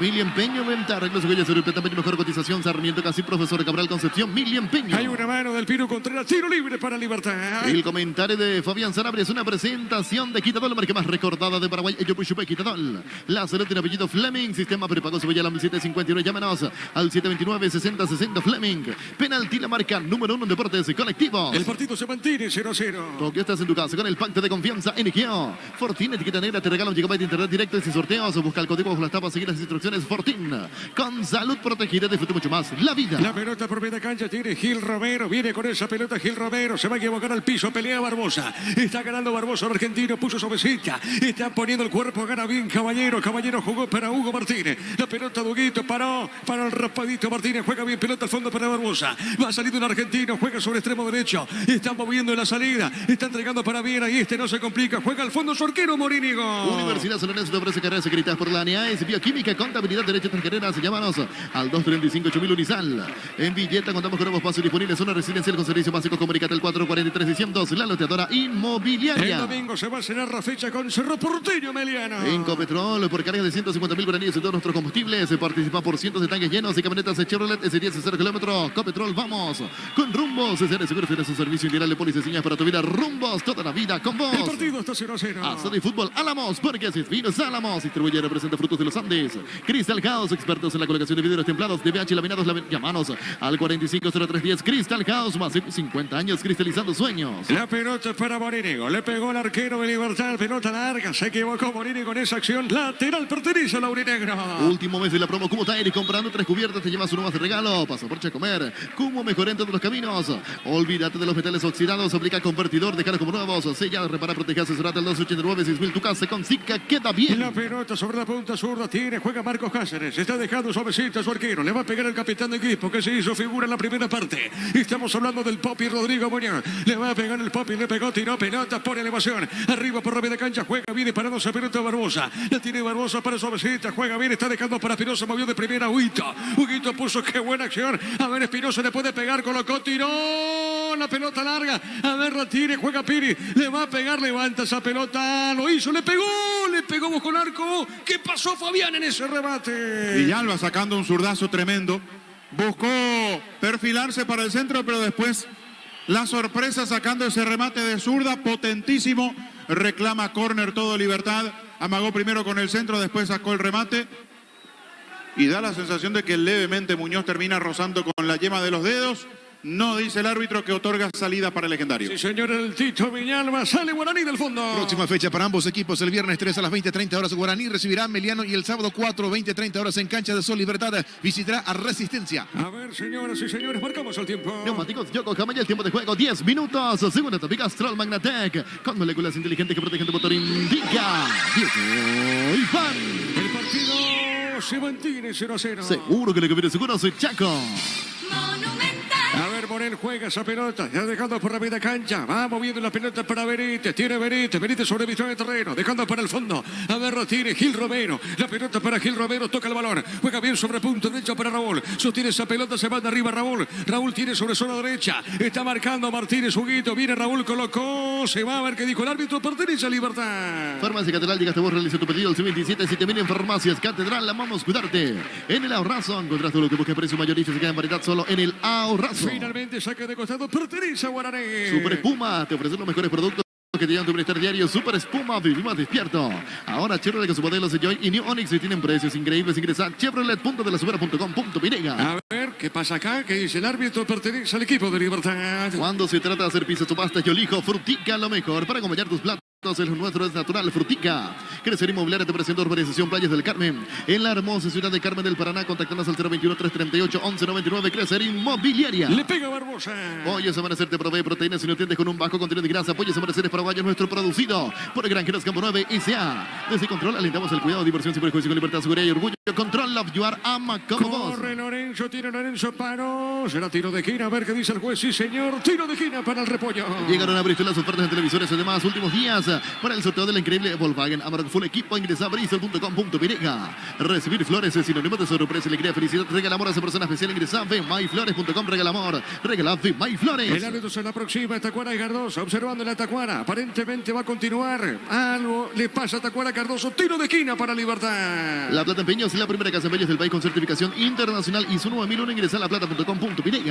Mili Empeño, Venta, Arreglos Huellas, Tamaño, mejor cotización. Sarmiento, casi Profesor Cabral Concepción, Mili Empeño. Hay una mano del Pino Contreras, tiro libre para Libertad. El comentario de Fabián Sanabria es una presentación de Quitadol, la marca más recordada de Paraguay. Ello Puchupe Quitadol. La salud tiene apellido Fleming. Sistema prepago se vaya al 759. Llámanos al 729-6060 Fleming. Penalti, la marca número 1 en deportes colectivos. El partido se mantiene 0-0. Tokio, estás en tu casa con el pacto de confianza NGO. Fortin, etiqueta negra, te regala un gigabyte de internet directo y sorteos. Busca el código bajo las tapas, seguir las instrucciones. Fortin, con salud protegida, disfrute mucho más la vida. La pelota por media cancha tiene Gil Romero. Viene con esa pelota Gil Romero. Se va a equivocar al piso. Pelea Barbosa. Está ganando Barbosa. El argentino puso suavecita. Está poniendo el cuerpo. Gana bien Caballero. Caballero jugó para Hugo Martínez. La pelota Duguito paró para el raspadito Martínez. Juega bien pelota al fondo para Barbosa. Va a salir un argentino. Juega sobre extremo derecho. Está moviendo en la salida. Está entregando para Viera y este no se complica. Juega al fondo su arquero Morínigo. Universidad Sonorense te ofrece carreras secretadas por la ANEAES, bioquímica, contabilidad, derecho, tres carreras. Llámanos al 235-8000 Unisal. En Villeta contamos con nuevos pasos disponibles. Zona residencial con servicios básicos. Comunicate al 443-600. La loteadora inmobiliaria. El domingo se va a cerrar la fecha con Cerro Porteño Meliano. En Copetrol, por cargas de 150.000 guaraníes en todos nuestros combustibles, se participa por cientos de tanques llenos y camionetas de Chevrolet S10 0 kilómetros. Copetrol, vamos con Rumbos. SR Seguros tiene su servicio integral de póliza y señas para tu vida. Rumbos, toda la vida con vos. El partido está 0-0. Hasta de fútbol, Álamos, porque así es Vinos Álamos. Distribuye y representa frutos de los Andes. Crystal House, expertos en la colocación de vidrios templados, DBH laminados. Llamanos al 450310. Crystal House, más de 50 años cristalizando sueños. La pelota para Morínigo. Le pegó el arquero de Libertad. Pelota larga. Se equivocó Morínigo en esa acción. Lateral pertenece al Aurinegro. Último mes de la promo Cumo Tire. Comprando 3 cubiertas te llevas uno más de regalo. Pasaporte a comer. Cumo mejor en todos los caminos. Olvídate de los metales oxidados. Aplica convertidor. Dejar como nuevos. Sella, repara, protege, asesorate al 289-6000. Tu casa con Zika queda bien. La pelota sobre la punta zurda tiene. Juega Marcos Cáceres. Está dejando suavecita a su arquero. Le va a pegar el capitán de equipo que se hizo figura en la primera parte. Estamos hablando del Popi Rodrigo Muñoz. Le va a pegar el Popi. Le pegó, tiró pelota por elevación. Arriba por la media cancha. Juega bien. Parándose a pelota Barbosa. La tiene Barbosa para suavecita. Juega bien. Está dejando para Espinosa. Movió de primera Huguito. Huguito puso qué buena acción. A ver, Espinosa le puede pegar. Colocó, tiró la pelota larga. A ver, la tiene. Juega Piri. Le va a pegar. Levanta esa pelota. Lo hizo. Le pegó con arco. ¿Qué pasó Fabián en ese rebate? Villalba sacando un zurdazo tremendo. Buscó perfilarse para el centro, pero después la sorpresa sacando ese remate de zurda potentísimo. Reclama córner todo Libertad. Amagó primero con el centro, después sacó el remate. Y da la sensación de que levemente Muñoz termina rozando con la yema de los dedos. No dice el árbitro que otorga salida para el legendario. Sí, señor, el Tito Villalba. Sale Guaraní del fondo. Próxima fecha para ambos equipos. El viernes 3 a las 20:30 horas Guaraní recibirá a Meliano y el sábado 4, 20:30 horas en Cancha de Sol Libertad visitará a Resistencia. A ver, señoras y señores, marcamos el tiempo. Neumáticos Yokohama y el tiempo de juego 10 minutos. Segunda etapa Castrol Magnatec con moléculas inteligentes que protegen tu motor. Indica Diego y Juan. El partido se mantiene 0-0. Seguro que lo que viene seguro soy Chaco. A ver, Morel juega esa pelota, ya dejando por la media cancha, va moviendo la pelota para Benítez, tiene Benítez sobre mitad de terreno, dejando para el fondo, a ver, lo tiene Gil Romero, la pelota para Gil Romero, toca el balón, juega bien sobre punto derecho para Raúl, sostiene esa pelota, se va de arriba Raúl tiene sobre zona derecha, está marcando Martínez, Huguito, viene Raúl, colocó, se va a ver qué dijo el árbitro, pertenece a Libertad. Farmacia Catedral, llegaste vos, realiza tu pedido, el C27, 7000 en Farmacias Catedral, amamos cuidarte. En el Ahorrazo, encontrás todo lo que busques, precio mayorista, se queda en variedad solo en el Ahorrazo. Finalmente saque de costado, pertenece a Guaraní. Super Espuma, te ofrecen los mejores productos que te llevan tu bienestar diario. Super Espuma, vivimos despierto. Ahora Chevrolet con sus modelos de Joy y New Onix y tienen precios increíbles. Ingresa a chevrolet.delasubera.com.pirega. A ver, ¿qué pasa acá? ¿Qué dice el árbitro? Pertenece al equipo de Libertad. Cuando se trata de hacer pizzas o pasta, yo elijo Frutica, lo mejor para acompañar tus platos. El nuestro es natural, Frutica. Crecer Inmobiliaria te presenta urbanización Playas del Carmen. En la hermosa ciudad de Carmen del Paraná, contactanos al 021-338-1199. Crecer Inmobiliaria. Le pega Barbosa. Pollos Amanecer te provee proteínas y nutrientes con un bajo contenido de grasa. Pollos Amanecer paraguayos, nuestro producido por Granjeros Campo 9 SA. Desde Control alentamos el cuidado, diversión, sin prejuicio, con libertad, seguridad y orgullo. Control, love you are, ama como vos. Corre Lorenzo, tira Lorenzo, paró. Será tiro de esquina, a ver qué dice el juez. Sí, señor, tiro de esquina para el repollo. Llegaron a abrir las ofertas en televisores. Además, últimos días final para el sorteo de la increíble Volkswagen Amarok Full Equipo. Ingresa a bristol.com.py. Recibir flores es sinónimo de sorpresa, alegría, felicidad. Regala amor a esa persona especial. Ingresa a vmyflores.com. Regala amor. Regala VMyFlores. El árbitro se la aproxima a Tacuara y Cardoso, observando la Tacuara. Aparentemente va a continuar. Algo le pasa a Tacuara Cardoso. Tiro de esquina para Libertad. La Plata en Peños es la primera casa en Peños del país con certificación internacional ISO 9001. Ingresa a laplata.com.py.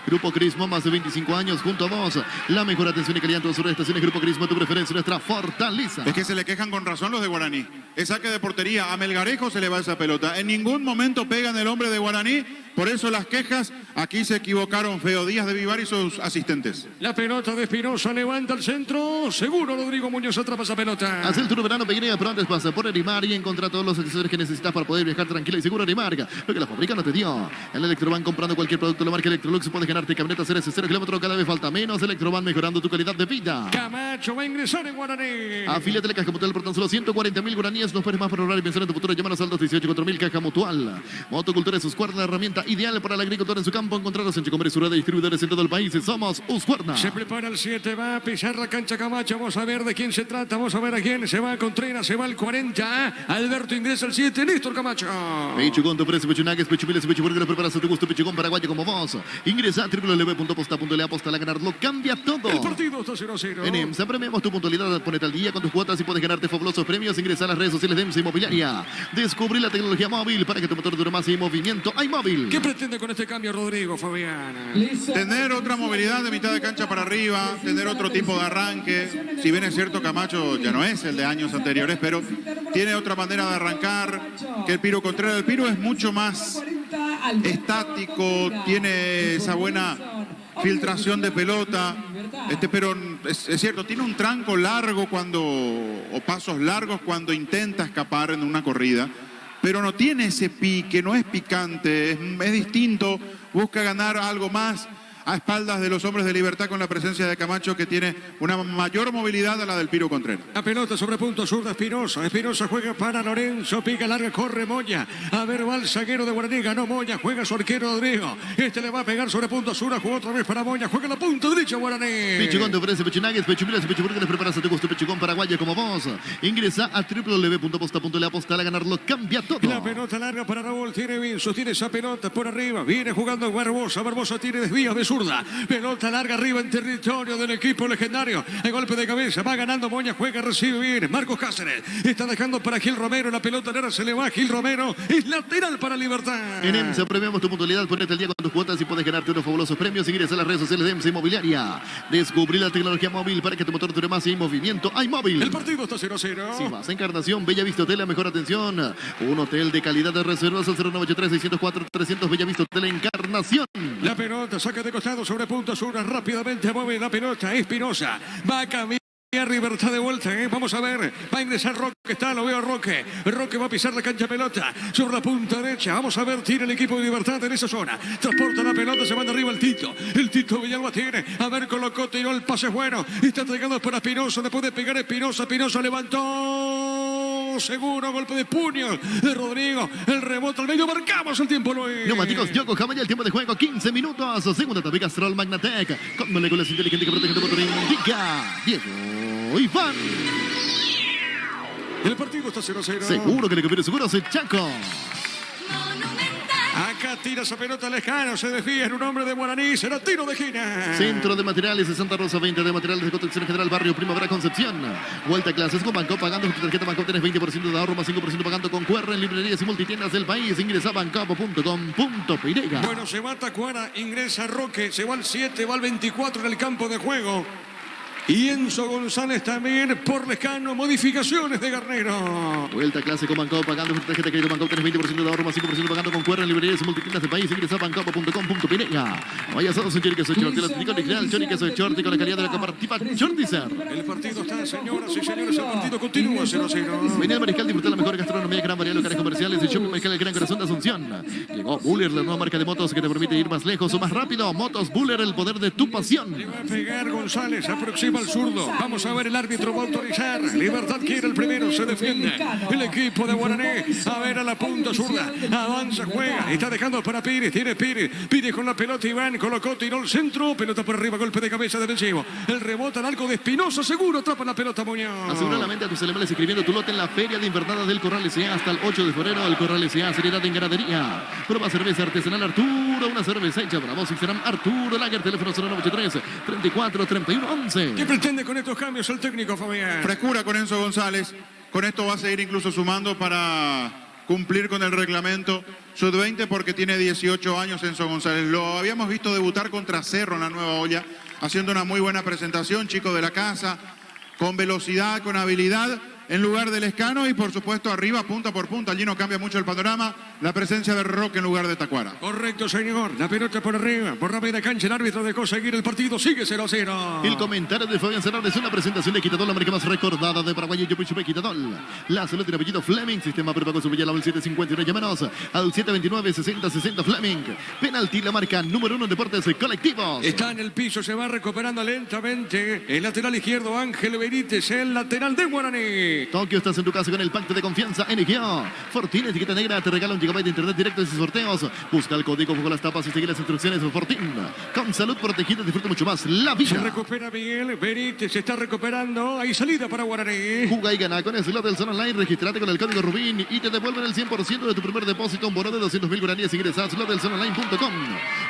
Grupo Crismo, más de 25 años junto a vos. La mejor atención y calidad en todas sus estaciones. Grupo Crismo, tu preferencia, nuestra fortaleza. Es que se le quejan con razón los de Guaraní. El saque de portería a Melgarejo se le va esa pelota. En ningún momento pegan el hombre de Guaraní. Por eso las quejas. Aquí se equivocaron Feo Díaz de Vivar y sus asistentes. La pelota de Espinosa levanta el centro. Seguro Rodrigo Muñoz atrapa esa pelota. Haz el tour verano Peguinea, pero antes pasa por Erimar y encontrá todos los accesorios que necesitas para poder viajar tranquilo y seguro. Erimar, lo que la fábrica no te dio. En Electroban, comprando cualquier producto de la marca Electrolux, puedes ganarte camionetas RS0 kilómetros, cada vez falta menos. Electroban, mejorando tu calidad de vida. Camacho va a ingresar en Guaraní. Afíliate a la Caja Mutual por tan solo 140.000 guaraníes. No esperes más para ahorrar y pensar en tu futuro. Llámanos al 218-4000 Caja Mutual. Motocultura es Husqvarna, la herramienta ideal para el agricultor en su campo. Encontrarnos en Chicombre Sur de distribuidores en todo el país. Somos Husqvarna. Se prepara el 7, va a pisar la cancha Camacho. Vamos a ver de quién se trata. Vamos a ver a quién. Se va a Contreras, se va al 40. Alberto ingresa al 7. Néstor Camacho. Pichugón, te ofrece pechunagues, pechumiles y pechuburgueros preparados a tu gusto. Pichugón paraguayo como vos. Ingresa a www.posta.le. Aposta a ganarlo. Cambia todo. El partido está 0-0. En EMSA premiamos tu puntualidad. Ponete al día con tus cuotas y puedes ganarte fabulosos premios. Ingresa a las redes sociales de EMSA Inmobiliaria. Descubrí la tecnología móvil para que tu motor dure más y en movimiento. Hay móvil. ¿Qué pretende con este cambio Rodrigo, Fabián? Tener otra movilidad de mitad de cancha para arriba, tener otro tipo de arranque. Si bien es cierto, Camacho ya no es el de años anteriores, pero tiene otra manera de arrancar que el Piro Contreras. El Piro es mucho más estático, tiene esa buena filtración de pelota. Pero es cierto, tiene un tranco largo o pasos largos cuando intenta escapar en una corrida. Pero no tiene ese pique, no es picante, es distinto, busca ganar algo más a espaldas de los hombres de Libertad con la presencia de Camacho, que tiene una mayor movilidad a la del Piro Contreras. La pelota sobre punto sur de Espinosa. Espinosa juega para Lorenzo, pica larga, corre Moya. A ver, va el zaguero de Guaraní, ganó Moya, juega su arquero Rodrigo. Este le va a pegar sobre punto sur, jugó otra vez para Moya, juega la punta derecha Guaraní. Pichugón te ofrece pechunagues, pechumiles y pechuburgues. Preparas a tu gusto. Pichugón paraguayo como vos. Ingresa a www.posta.le. Aposta a ganarlo. Cambia todo. La pelota larga para Raúl, tiene bien, sostiene esa pelota por arriba. Viene jugando Barbosa, Barbosa tiene desvíos de zurda. Pelota larga arriba en territorio del equipo legendario. El golpe de cabeza, va ganando Moña, juega, recibe bien. Marcos Cáceres está dejando para Gil Romero. La pelota larga se le va a Gil Romero. Es lateral para Libertad. En EMSA premiamos tu puntualidad. Ponete al día con tus cuotas y puedes ganarte unos fabulosos premios. Ingresa a las redes sociales de EMSA Inmobiliaria. Descubrí la tecnología móvil para que tu motor dure más y en movimiento. Hay móvil. El partido está 0-0. Si vas a Encarnación, Bellavista Hotel, la mejor atención. Un hotel de calidad de reservas al 0983-604-300. Bellavista Hotel Encarnación. La pelota saca de costado sobre punto sur. Rápidamente mueve la pelota. Espinosa va a cambiar. Libertad de vuelta, vamos a ver, va a ingresar Roque, lo veo a Roque va a pisar la cancha pelota, sobre la punta derecha, vamos a ver, tira el equipo de Libertad en esa zona, transporta la pelota, se va de arriba el Tito Villalba tiene, a ver, colocó, tiró el pase bueno, está entregando para Espinosa, le puede pegar Espinosa levantó, seguro, golpe de puño de Rodrigo, el rebote al medio, marcamos el tiempo, Luis. Neumáticos Yokohama, ya el tiempo de juego, 15 minutos, segunda etapa, Castrol Magnatec, con moléculas inteligentes que protegen tu motor, indica Diego Iván. El partido está 0-0. Seguro que le conviene seguro, soy Chaco. Acá tira esa pelota lejano, se desvía en un hombre de Guaraní, será tiro de esquina. Centro de Materiales de Santa Rosa, 20 de Materiales de Construcción General, Barrio Primavera, Concepción. Vuelta a clases con Banco, pagando con tu tarjeta Banco, tienes 20% de ahorro, más 5% pagando con QR en librerías y multitiendas del país. Ingresa a bancopo.com.py. Bueno, se va a Tacuara, ingresa Roque, se va al 7, va al 24 en el campo de juego. Y Enzo González también por Lescano, modificaciones de Garnero. Vuelta a clase con Banco, pagando con tu tarjeta de crédito Banco, tienes 20% de ahorro, más 5% pagando con QR en librerías y multitiendas del país. Ingresa a bancopo.com.py. Vaya todos en Chori, que soy Chorti, la técnica original, Chori, que soy Chorti, con la calidad de la cooperativa Chortizer. El partido está, señoras y señores, el partido continúa 0-0. Venía el Mariscal, disfrutar la mejor gastronomía, gran variedad de locales comerciales, el Shopping Mariscal, el Gran Corazón de Asunción. Llegó Buller, la nueva marca de motos que te permite ir más lejos o más rápido. Motos Buller, el poder de tu pasión. Le va a pegar González, aproxima el zurdo. Vamos a ver el árbitro va a autorizar. Libertad quiere el primero, se defiende. El equipo de Guaraní. A ver a la punta zurda. Avanza, juega. Está dejando para Pires. Tiene Pires. Pires con la pelota. Iván colocó, tiró el centro. Pelota por arriba, golpe de cabeza defensivo. El rebote al arco de Espinosa. Seguro atrapa la pelota Muñoz. Asegura la mente a tus animales escribiendo tu lote en la Feria de Invernada del Corral S.A. hasta el 8 de febrero. El Corral S.A. Seriedad en ganadería. Prueba cerveza artesanal Arturo. Una cerveza hecha para vos y serán Arturo Lager. Teléfono 0983 34 31 11. ¿Qué pretende con estos cambios el técnico, Fabián? Frescura con Enzo González. Con esto va a seguir incluso sumando para cumplir con el reglamento sub-20 porque tiene 18 años Enzo González. Lo habíamos visto debutar contra Cerro en la Nueva Olla, haciendo una muy buena presentación, chico de la casa, con velocidad, con habilidad, en lugar del Escano y por supuesto arriba, punta por punta. Allí no cambia mucho el panorama, la presencia de Roque en lugar de Tacuara. Correcto, señor. La pelota por arriba, por la media cancha. El árbitro dejó seguir el partido. Sigue 0-0. El comentario de Fabián Serrano es una presentación de Quitadol, la marca más recordada de Paraguay. Yo Príncipe Quitadol. La salud tiene apellido Fleming. Sistema prepago su Villalaba el 751. Llámanos al 729-60-60 Fleming. Penalti, la marca número 1 en deportes colectivos. Está en el piso, se va recuperando lentamente. El lateral izquierdo, Ángel Benítez, el lateral de Guaraní. Tokio, estás en tu casa con el pacto de confianza NGO. Fortín, etiqueta negra, te regala 1 GB de internet directo y sorteos. Busca el código con las tapas y sigue las instrucciones de Fortín. Con salud protegida, disfruta mucho más la vida. Se recupera Miguel Benítez, se está recuperando. Hay salida para Guaraní. Juga y gana con el slot del Son Online. Registrate con el código Rubín y te devuelven el 100% de tu primer depósito. Un bono de 200.000 guaraníes. Ingresa a slotdelsononline.com.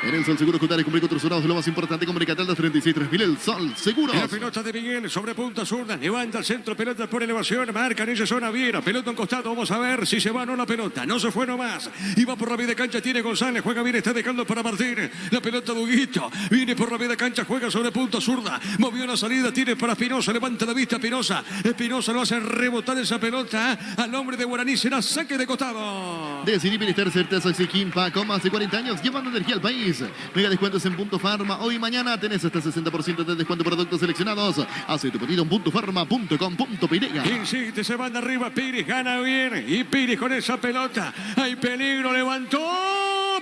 En el Sol Seguro, juntar y cumplir con tus horas. Lo más importante, comunicate al 236-3000. El Sol Seguro. La pelota de Miguel sobre punta zurda. Levanta el centro, pelota por elevación. Marca en esa zona Viera. Pelota en costado. Vamos a ver si se va o no la pelota. No se fue nomás. Y va por la media cancha. Tiene González. Juega bien. Está dejando para Martín. La pelota de Huguito. Viene por la media cancha. Juega sobre punta zurda. Movió la salida. Tiene para Espinosa. Levanta la vista Espinosa. Espinosa lo hace rebotar esa pelota al hombre de Guaraní. Será saque de costado. Decidí Minister Certeza Xiquimpa con más de 40 años llevando energía al país. Mega descuentos en Punto Farma. Hoy y mañana tenés hasta 60% de descuento en productos seleccionados. Hace tu pedido en puntofarma.com.py. Insiste, se van de arriba. Pires gana bien. Y Pires con esa pelota. Hay peligro. Levantó.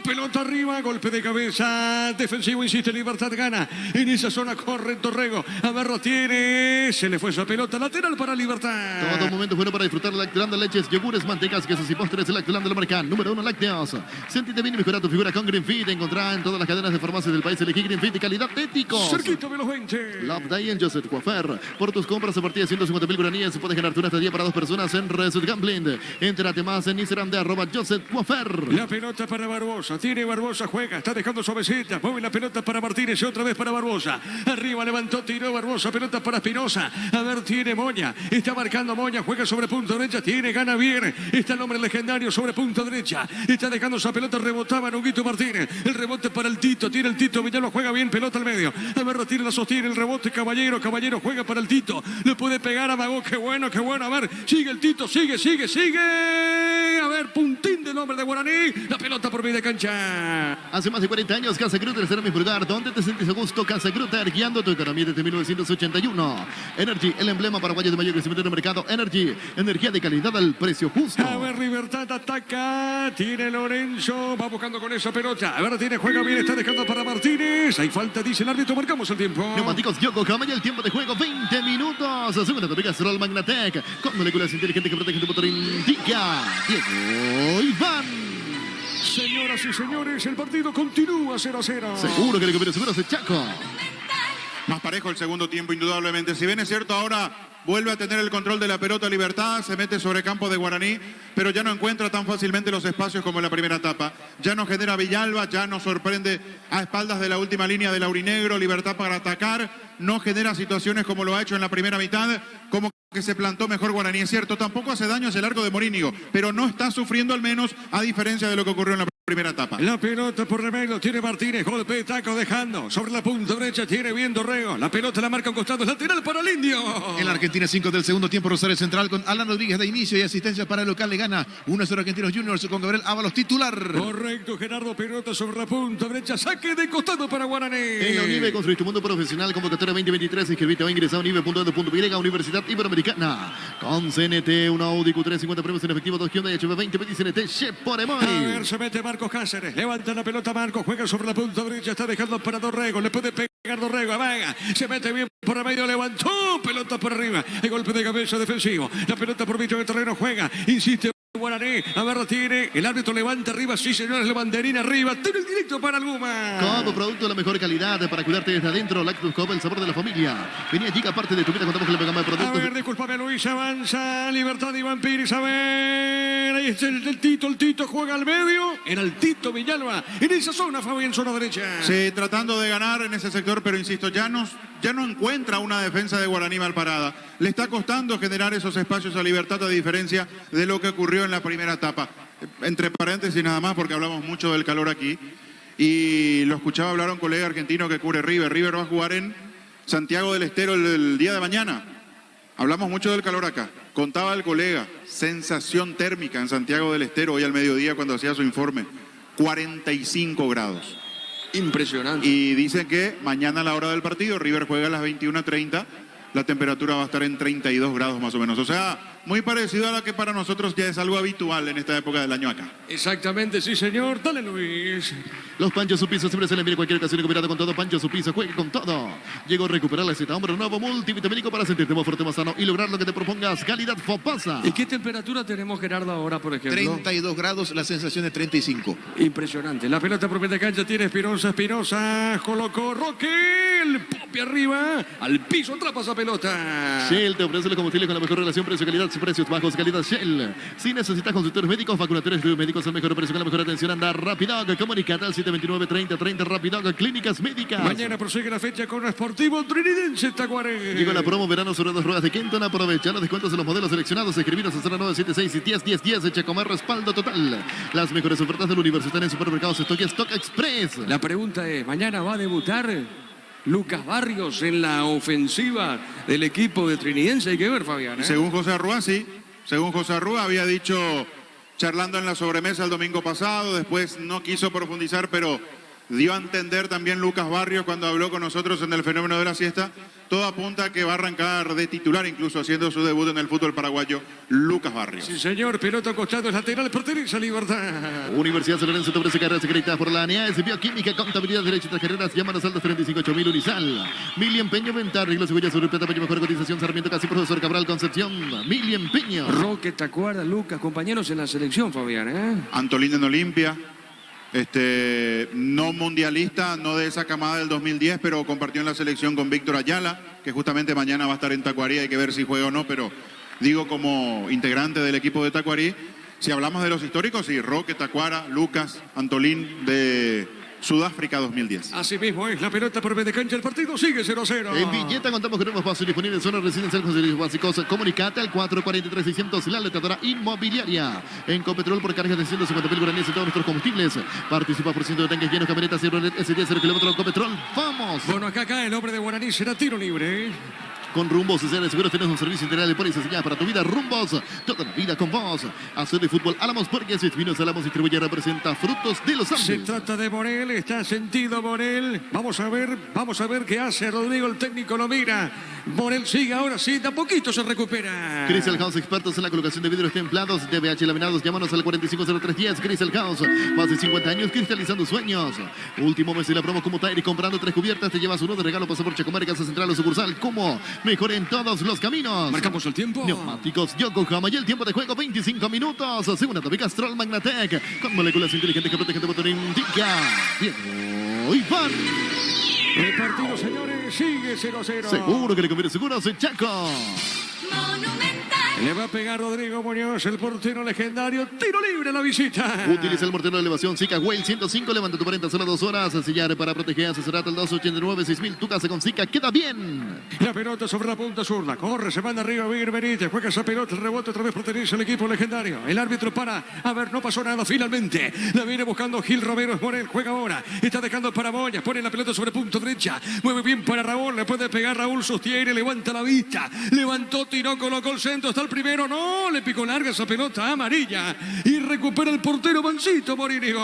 Pelota arriba. Golpe de cabeza. Defensivo. Insiste. Libertad gana. En esa zona corre Torrego. Amarro tiene. Se le fue esa pelota. Lateral para Libertad. Todo momento bueno para disfrutar Lactolanda, leches, yogures, mantecas, quesos y postres. Lactolanda, la marca número 1 lácteos. Sentite bien y mejora tu figura con Green Fit. Encontrá en todas las cadenas de farmacias del país. Elegí Green Fit de calidad éticos. Cerquita de los 20. Love Day en Joseph Coafer. Por tus compras a partir de 150.000 guaraníes puedes ganarte una estadía para 2 personas en Resort Gambling. Entrate más en Instagram de @Joseph Coafer. La pelota para Barbosa. Tiene Barbosa, juega. Está dejando suavecita. Mueve la pelota para Martínez y otra vez para Barbosa. Arriba levantó, tiró Barbosa. Pelota para Espinosa. A ver, tiene Moña. Está marcando Moña. Juega sobre punta derecha. Tiene, gana bien. Está el hombre legendario sobre punta derecha. Está dejando esa pelota. Rebotaba Huguito Martínez. El rebote para el Tito. Tiene el Tito. Villalba juega bien. Pelota al medio. A ver, retira, la sostiene. El rebote Caballero. Caballero juega para el Tito. Le puede pegar a Magó. Qué bueno, qué bueno. A ver, sigue el Tito. Sigue. A ver, puntín del hombre de Guaraní. La pelota por media cancha. Hace más de 40 años, Casa Grutter será mi lugar. ¿Dónde te sientes a gusto? Casa Grutter, guiando tu economía desde 1981. Energy, el emblema paraguayo de mayor crecimiento en el mercado. Energy, energía de calidad al precio justo. A ver, Libertad ataca. Tiene Lorenzo. Va buscando con esa pelota. A ver, juega bien. Está dejando para Martínez. Hay falta, dice el árbitro. Marcamos el tiempo. Neumáticos Yokohama y el tiempo de juego 20 minutos. Segunda de Castrol Magnatec con moléculas inteligentes que protegen tu motor. Indica Diego Iván. Señoras y señores, el partido continúa 0-0. Seguro que le conviene, seguro es Chaco. Más parejo el segundo tiempo, indudablemente. Si bien es cierto, ahora vuelve a tener el control de la pelota Libertad, se mete sobre campo de Guaraní, pero ya no encuentra tan fácilmente los espacios como en la primera etapa. Ya no genera Villalba, ya no sorprende a espaldas de la última línea del aurinegro. Libertad para atacar, no genera situaciones como lo ha hecho en la primera mitad, como que se plantó mejor Guaraní. Es cierto, tampoco hace daño hacia el arco de Morínigo, pero no está sufriendo al menos, a diferencia de lo que ocurrió en la primera etapa. La pelota por remedio, tiene Martínez, golpe de taco dejando, sobre la punta derecha, tiene bien Dorrego, la pelota la marca a un costado, lateral para el Indio. En la Argentina 5 del segundo tiempo, Rosario Central con Alan Rodríguez de inicio y asistencia para el local, le gana 1-0 Argentinos Juniors con Gabriel Ábalos titular. Correcto, Gerardo, pelota sobre la punta derecha, saque de costado para Guaraní. En la Unive construye tu mundo profesional, convocatoria 2023, inscribite o ingresa a unive.edu.y, Universidad Iberoamericana. Con CNT, una Audi Q3, 50 premios en efectivo, 2 Hyundai HB20, pedí CNT, por A Emoy. ver, se mete Marcos Cáceres, levanta la pelota Marcos, juega sobre la punta derecha, está dejando para Dorrego, le puede pegar. Ricardo Rego, amaga, se mete bien por el medio, levantó, pelota por arriba, el golpe de cabeza defensivo, la pelota por mitad del terreno juega, insiste Guaraní, a ver, tiene, el árbitro levanta arriba, sí señores, la banderina arriba, tiro directo para el Guma. Como producto de la mejor calidad para cuidarte desde adentro, Lactus Copa, el sabor de la familia. Venía chica, parte de tu vida, contamos con la gama de A productos. ver, discúlpame Luis, avanza, Libertad de Iván Pires, a ver, ahí está el Tito juega al medio, era el Tito Villalba, en esa zona, Fabián, zona derecha. Sí, tratando de ganar en ese sector, pero insisto, ya no encuentra una defensa de Guaraní mal parada. Le está costando generar esos espacios a Libertad, a diferencia de lo que ocurrió en la primera etapa. Entre paréntesis nada más, porque hablamos mucho del calor aquí. Y lo escuchaba hablar a un colega argentino que cubre River. River va a jugar en Santiago del Estero el día de mañana. Hablamos mucho del calor acá. Contaba el colega, sensación térmica en Santiago del Estero hoy al mediodía cuando hacía su informe. 45 grados. Impresionante. Y dicen que mañana a la hora del partido, River juega a las 21:30, la temperatura va a estar en 32 grados más o menos. O sea, muy parecido a la que para nosotros ya es algo habitual en esta época del año acá. Exactamente, sí señor, dale Luis. Los Panchos Supizo siempre se le mide cualquier ocasión y combinado con todo. Pancho Supizo, juegue con todo. Llegó a recuperar la cita. Hombre nuevo multivitamínico para sentirte más fuerte, más sano y lograr lo que te propongas. Calidad Fopasa. ¿Y qué temperatura tenemos, Gerardo, ahora, por ejemplo? 32 grados, la sensación de 35. Impresionante. La pelota por media cancha tiene Espinosa, colocó Roque, el popi arriba, al piso, atrapa esa pelota. Shell te ofrece los combustibles con la mejor relación precio-calidad, precios bajos, calidad Shell. Si necesitas consultores médicos, vacunadores médicos al mejor precio con la mejor atención, anda Rapidog. Comunicate al 729-3030 Rapidog, Clínicas Médicas. Mañana prosigue la fecha con Sportivo Trinidense Tacuaré. Llegó la promo verano sobre 2 ruedas de Kenton. Aprovecha los descuentos de los modelos seleccionados. Escribiros a 0976 y 101010. Echa comer respaldo total. Las mejores ofertas del universo están en supermercados Stock y Stock Express. La pregunta es, ¿mañana va a debutar Lucas Barrios en la ofensiva del equipo de Trinidense? Hay que ver, Fabián, ¿eh? Según José Arrua, sí. Según José Arrua, había dicho, charlando en la sobremesa el domingo pasado, después no quiso profundizar, pero dio a entender también Lucas Barrios cuando habló con nosotros en el fenómeno de la siesta. Todo apunta a que va a arrancar de titular, incluso haciendo su debut en el fútbol paraguayo, Lucas Barrios. Sí señor, pelota costado, es lateral, pertenece a Libertad. Universidad San Lorenzo te ofrece carreras acreditadas por la ANEAS, Bioquímica, Contabilidad, Derecho y otras carreras. Llámanos al 358.000 Unisal. Mili Empeño, Venta, Arreglos, Cebolla, sobre plata, Peño, mejor cotización, Sarmiento, Casi, Profesor Cabral, Concepción. Mili Empeño. Roque, Tacuara, Lucas, compañeros en la selección, Fabián, ¿eh? Antolín en Olimpia, no mundialista, no de esa camada del 2010, pero compartió en la selección con Víctor Ayala, que justamente mañana va a estar en Tacuarí, hay que ver si juega o no, pero digo como integrante del equipo de Tacuarí. Si hablamos de los históricos, sí, Roque, Tacuara, Lucas, Antolín de Sudáfrica 2010. Así mismo es, la pelota por media cancha, el partido sigue 0-0. En Villeta contamos con nuevos espacios disponibles en zona residencial con servicios básicos. Comunicate al 443-600, la letadora inmobiliaria. En Copetrol por cargas de 150.000 guaraníes en todos nuestros combustibles. Participa por ciento de tanques llenos, camionetas y Chevrolet S10 0 kilómetros Copetrol. ¡Vamos! Bueno, acá cae el hombre de Guaraní, será tiro libre. Con Rumbos y Seguros tenemos un servicio integral de póliza sellada para tu vida. Rumbos, toda la vida con vos. Hacer de fútbol Álamos porque Vinos Álamos distribuye representa Frutos de los Se Andes. trata de Morel, está sentido Morel. Vamos a ver qué hace Rodrigo, el técnico lo mira. Morel sigue ahora sí, de a poquito se recupera. Crystal House, expertos en la colocación de vidrios templados, DBH laminados. Llámanos al 450310. Crystal House, más de 50 años cristalizando sueños. Último mes de la promo como Tairi, comprando 3 cubiertas, te llevas uno de regalo. Pasa por Chacomer, Casa Central o sucursal. Como mejor en todos los caminos. Marcamos el tiempo. Neumáticos Yokohama y el tiempo de juego 25 minutos. Segunda Topic Castrol Magnatec con moléculas inteligentes que protegen tu motor. Indica Diego Iván. El partido, señores, sigue 0-0. Seguro que le conviene seguros Chaco. Le va a pegar Rodrigo Muñoz, el portero legendario. Tiro libre a la visita. Utiliza el mortero de elevación Zika Well 105. Levanta tu 40 solo 2 horas. Sellar para proteger. Asesorate al 289-6000. Tu casa con Zika queda bien. La pelota sobre la punta zurda. Corre, se manda arriba. Vir Benítez. Juega esa pelota. El rebote otra vez pertenece al equipo legendario. El árbitro para. A ver, no pasó nada finalmente. La viene buscando Gil Romero. Es Morel. Juega ahora. Está dejando para Moya. Pone la pelota sobre punto derecha. Mueve bien para Raúl. Le puede pegar Raúl. Sostiene. Levanta la vista. Levantó, tiró, colocó el centro. Está el el primero, no, le picó larga esa pelota amarilla y recupera el portero Mancito Morínigo.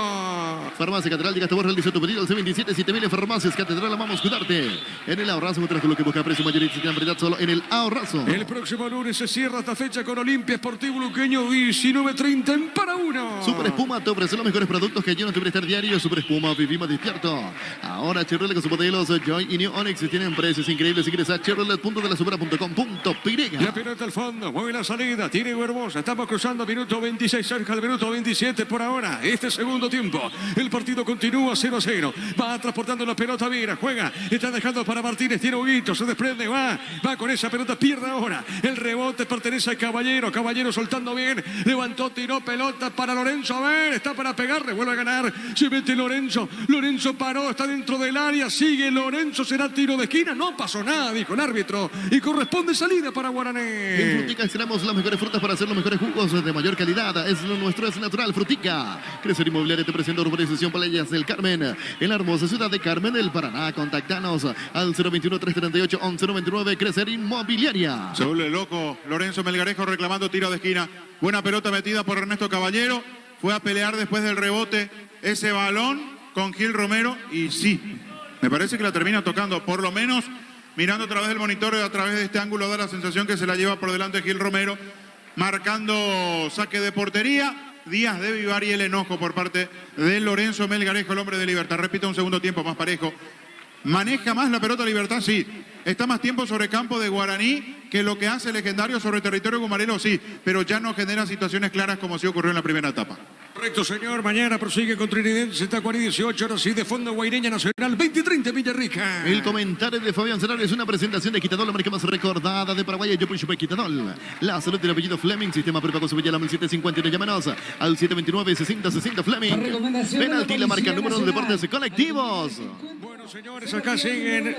Farmacia Catedral, llegaste a realizar tu pedido al C27 7000 en Farmacias Catedral, amamos cuidarte. En el ahorrazo, mientras que lo que busca precio mayorista y gran variedad solo en el ahorrazo. El próximo lunes se cierra esta fecha con Olimpia Sportivo Luqueño 19:30 en para uno. Super Espuma te ofrece los mejores productos que ayudan a tu bienestar diario. Super Espuma, vivimos despierto. Ahora Chevrolet con sus modelos Joy y New Onix tienen precios increíbles. Ingresa a chevrolet.delasupera.com.py. La pelota al fondo, mueve la salida, tiene Hermosa. Estamos cruzando minuto 26, cerca al minuto 27 por ahora. Este segundo tiempo, el partido continúa 0-0. Va transportando la pelota Vera, juega, está dejando para Martínez, tiene Huguito, se desprende, va con esa pelota, pierde ahora. El rebote pertenece a Caballero, Caballero soltando bien, levantó, tiró pelota para Lorenzo, a ver, está para pegarle, vuelve a ganar, se mete Lorenzo, Lorenzo paró, está dentro del área, sigue Lorenzo, será tiro de esquina, no pasó nada, dijo el árbitro, y corresponde salida para Guaraní. En Frutica extraemos las mejores frutas para hacer los mejores jugos de mayor calidad. Es lo nuestro, es natural. Frutica. Crecer Inmobiliaria te presenta urbanización Playas del Carmen. En la hermosa ciudad de Carmen del Paraná. Contactanos al 021-338-1199. Crecer Inmobiliaria. Se vuelve loco Lorenzo Melgarejo reclamando tiro de esquina. Buena pelota metida por Ernesto Caballero. Fue a pelear después del rebote ese balón con Gil Romero. Y sí, me parece que la termina tocando. Por lo menos mirando a través del monitor y a través de este ángulo da la sensación que se la lleva por delante Gil Romero. Marcando saque de portería. Díaz de Vivar y el enojo por parte de Lorenzo Melgarejo, el hombre de Libertad. Repito, un segundo tiempo más parejo. ¿Maneja más la pelota Libertad? Sí. ¿Está más tiempo sobre campo de Guaraní que lo que hace Legendario sobre territorio gumarelo? Sí. Pero ya no genera situaciones claras como sí ocurrió en la primera etapa. Correcto, señor. Mañana prosigue con Trinidad, Tacuarí 18 horas y de fondo Guaireña Nacional 20:30 Villarrica. El comentario de Fabián Serrano es una presentación de Quitadol, la marca más recordada de Paraguay. Yo Pucho Quitadol. La salud del apellido Fleming, sistema prepago Sevilla, la 1750. Llámanos al 729-6060 Fleming. Penalti, la marca número de deportes colectivos. Bueno, señores, acá siguen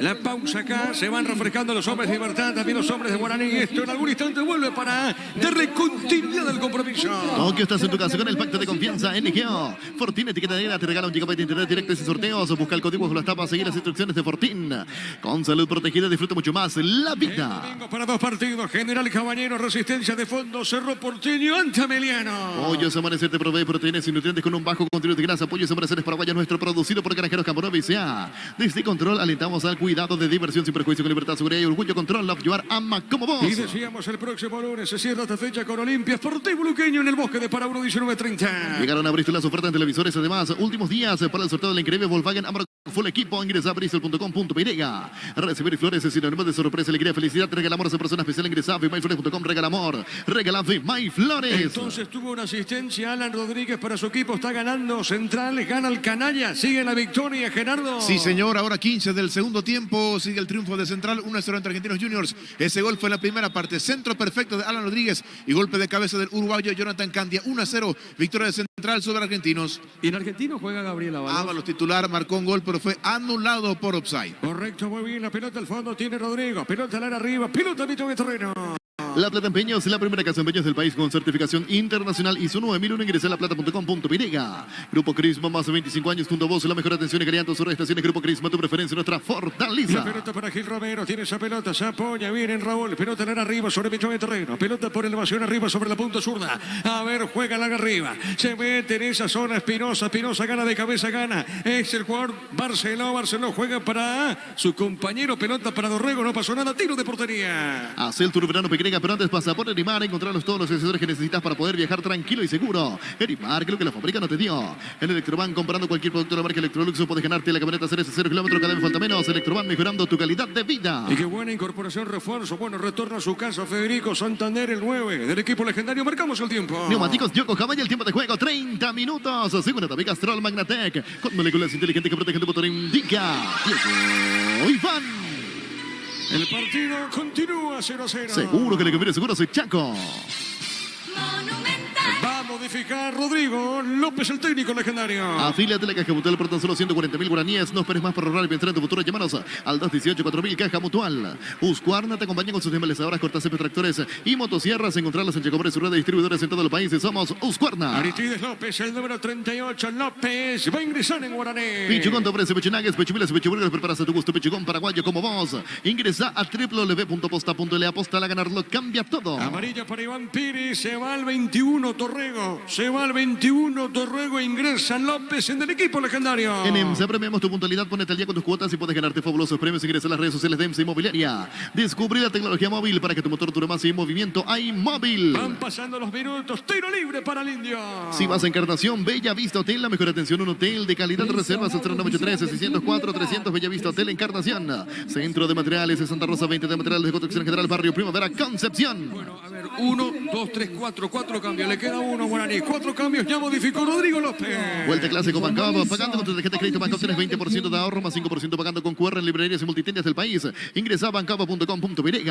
la pausa acá. Se van refrescando los hombres de Libertad, también los hombres de Guaraní. Esto en algún instante vuelve para darle continuidad al compromiso. Aunque estás en tu casa con el pacto de confianza NGO. Fortín Etiqueta Negra te regala un gigabyte de internet directo y sin sorteos. Busca el código bajo las tapas, seguir las instrucciones de Fortín. Con salud protegida, disfruta mucho más la vida. Domingo para dos partidos. General Caballero, Resistencia de Fondo, Cerro Porteño, ante Ameliano. Pollos Amanecer te provee proteínas y nutrientes con un bajo contenido de grasa. Pollos Amanecer es paraguayo nuestro, producido por Granjeros Camponova S.A. Desde Control alentamos al cuidado de diversión sin perjuicio, con libertad, seguridad y orgullo. Control, Love You Are, ama como vos. Y decíamos el próximo lunes se cierra esta fecha con Olimpia Sportivo Luqueño en el Bosque de Parauro 19:30. Llegaron a Bristol las ofertas en televisores. Además, últimos días para el sorteo del increíble Volkswagen Amarok Full Equipo. Ingresa a bristol.com.py. Recibir flores es sinónimo de sorpresa, alegría, felicidad. Regala amor a esa persona especial. Ingresa a vmayflores.com. Regala amor. Regala Vmayflores. Entonces tuvo una asistencia Alan Rodríguez para su equipo. Está ganando Central, gana el Canalla. Sigue la victoria, Gerardo. Sí, señor. Ahora 15 del segundo tiempo. Sigue el triunfo de Central. 1-0 ante Argentinos Juniors. Ese gol fue en la primera parte. Centro perfecto de Alan Rodríguez y golpe de cabeza del uruguayo Jonathan Candia. 1-0. Victoria de Central sobre Argentinos. Y en Argentino juega Gabriel Ábalos. Ábalos titular, marcó un gol, pero fue anulado por offside. Correcto, muy bien. La pelota al fondo tiene Rodrigo. Pelota al área arriba. Pelota mitad de terreno. La Plata Empeños, la primera casa de empeños del país con certificación internacional ISO 9001. Ingresa a laplata.com.py. Grupo Crisma, más de 25 años junto a vos. La mejor atención y calidad en tus estaciones. Grupo Crisma, tu preferencia, nuestra fortaleza. La pelota para Gil Romero. Tiene esa pelota. Se apoya bien en Raúl. Pelota al área arriba sobre mitad de terreno. Pelota por elevación arriba sobre la punta zurda. A ver, juega larga arriba. Se mete en esa zona Espinosa. Espinosa gana de cabeza, gana. Es el jugador Barceló. Barceló juega para su compañero. Pelota para Dorrego. No pasó nada. Tiro de portería. Hace el tour verano pequeña, pero antes pasa por Erimar. Encontrarlos todos los accesorios que necesitas para poder viajar tranquilo y seguro. Erimar, creo que la fábrica no te dio. En Electroban, comprando cualquier producto de la marca Electrolux, puedes ganarte la camioneta Ceres 0 kilómetros, cada vez falta menos. Electroban, mejorando tu calidad de vida. Y qué buena incorporación, refuerzo. Bueno, retorno a su casa. Federico Santander, el 9 del equipo legendario. Marcamos el tiempo. Neumáticos Yokohama y el tiempo de juego, 30 minutos. Segunda tabica Castrol Magnatec. Con moléculas inteligentes que protegen tu motor, indica Diego Iván. El partido continúa 0-0. Seguro que le conviene, seguro soy Chaco. Monumental. Vamos modificar Rodrigo López, el técnico legendario. Afíliate a la Caja Mutual por tan solo 140.000 guaraníes. No esperes más para ahorrar y pensar en tu futuro. Llámanos al 218-4000 Caja Mutual. Husqvarna te acompaña con sus embelezadoras, cortacésped, tractores y motosierras. Encontrarlas en Chacomores, su red de distribuidores en todo el país. Somos Husqvarna. Aristides López, el número 38. López va a ingresar en guaraní. Pichugón te ofrece pechunagues, pechumilas y pechuburgers. Preparas a tu gusto. Pichugón paraguayo como vos. Ingresa a www.posta.le. Aposta a ganarlo. Cambia todo. Amarilla para Iván Piri. Se va al 21 Torrego. Se va al 21 Torrego. Ingresa López en el equipo legendario. En EMSA premiamos tu puntualidad. Ponete al día con tus cuotas y puedes ganarte fabulosos premios. Ingresa a las redes sociales de EMSA Inmobiliaria. Descubrí la tecnología móvil para que tu motor dure más y en movimiento hay móvil. Van pasando los minutos. Tiro libre para el Indio. Si vas a Encarnación, Bella Vista Hotel, la mejor atención, un hotel de calidad. Reservas al 093-604-300 Bella Vista Hotel Encarnación. Centro de Materiales de Santa Rosa, 20 de Materiales de Construcción General, Barrio Primavera, Concepción. Bueno, a ver, 1, 2, 3, 4. 4 cambios. Le queda uno, guaraní. 4 cambios. Ya modificó Rodrigo López. Vuelta clase con Bancov. Pagando con tu tarjeta de crédito Bancov tienes 20% de ahorro, más 5% pagando con QR en librerías y multitiendas del país. Ingresa a bancov.com.py.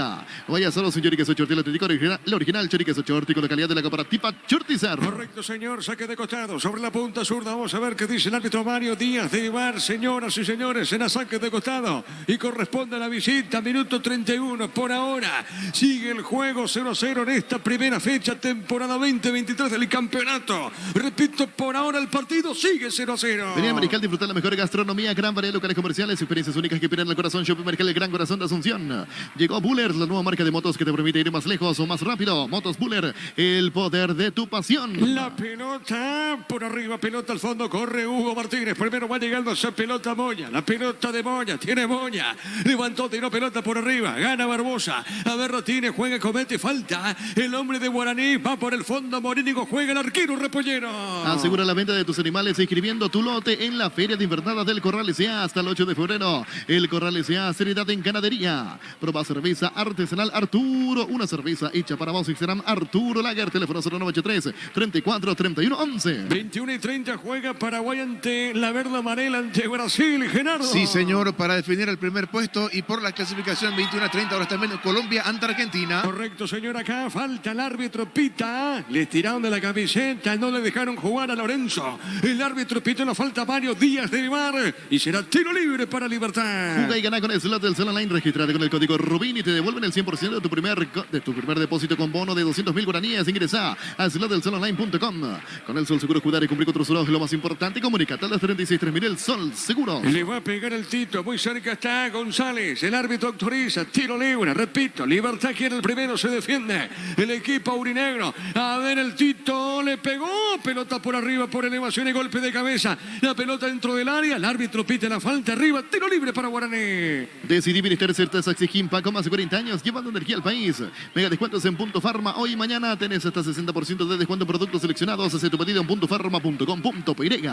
Vaya solo, señor Queso Chorti, la original Chori Queso Chorti con la calidad de la cooperativa Chortizar. Correcto, señor. Saque de costado. Sobre la punta zurda. Vamos a ver qué dice el árbitro Mario Díaz de Ibar. Señoras y señores, en la saque de costado. Y corresponde a la visita. Minuto 31. Por ahora sigue el juego 0-0 en esta primera fecha, temporada 2023 del campeonato. Repito, por ahora el partido sigue 0-0. Venía Mariscal, disfrutar la mejor gastronomía, gran variedad de locales comerciales, experiencias únicas que inspiran el corazón. Shopping Mariscal, el gran corazón de Asunción. Llegó Buller, la nueva marca de motos que te permite ir más lejos o más rápido. Motos Buller, el poder de tu pasión. La pelota por arriba, pelota al fondo, corre Hugo Martínez. Primero va llegando esa pelota Moya. La pelota de Moya, tiene Moya. Levantó, tiró pelota por arriba, gana Barbosa. A ver, Martínez juega, comete falta. El hombre de Guaraní va por el fondo. Morínigo juega el arquero Repollero. Asegura la venta de tus animales inscribiendo tu lote en la Feria de Invernada del Corral S.A. hasta el 8 de febrero. El Corral S.A. Seriedad en ganadería. Prueba cerveza artesanal Arturo. Una cerveza hecha para vos. Instagram Arturo Lager. Teléfono 0983-34-31-11. 21:30 juega Paraguay ante la verde amarela ante Brasil. Gerardo. Sí, señor, para definir el primer puesto y por la clasificación 21-30. Ahora también Colombia ante Argentina. Correcto, señor. Acá falta el árbitro pita. Le tiraron de la camiseta. No le dejaron jugar a Lorenzo. El árbitro pita. Nos falta varios días de Ibar. Y será tiro libre para Libertad. Juega y gana con el slot del Cell Online. Registrate con el código Rubín y te devuelven el 100% de tu primer depósito con bono de 200.000 guaraníes. Ingresa a slotdelcelonline.com. Con el Sol Seguro, cuidar y cumplir con tus es lo más importante. Comunicate a las 36.3000. El Sol Seguro. Le va a pegar el Tito. Muy cerca está González. El árbitro autoriza. Tiro libre. Repito. Libertad quiere el primero. Se defiende el equipo aurinegro. A ver, el Tito le pegó. Pelota por arriba, por elevación y golpe de cabeza. La pelota dentro del área. El árbitro pide la falta arriba. Tiro libre para Guaraní. Decidí Minister Certeza Exigimpa con más de 40 años llevando energía al país. Mega descuentos en Punto Farma. Hoy y mañana tenés hasta 60% de descuento en productos seleccionados. Hace tu pedido en puntofarma.com.py.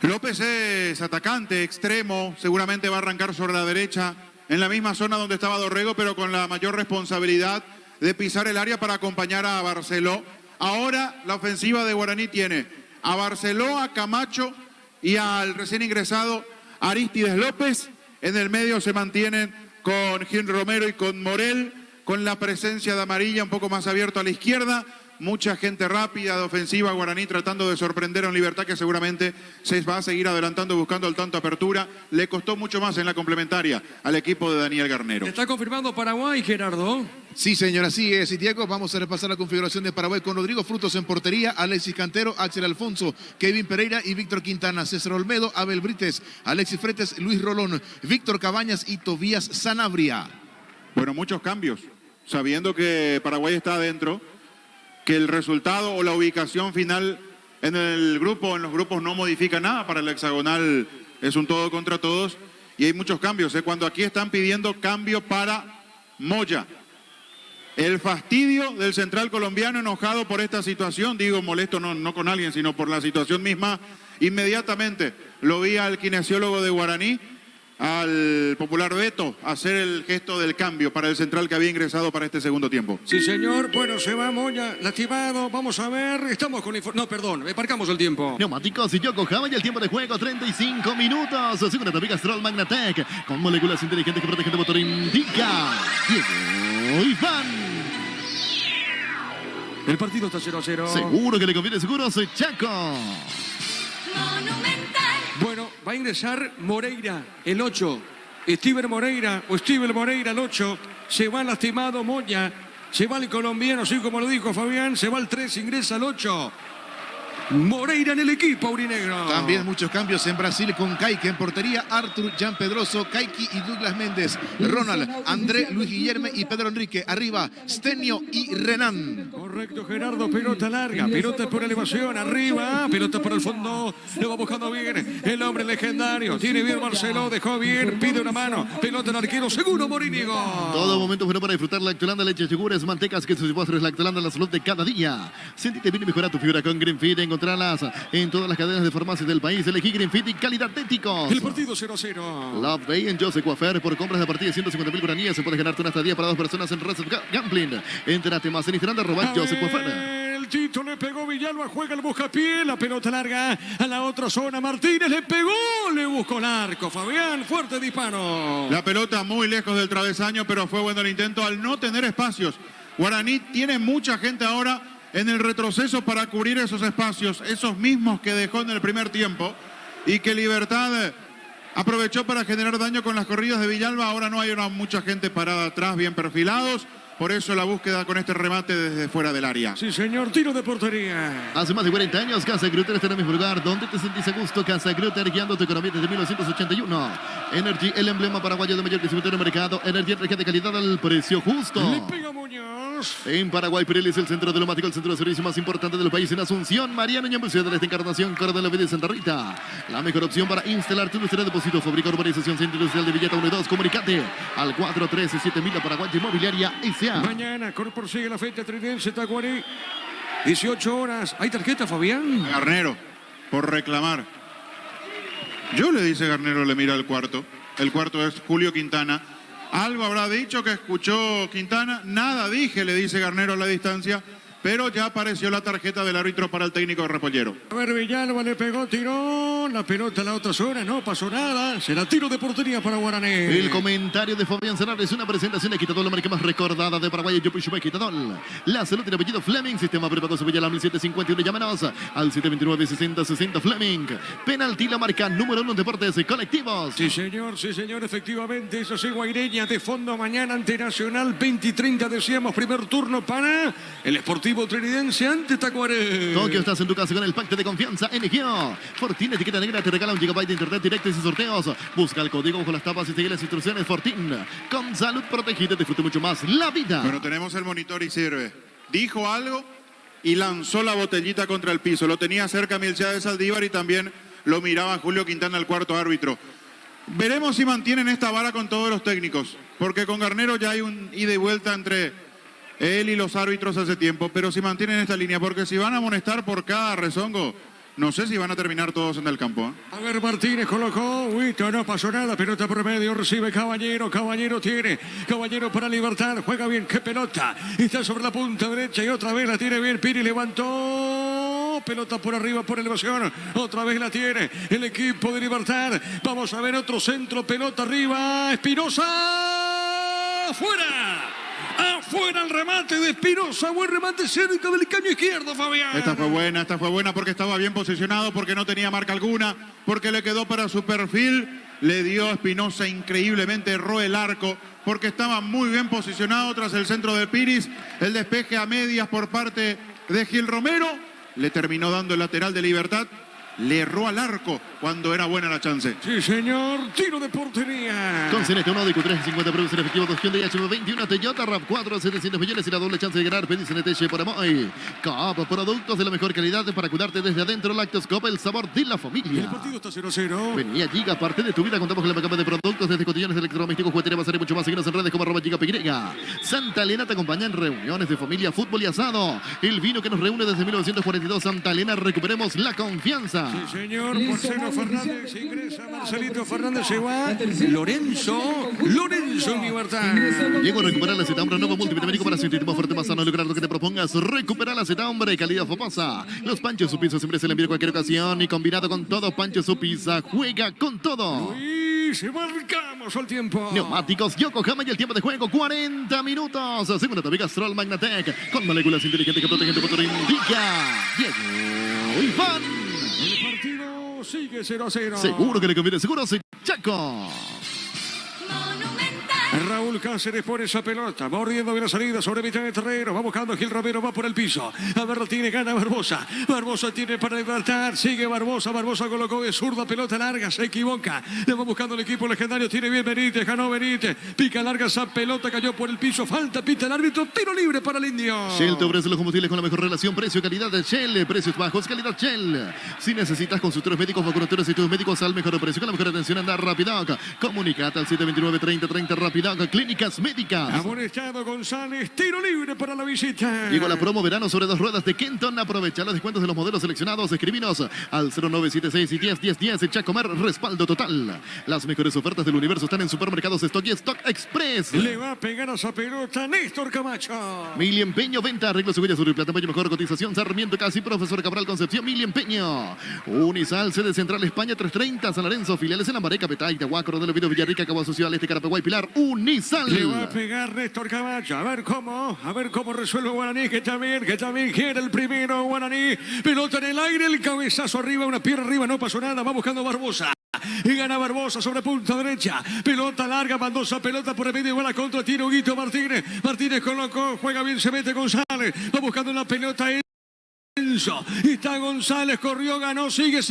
López es atacante, extremo, seguramente va a arrancar sobre la derecha, en la misma zona donde estaba Dorrego, pero con la mayor responsabilidad de pisar el área para acompañar a Barceló. Ahora la ofensiva de Guaraní tiene a Barceló, a Camacho y al recién ingresado Aristides López. En el medio se mantienen con Gil Romero y con Morel, con la presencia de Amarilla un poco más abierto a la izquierda. Mucha gente rápida de ofensiva Guaraní tratando de sorprender a un Libertad que seguramente se va a seguir adelantando buscando el tanto apertura. Le costó mucho más en la complementaria al equipo de Daniel Garnero. Está confirmando Paraguay, Gerardo. Sí, señor, así es. Y Diego, vamos a repasar la configuración de Paraguay con Rodrigo Frutos en portería, Alexis Cantero, Axel Alfonso, Kevin Pereira y Víctor Quintana, César Olmedo, Abel Brites, Alexis Fretes, Luis Rolón, Víctor Cabañas y Tobías Sanabria. Bueno, muchos cambios, sabiendo que Paraguay está adentro, que el resultado o la ubicación final en el grupo, en los grupos no modifica nada. Para el hexagonal es un todo contra todos y hay muchos cambios. Cuando aquí están pidiendo cambio para Moya. El fastidio del central colombiano enojado por esta situación, digo molesto no con alguien, sino por la situación misma, inmediatamente lo vi al kinesiólogo de Guaraní, al popular Beto, hacer el gesto del cambio para el central que había ingresado para este segundo tiempo. Sí, señor. Bueno, se va Moya, lastimado. Vamos a ver. Estamos con... No, perdón. Marcamos el tiempo. Neumáticos y Yokohama y el tiempo de juego 35 minutos. Segunda tapica Stroll Magnatec con moléculas inteligentes que protegen el motor. Indica Diego Iván. El partido está 0-0. Seguro que le conviene Seguros Chaco. Bueno, va a ingresar Moreira, el 8. Steven Moreira o Steven Moreira, el 8. Se va lastimado Moya. Se va el colombiano, así como lo dijo Fabián. Se va el 3, ingresa el 8. Moreira en el equipo aurinegro. También muchos cambios en Brasil con Kaique en portería, Arthur, Jean Pedroso, Kaiki y Douglas Méndez, Ronald, André, Luis Guillerme y Pedro Enrique. Arriba, Stenio y Renan. Correcto, Gerardo, pelota larga, pelota por elevación, arriba, pelota por el fondo, lo va buscando bien, el hombre legendario, tiene bien Marcelo, dejó bien, pide una mano, pelota al arquero, seguro Morínigo. Todo momento bueno para disfrutar Lactolanda, leche, yogures, mantecas, quesos y postres. Lactolanda, la salud de cada día. Sentite bien y mejora tu figura con Greenfit. Encontralas en todas las cadenas de farmacias del país. Elegí Greenfit y calidad de éticos. El partido 0-0. Love Day en Jose Coafer. Por compras de partida de 150.000 guaraníes se puede ganarte una estadía para 2 personas en Reset Gambling. Entérate más en Instagram @ Jose Coafer. El Tito le pegó, Villalba juega el buscapié, la pelota larga a la otra zona, Martínez le pegó, le buscó el arco, Fabián, fuerte disparo. La pelota muy lejos del travesaño, pero fue bueno el intento al no tener espacios. Guaraní tiene mucha gente ahora en el retroceso para cubrir esos espacios, esos mismos que dejó en el primer tiempo y que Libertad aprovechó para generar daño con las corridas de Villalba. Ahora no hay mucha gente parada atrás, bien perfilados. Por eso la búsqueda con este remate desde fuera del área. Sí, señor, tiro de portería. Hace más de 40 años, Casa Grutter está en el mismo lugar donde te sentís a gusto. Casa Grutter, guiando tu economía desde 1981. Energy, el emblema paraguayo de mayor crecimiento en el mercado. Energy, energía de calidad al precio justo. Le pega Muñoz. En Paraguay, Pirelli es el centro diplomático, el centro de servicio más importante del país en Asunción. Mariano Ñambucía de esta encarnación, Córdoba de Santa Rita. La mejor opción para instalar tu industria de depósito, fábrica, urbanización, centro industrial de Villeta 1 y 2. Comunicate al 413-7000 Paraguay Inmobiliaria S.A. Mañana, prosigue la fecha tridense, Tacuarí. 18 horas. ¿Hay tarjeta, Fabián? Garnero, por reclamar. Yo le dice Garnero, le mira el cuarto. El cuarto es Julio Quintana. Algo habrá dicho que escuchó Quintana. Nada dije, le dice Garnero a la distancia. Pero ya apareció la tarjeta del árbitro para el técnico de Repollero. A ver, Villalba le pegó, tiró la pelota a la otra zona, no pasó nada. Será tiro de portería para Guaraní. El comentario de Fabián Serrar es una presentación de Quitadol, la marca más recordada de Paraguay. Yopuchuba Quitadol. La salud tiene apellido Fleming. Sistema prepago Sevilla 1751. Llámanos al 729-6060 Fleming. Penalti, la marca número 1 en deportes colectivos. Sí, señor, efectivamente. Eso sí, Guaireña de fondo mañana ante Nacional. 20 y 30 decíamos, primer turno para el Sportivo Trinidense ante Tacuaré. Tokio, estás en tu casa con el pacto de confianza NGO. Fortín, etiqueta negra, te regala 1 GB de internet directo y sin sorteos. Busca el código bajo las tapas y sigue las instrucciones. Fortín, con salud protegida, disfrute mucho más la vida. Pero tenemos el monitor y sirve. Dijo algo y lanzó la botellita contra el piso. Lo tenía cerca Milcea Saldívar y también lo miraba Julio Quintana, el cuarto árbitro. Veremos si mantienen esta vara con todos los técnicos, porque con Garnero ya hay un ida y vuelta entre él y los árbitros hace tiempo, pero si mantienen esta línea, porque si van a amonestar por cada rezongo, no sé si van a terminar todos en el campo. A ver, Martínez colocó, Huito, no pasó nada, pelota por medio, recibe Caballero, Caballero tiene, Caballero para Libertad, juega bien, qué pelota, está sobre la punta derecha y otra vez la tiene bien, Piri levantó, pelota por arriba, por elevación, otra vez la tiene el equipo de Libertad, vamos a ver otro centro, pelota arriba, Espinosa, fuera. Afuera el remate de Espinosa, buen remate cerca del caño izquierdo, Fabián. Esta fue buena porque estaba bien posicionado, porque no tenía marca alguna, porque le quedó para su perfil, le dio a Espinosa increíblemente, erró el arco, porque estaba muy bien posicionado tras el centro de Piris, el despeje a medias por parte de Gil Romero, le terminó dando el lateral de Libertad. Le erró al arco cuando era buena la chance. Sí, señor. Tiro de portería. Con Cenete 1 de Q350 producción efectivo 2 de HM21 Toyota RAV4 700 millones y la doble chance de ganar. Pedí Cenete por Amoy. Coop, productos de la mejor calidad para cuidarte desde adentro. Lactoscope, el sabor de la familia. El partido está 0-0. Venía Giga, parte de tu vida. Contamos con la gama de productos desde cotillones electrodomésticos, juguetería, basar y mucho más. Síguenos en redes como @GigaPY. Santa Elena te acompaña en reuniones de familia, fútbol y asado. El vino que nos reúne desde 1942. Santa Elena, recuperemos la confianza. Sí, señor. Marcelo Fernández ingresa. Marcelito Fernández se va. Lorenzo en Libertad. Llego a recuperar la Zetambre, nuevo multivitamínico para sentirte más fuerte, más sano, lograr lo que te propongas. Recupera la Zetambre, calidad Fopasa. Los Panchos su pizza siempre se le envía en cualquier ocasión y combinado con todo, Pancho su pizza juega con todo. dice, marcamos el tiempo. Neumáticos Yokohama y el tiempo de juego 40 minutos. Segunda tabi Castrol Magnatec con moléculas inteligentes que protegen tu motor indica Diego Iván. El partido sigue 0-0. Seguro que le conviene, seguro soy Chaco. Raúl Cáceres pone esa pelota, mordiendo bien la salida sobre mitad de terreno, va buscando Gil Romero, va por el piso, a ver, tiene, gana Barbosa, Barbosa tiene para libertar, sigue Barbosa, Barbosa colocó de zurda, pelota larga, se equivoca, le va buscando el equipo legendario, tiene bien Benítez, ganó Benítez, pica larga esa pelota, cayó por el piso, falta, pita el árbitro, tiro libre para el Indio. Shell te ofrece los combustibles con la mejor relación precio-calidad de Shell, precios bajos, calidad Shell. Si necesitas consultores médicos, vacunatorios y estudios médicos al mejor precio, con la mejor atención, anda Rapidoc, comunicate al 729-3030 Rapidoc. Clínicas Médicas. Amonestado González, tiro libre para la visita. Llegó la promo verano sobre 2 ruedas de Kenton. Aprovecha los descuentos de los modelos seleccionados. Escribinos al 0976 y 101010. Chacomer, respaldo total. Las mejores ofertas del universo están en Supermercados Stock y Stock Express. Le va a pegar a esa pelota Néstor Camacho. Mili Empeño, venta, arreglos, huellas, sur y plata, mejor cotización. Sarmiento, Casi, Profesor Cabral, Concepción, Mili Empeño. Unisal, sede central España, 330, San Lorenzo, filiales en Lambaré, Capetay, Tahuaco, de Video, Villarrica, Cabo Social, Este, Carapeguay, Pilar, Unisal. Le va a pegar Néstor Camacho, a ver cómo resuelve Guaraní, que también quiere el primero Guaraní. Pelota en el aire, el cabezazo arriba, una pierna arriba, no pasó nada, va buscando Barbosa. Y gana Barbosa sobre punta derecha. Pelota larga, mandó esa pelota por el medio, igual a contra, tiene Huguito Martínez. Martínez colocó, juega bien, se mete González. Va buscando la pelota Enzo. Está González, corrió, ganó, sigue,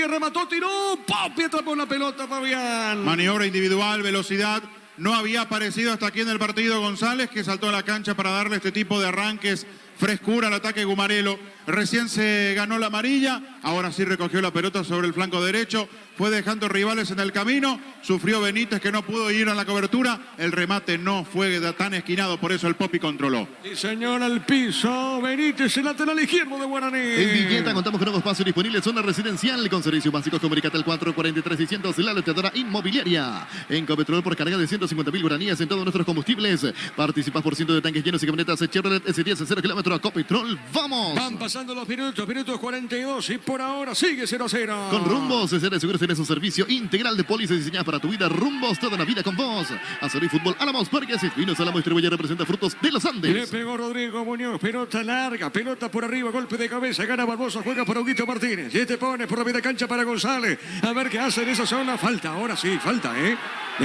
remató, tiró. ¡Pop! Y atrapó la pelota, Fabián. Maniobra individual, velocidad. No había aparecido hasta aquí en el partido González, que saltó a la cancha para darle este tipo de arranques, frescura al ataque Gumarelo. Recién se ganó la amarilla, ahora sí recogió la pelota sobre el flanco derecho, fue dejando rivales en el camino, sufrió Benítez que no pudo ir a la cobertura, el remate no fue tan esquinado, por eso el Popi controló. Sí, señor, al piso, Benítez, el lateral izquierdo de Guaraní. En Villeta contamos con nuevos espacios disponibles, zona residencial con servicios básicos, comunicate al 443-600, la loteadora inmobiliaria. En Copetrol por carga de 150.000 guaraníes en todos nuestros combustibles. Participas por ciento de tanques llenos y camionetas Chevrolet S10 0 kilómetros a Copetrol. ¡Vamos! Van pasando los minutos 42 y por ahora sigue 0-0. Con Rumbos, CR Seguros tenés un servicio integral de pólizas diseñadas para tu vida. Rumbos, toda la vida con vos. Azul y Fútbol, Álamos Parques, Vinos Álamo Distribuye representa Frutos de los Andes. Le pegó Rodrigo Muñoz, pelota larga, pelota por arriba, golpe de cabeza, gana Barbosa, juega para Huguito Martínez. Y este pone por la media cancha para González. A ver qué hace en esa zona. Falta, ahora sí, falta, de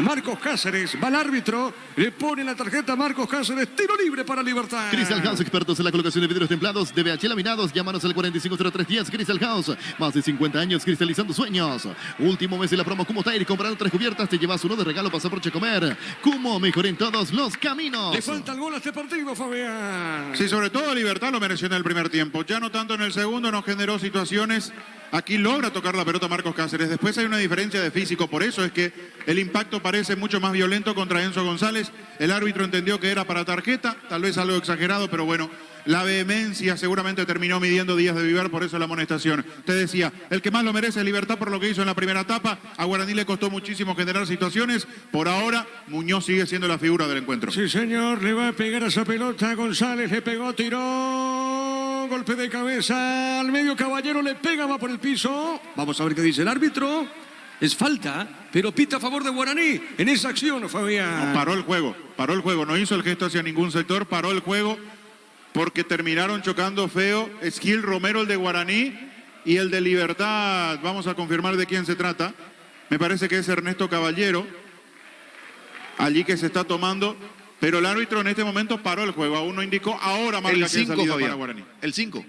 Marcos Cáceres. Va el árbitro, le pone la tarjeta a Marcos Cáceres. Tiro libre para Libertad. Crystal House, expertos en la colocación de vidrios templados de VH laminados. Llámanos al 450310. Crystal House, más de 50 años cristalizando sueños. Último mes de la promo Cumo Tire. Comprando 3 cubiertas, te llevas uno de regalo, pasaporte a comer. Cumo, mejor en todos los caminos. Le falta el gol a este partido, Fabián. Sí, sobre todo Libertad lo mereció en el primer tiempo. Ya no tanto en el segundo, nos generó situaciones. Aquí logra tocar la pelota Marcos Cáceres. Después hay una diferencia de físico. Por eso es que el impacto parece mucho más violento contra Enzo González. El árbitro entendió que era para tarjeta. Tal vez algo exagerado, pero bueno. La vehemencia seguramente terminó midiendo Díaz de Vivar, por eso la amonestación. Te decía, el que más lo merece es Libertad por lo que hizo en la primera etapa. A Guaraní le costó muchísimo generar situaciones. Por ahora, Muñoz sigue siendo la figura del encuentro. Sí, señor, le va a pegar a esa pelota. González le pegó, tiró. Golpe de cabeza al medio, Caballero le pega, va por el piso. Vamos a ver qué dice el árbitro. Es falta, pero pita a favor de Guaraní en esa acción, Fabián. No, paró el juego. No hizo el gesto hacia ningún sector, paró el juego. Porque terminaron chocando feo. Es Gil Romero, el de Guaraní, y el de Libertad. Vamos a confirmar de quién se trata. Me parece que es Ernesto Caballero. Allí que se está tomando. Pero el árbitro en este momento paró el juego. Aún no indicó. Ahora marca que es salida para Guaraní. El 5.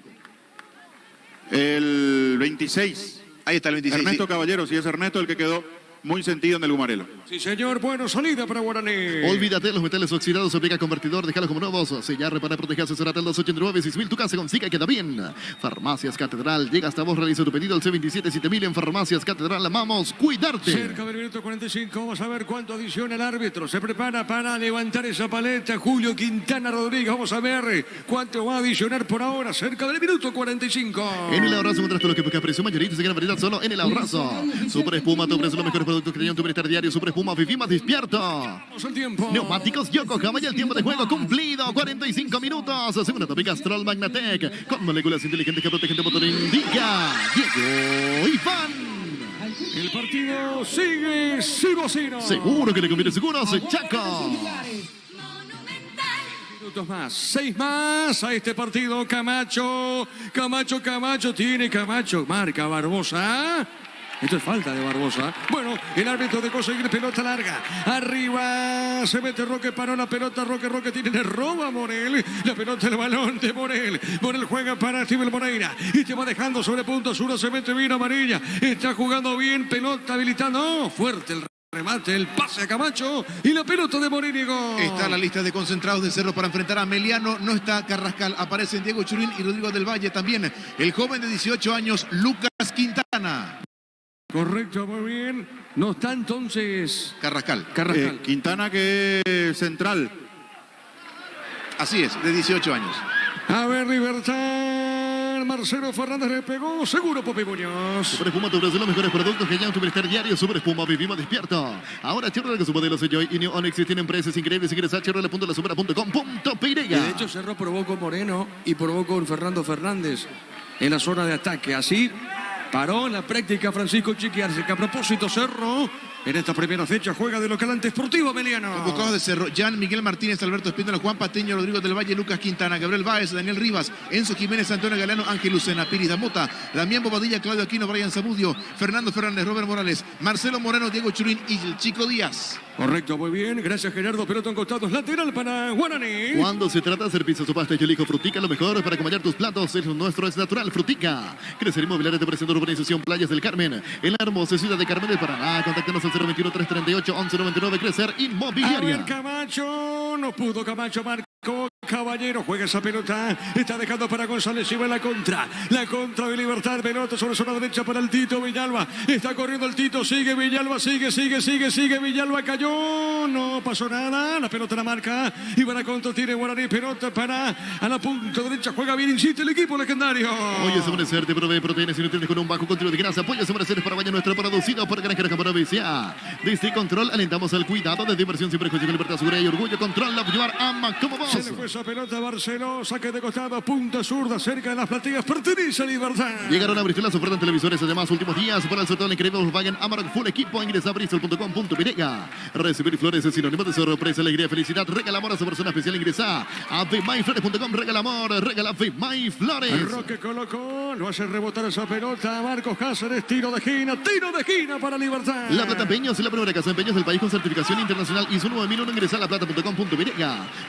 El 26. Ahí está el 26. Ernesto sí. Caballero, sí es Ernesto el que quedó muy sentido en el Gumarelo. Sí, señor, bueno, salida para Guaraní. Olvídate de los metales oxidados, aplica convertidor, déjalos como nuevos. Sellar, reparar, proteger, asesorate al 289 6000. Tu casa consiga, queda bien. Farmacias Catedral, llega hasta vos, realiza tu pedido al C27-7000 en Farmacias Catedral. Amamos cuidarte. Cerca del minuto 45, vamos a ver cuánto adiciona el árbitro. Se prepara para levantar esa paleta Julio Quintana Rodríguez. Vamos a ver cuánto va a adicionar por ahora. Cerca del minuto 45. En el Ahorrazo encontraste lo que buscas, precio mayorito y gran variedad solo en el Ahorrazo. Super Espuma, te ofrece los mejores productos que tenían tu bienestar diario. Super Espuma, Fifi más despierto. Vamos al tiempo. Neumáticos Yokohama y el tiempo de juego cumplido. 45 minutos. Segunda tabi Castrol Magnatec con moléculas inteligentes que protegen tu motor indica Diego Iván. El partido sigue 0-0. Seguro que le conviene seguros, Chaco. Minutos más, 6 más a este partido. Camacho, tiene Camacho, marca Barbosa. Esto es falta de Barbosa. Bueno, el árbitro de conseguir pelota larga. Arriba se mete Roque, paró la pelota. Roque tiene, le roba a Morel. La pelota, el balón de Morel. Morel juega para Steven Moreira. Y te va dejando sobre punto sur. Se mete bien amarilla. Está jugando bien, pelota habilitando. Fuerte el remate, el pase a Camacho. Y la pelota de Morínigo. Está la lista de concentrados de Cerro para enfrentar a Meliano. No está Carrascal. Aparecen Diego Churín y Rodrigo del Valle. También el joven de 18 años, Lucas Quintana. Correcto, muy bien. No está entonces Carrascal. Quintana, que es central. Así es, de 18 años. A ver, Libertad. Marcelo Fernández le pegó. Seguro, Popi Muñoz. Super Espuma te ofrece los mejores productos que ya en tu bienestar diario. Super Espuma, vivimos despierto. Ahora Chevrolet con su modelo Joy y New Onix tienen precios increíbles. Ingresa a chevrolet.lasupera.com.py. De hecho, Cerro probó con Moreno y probó con Fernando Fernández en la zona de ataque. Así paró en la práctica Francisco Chiqui Arce, que a propósito Cerro en esta primera fecha juega de local ante Sportivo Meliano. Convocados de Cerro: Jan Miguel Martínez, Alberto Espíndola, Juan Pateño, Rodrigo del Valle, Lucas Quintana, Gabriel Báez, Daniel Rivas, Enzo Jiménez, Antonio Galeano, Ángel Lucena, Piris Damota, Damián Bobadilla, Claudio Aquino, Brian Zamudio, Fernando Fernández, Robert Morales, Marcelo Moreno, Diego Churín y el Chico Díaz. Correcto, muy bien. Gracias, Gerardo. Pelota en costados, lateral para Guaraní. Cuando se trata de hacer pizzas o pasta, yo elijo Frutica, lo mejor para acompañar tus platos. El nuestro es natural, Frutica. Crecer Inmobiliaria te presenta Urbanización Playas del Carmen, en la hermosa ciudad de Carmen del Paraná. Contáctanos al 021-338-1199. Crecer Inmobiliaria. A ver, Camacho. No pudo Camacho, Marco Caballero juega esa pelota. Está dejando para González. Lleva la contra. La contra de Libertad. Pelota sobre zona derecha para el Tito Villalba. Está corriendo el Tito. Sigue Villalba. Sigue. Villalba cayó. No pasó nada. La pelota la marca. Y para contra tiene Guaraní. Pelota para a la punta derecha. Juega bien. Insiste el equipo legendario. Oye, Amanecer te provee proteínas y nutrientes con un bajo contenido de grasa. Apoya Amanecer para baño nuestro producido por Granjera Camaravicia. Desde Control alentamos al cuidado de diversión sin prejuicio, con libertad, seguridad y orgullo. Control, la llevar ama como vos. Se le fue esa pelota a Barceló. Saque de costado. Punta zurda cerca de las platillas. Pertenece a Libertad. Llegaron a Bristol las ofertas en televisores. Además, últimos días para el sorteo del increíble Volkswagen Amarok Full Equipo. Ingresa a bristol.com.py. Recibir flores es sinónimo de sorpresa, alegría, felicidad. Regala amor a su persona especial. Ingresa a vmayflores.com. Regala amor. Regala Vmay Flores. Roque colocó. Lo hace rebotar esa pelota. Marcos Cáceres. Tiro de esquina. Tiro de esquina para Libertad. La Plata Empeños es la primera casa de empeños del país con certificación internacional ISO 9001. Ingresa a laplata.com.py.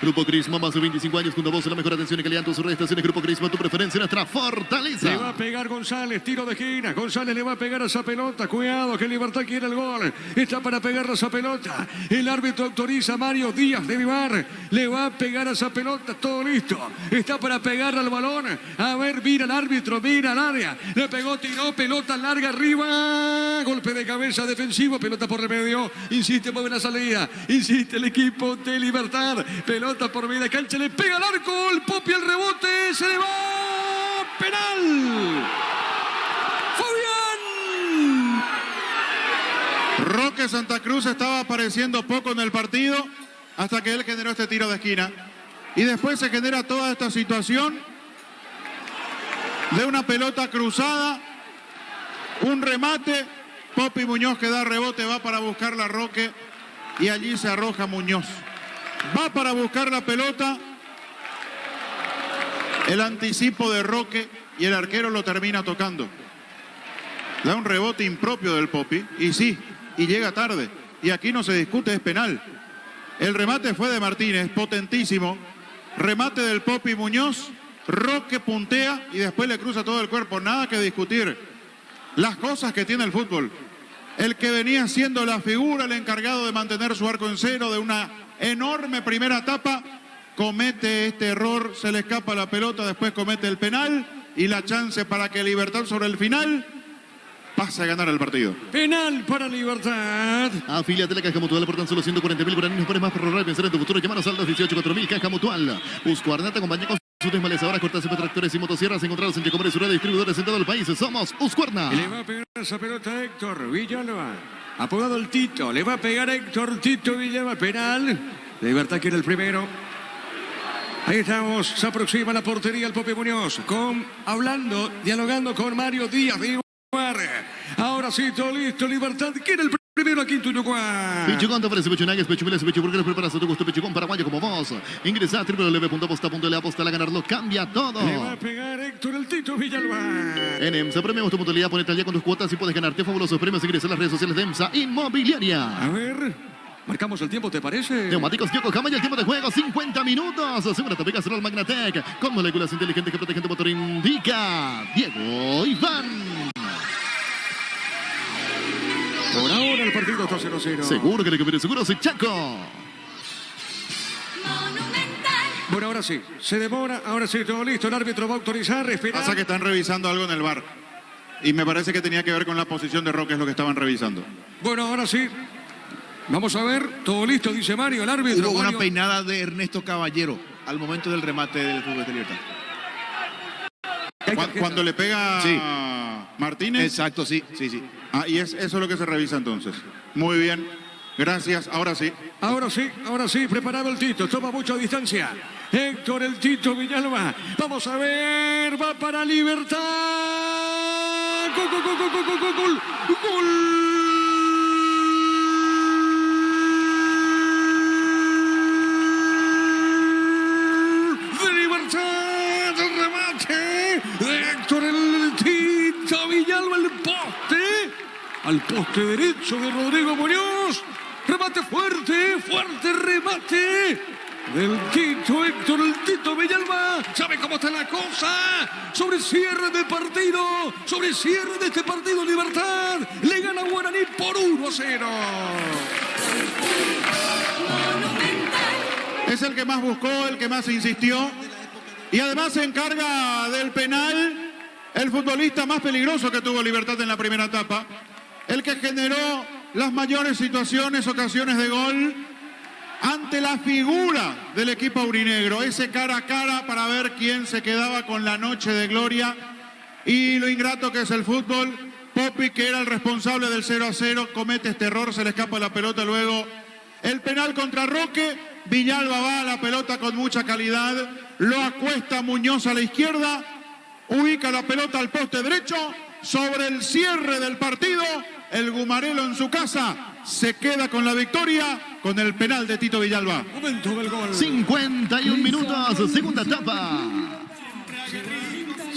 Grupo Crisma, más de 25 años junto a vos. La mejor atención y calidad en tus estaciones. Grupo Crisma, tu preferencia, nuestra fortaleza. Le va a pegar González, tiro de esquina. González le va a pegar a esa pelota. Cuidado, que Libertad quiere el gol. Está para pegarle a esa pelota. El árbitro autoriza a Mario Díaz de Vivar. Le va a pegar a esa pelota. Todo listo. Está para pegarle al balón. A ver, mira el árbitro, mira al área. Le pegó, tiró, pelota larga arriba. Golpe de cabeza defensivo, pelota por el medio. Insiste, mueve la salida. Insiste el equipo de Libertad. Pelota por media cancha, le pega al arco. El Popi al rebote. Se le va. Penal. Fabián. Roque Santa Cruz estaba apareciendo poco en el partido hasta que él generó este tiro de esquina. Y después se genera toda esta situación de una pelota cruzada, un remate. Popi Muñoz, que da rebote, va para buscar la Roque y allí se arroja Muñoz. Va para buscar la pelota. El anticipo de Roque y el arquero lo termina tocando. Da un rebote impropio del Popi y sí, y llega tarde. Y aquí no se discute, es penal. El remate fue de Martínez, potentísimo. Remate del Popi Muñoz. Roque puntea y después le cruza todo el cuerpo. Nada que discutir. Las cosas que tiene el fútbol. El que venía siendo la figura, el encargado de mantener su arco en cero de una enorme primera etapa, comete este error, se le escapa la pelota, después comete el penal y la chance para que Libertad sobre el final pase a ganar el partido. Penal para Libertad. Afíliate a la Caja Mutual por tan solo 140.000 guaraníes. Por más para ahorrar y pensar en tu futuro. Llámanos al 218-4000. Caja Mutual. Husqvarna te acompaña con sus desmalezadoras, cortas y tractores y motosierras encontrados en Chacomar y Sureda, distribuidores en todo el país. Somos Husqvarna. Le va a pegar esa pelota a Héctor Villalba. Apodado el Tito. Le va a pegar Héctor Tito Villalba. Penal. Libertad quiere el primero. Ahí estamos. Se aproxima la portería el Popi Muñoz. Dialogando con Mario Díaz de Vivar. Ahora sí, todo listo, Libertad. ¿Quién es el primero aquí en Tuñucuá? Pichucón te ofrece pechunagues, pechumiles, pechuburgueres, preparas a tu gusto, Pichucón paraguayo como vos. Ingresa a www.aposta.le, aposta a ganarlo, cambia todo. Le va a pegar Héctor el Tito Villalba. En EMSA premiamos tu puntualidad, ponete al día con tus cuotas y puedes ganarte fabulosos premios. Ingresa a las redes sociales de EMSA Inmobiliaria. A ver, marcamos el tiempo, ¿te parece? Neumáticos Yokohama y el tiempo de juego, 50 minutos. Asegúrate de Castrol Magnatec. Con moléculas inteligentes que protegen tu motor, indica Diego Iván. Por ahora el partido está 0-0. Seguro que recupere seguro, soy Chaco. Bueno, ahora sí, se demora, ahora sí, todo listo, el árbitro va a autorizar, esperar. Pasa que están revisando algo en el VAR. Y me parece que tenía que ver con la posición de Roque, es lo que estaban revisando. Bueno, ahora sí, vamos a ver, todo listo, dice Mario, el árbitro. Hubo una Mario. peinada de Ernesto Caballero al momento del remate del fútbol de Libertad. Cuando le pega Sí. a Martínez. Exacto, sí. Ah, y eso es lo que se revisa entonces. Muy bien. Gracias. Ahora sí. Ahora sí, preparado el Tito, toma mucha distancia. Héctor el Tito Villalba, vamos a ver, va para Libertad. Gol, gol, gol, gol, gol, gol, gol, gol. Héctor el Tito Villalba, al poste derecho de Rodrigo Muñoz. Remate fuerte, fuerte remate del Tito, Héctor el Tito Villalba. ¿Sabe cómo está la cosa? Sobre cierre del partido, sobre cierre de este partido, Libertad le gana a Guaraní por 1-0. Es el que más buscó, el que más insistió. Y además se encarga del penal el futbolista más peligroso que tuvo Libertad en la primera etapa. El que generó las mayores situaciones, ocasiones de gol ante la figura del equipo aurinegro. Ese cara a cara para ver quién se quedaba con la noche de gloria. Y lo ingrato que es el fútbol. Popi, que era el responsable del 0-0, comete este error, se le escapa la pelota luego. El penal contra Roque. Villalba va a la pelota con mucha calidad. Lo acuesta Muñoz a la izquierda. Ubica la pelota al poste derecho. Sobre el cierre del partido, el Gumarelo en su casa se queda con la victoria con el penal de Tito Villalba. Momento del gol. 51 minutos, segunda etapa.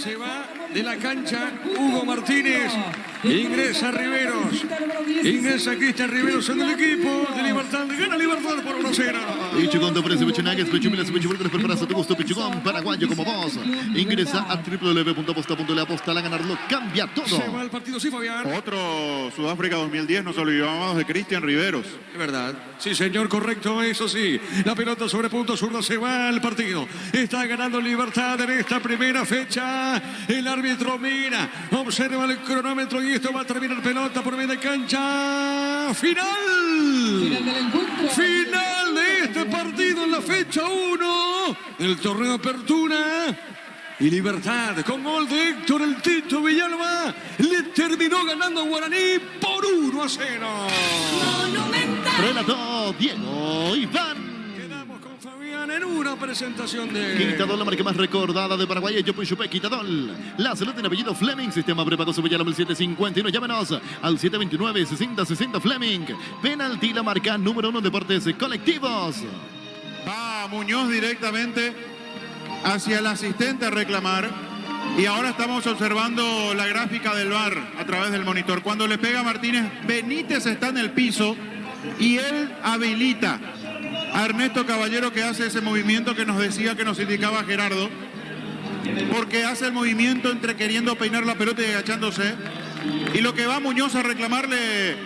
Se va de la cancha Hugo Martínez. Ingresa Riveros. Ingresa Cristian Riveros en el equipo de Libertad. Gana Libertad por 1-0. Pichucón te ofrece pechunagues, pechumiles, pechuburgueres, preparas a tu gusto, Pichucón paraguayo como vos. Ingresa a www.aposta.le, aposta a ganarlo, cambia todo. Se va el partido, sí, Fabián. Otro Sudáfrica 2010, nos olvidamos de Cristian Riveros. Es verdad. Sí, señor, correcto, eso sí. La pelota sobre punto zurdo, se va al partido. Está ganando Libertad en esta primera fecha. El árbitro mira, observa el cronómetro y esto va a terminar pelota por media cancha. Final de este partido en la fecha 1 del torneo Apertura. Y Libertad, con gol de Héctor el Tito Villalba, le terminó ganando a Guaraní por 1-0. Relató Diego Iván. Quedamos con Fabián en una presentación de... Quitadol, la marca más recordada de Paraguay, Yopo Chupé, Quitadol. La salud en apellido Fleming, sistema prepago su Villalba el 751, llámenos al 729-6060 Fleming. Penalti, la marca número 1 Deportes Colectivos. Va Muñoz directamente hacia el asistente a reclamar. Y ahora estamos observando la gráfica del VAR a través del monitor. Cuando le pega a Martínez, Benítez está en el piso y él habilita a Ernesto Caballero, que hace ese movimiento que nos decía, que nos indicaba Gerardo, porque hace el movimiento entre queriendo peinar la pelota y agachándose. Y lo que va Muñoz a reclamarle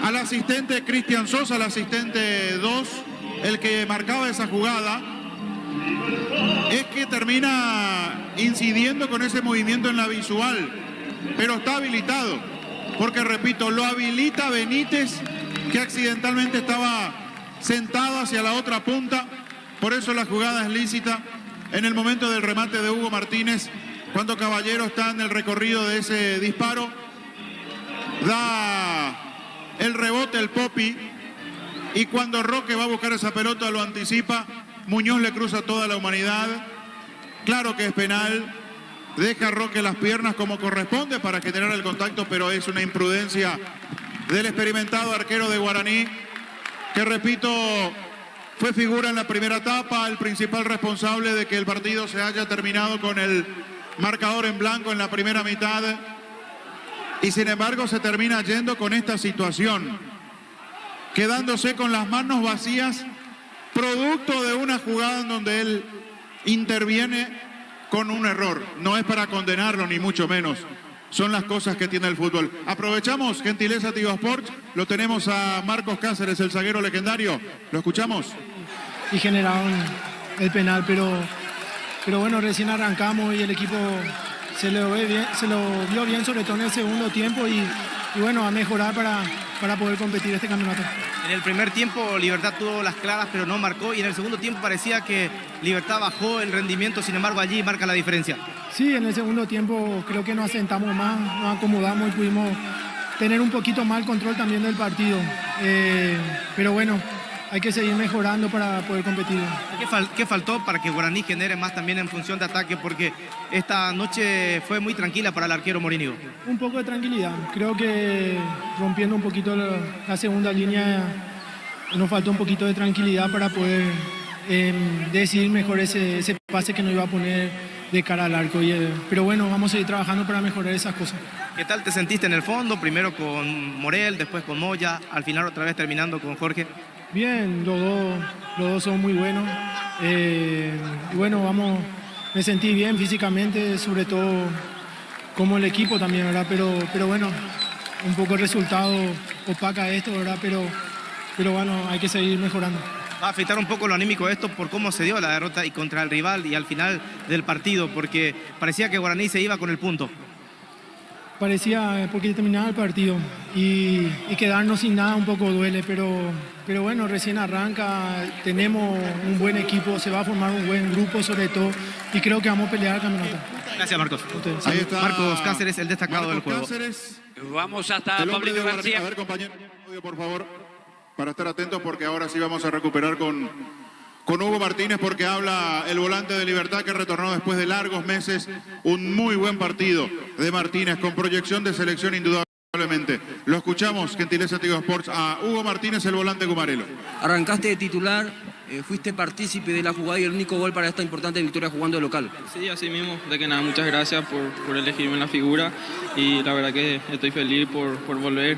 al asistente Cristian Sosa, al asistente 2, el que marcaba esa jugada, es que termina incidiendo con ese movimiento en la visual, pero está habilitado, porque repito, lo habilita Benítez, que accidentalmente estaba sentado hacia la otra punta. Por eso la jugada es lícita. En el momento del remate de Hugo Martínez, cuando Caballero está en el recorrido de ese disparo, da el rebote el Popi, y cuando Roque va a buscar esa pelota lo anticipa. Muñoz le cruza toda la humanidad. Claro que es penal. deja Roque las piernas como corresponde para generar el contacto, pero es una imprudencia del experimentado arquero de Guaraní, que repito, fue figura en la primera etapa, el principal responsable de que el partido se haya terminado con el marcador en blanco en la primera mitad, y sin embargo se termina yendo con esta situación, quedándose con las manos vacías, producto de una jugada en donde él interviene con un error. No es para condenarlo, ni mucho menos. Son las cosas que tiene el fútbol. Aprovechamos, gentileza Tigo Sports, lo tenemos a Marcos Cáceres, el zaguero legendario. ¿Lo escuchamos? Y generaron el penal, pero bueno, recién arrancamos y el equipo se lo vio bien, sobre todo en el segundo tiempo, y bueno, a mejorar para poder competir este campeonato. En el primer tiempo Libertad tuvo las claras pero no marcó, y en el segundo tiempo parecía que Libertad bajó el rendimiento, sin embargo allí marca la diferencia. Sí, en el segundo tiempo creo que nos asentamos más, nos acomodamos y pudimos tener un poquito más el control también del partido. Pero bueno, hay que seguir mejorando para poder competir. ¿Qué faltó para que Guaraní genere más también en función de ataque? Porque esta noche fue muy tranquila para el arquero Morínigo. Un poco de tranquilidad. Creo que rompiendo un poquito la segunda línea nos faltó un poquito de tranquilidad para poder decidir mejor ese pase que nos iba a poner de cara al arco. Pero bueno, vamos a seguir trabajando para mejorar esas cosas. ¿Qué tal te sentiste en el fondo? Primero con Morel, después con Moya, al final otra vez terminando con Jorge. Bien, los dos son muy buenos. Y bueno, me sentí bien físicamente, sobre todo como el equipo también, ¿verdad? Pero bueno, un poco el resultado opaca esto, ¿verdad? Pero bueno, hay que seguir mejorando. Va a afectar un poco lo anímico esto por cómo se dio la derrota y contra el rival y al final del partido, porque parecía que Guaraní se iba con el punto. Parecía, porque terminaba el partido y quedarnos sin nada un poco duele, pero bueno, recién arranca, tenemos un buen equipo, se va a formar un buen grupo sobre todo, y creo que vamos a pelear el campeonato. Gracias, Marcos. Ahí está Marcos Cáceres, el destacado del juego. Cáceres, Vamos hasta el hombre de Pablito Guaraní. García. A ver, compañero, por favor, para estar atentos, porque ahora sí vamos a recuperar con Hugo Martínez, porque habla el volante de Libertad, que retornó después de largos meses. Un muy buen partido de Martínez, con proyección de selección indudablemente. Lo escuchamos, gentileza Tigo Sports, a Hugo Martínez, el volante gumarelo. Arrancaste de titular, fuiste partícipe de la jugada y el único gol para esta importante victoria jugando de local. Sí, así mismo. De que nada, muchas gracias por elegirme en la figura, y la verdad que estoy feliz por volver.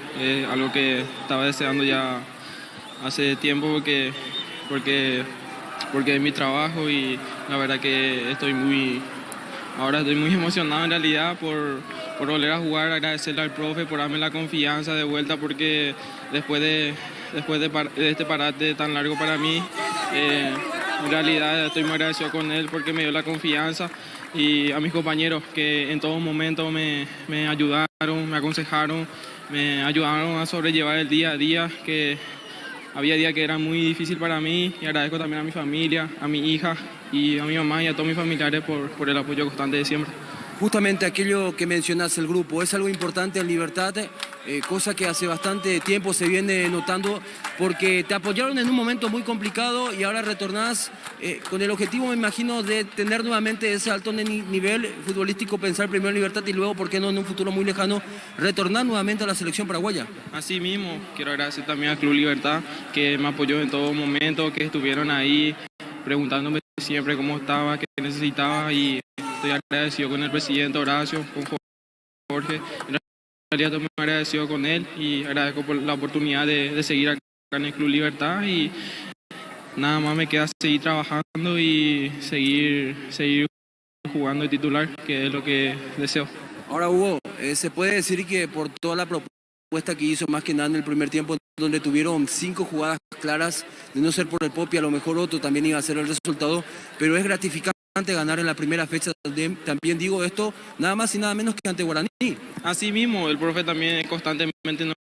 Algo que estaba deseando ya hace tiempo, porque es mi trabajo, y la verdad que ahora estoy muy emocionado en realidad por volver a jugar. Agradecerle al profe por darme la confianza de vuelta, porque después de este parate tan largo para mí, en realidad estoy muy agradecido con él porque me dio la confianza, y a mis compañeros que en todo momento me ayudaron, me aconsejaron, me ayudaron a sobrellevar el día a día, que había días que eran muy difíciles para mí, y agradezco también a mi familia, a mi hija y a mi mamá y a todos mis familiares por el apoyo constante de siempre. Justamente aquello que mencionas, el grupo, es algo importante en Libertad, cosa que hace bastante tiempo se viene notando, porque te apoyaron en un momento muy complicado y ahora retornás con el objetivo, me imagino, de tener nuevamente ese alto nivel futbolístico, pensar primero en Libertad y luego, ¿por qué no en un futuro muy lejano, retornar nuevamente a la selección paraguaya? Así mismo, quiero agradecer también al Club Libertad, que me apoyó en todo momento, que estuvieron ahí preguntándome siempre cómo estaba, qué necesitaba, y estoy agradecido con el presidente Horacio, con Jorge. En realidad estoy muy agradecido con él, y agradezco por la oportunidad de seguir acá en el Club Libertad, y nada más me queda seguir trabajando y seguir jugando de titular, que es lo que deseo. Ahora, Hugo, se puede decir que por toda la propuesta que hizo, más que nada en el primer tiempo, donde tuvieron 5 jugadas claras, de no ser por el Popi, a lo mejor otro también iba a ser el resultado, pero es gratificante ganar en la primera fecha. También digo esto, nada más y nada menos que ante Guaraní. Así mismo, el profe también constantemente nos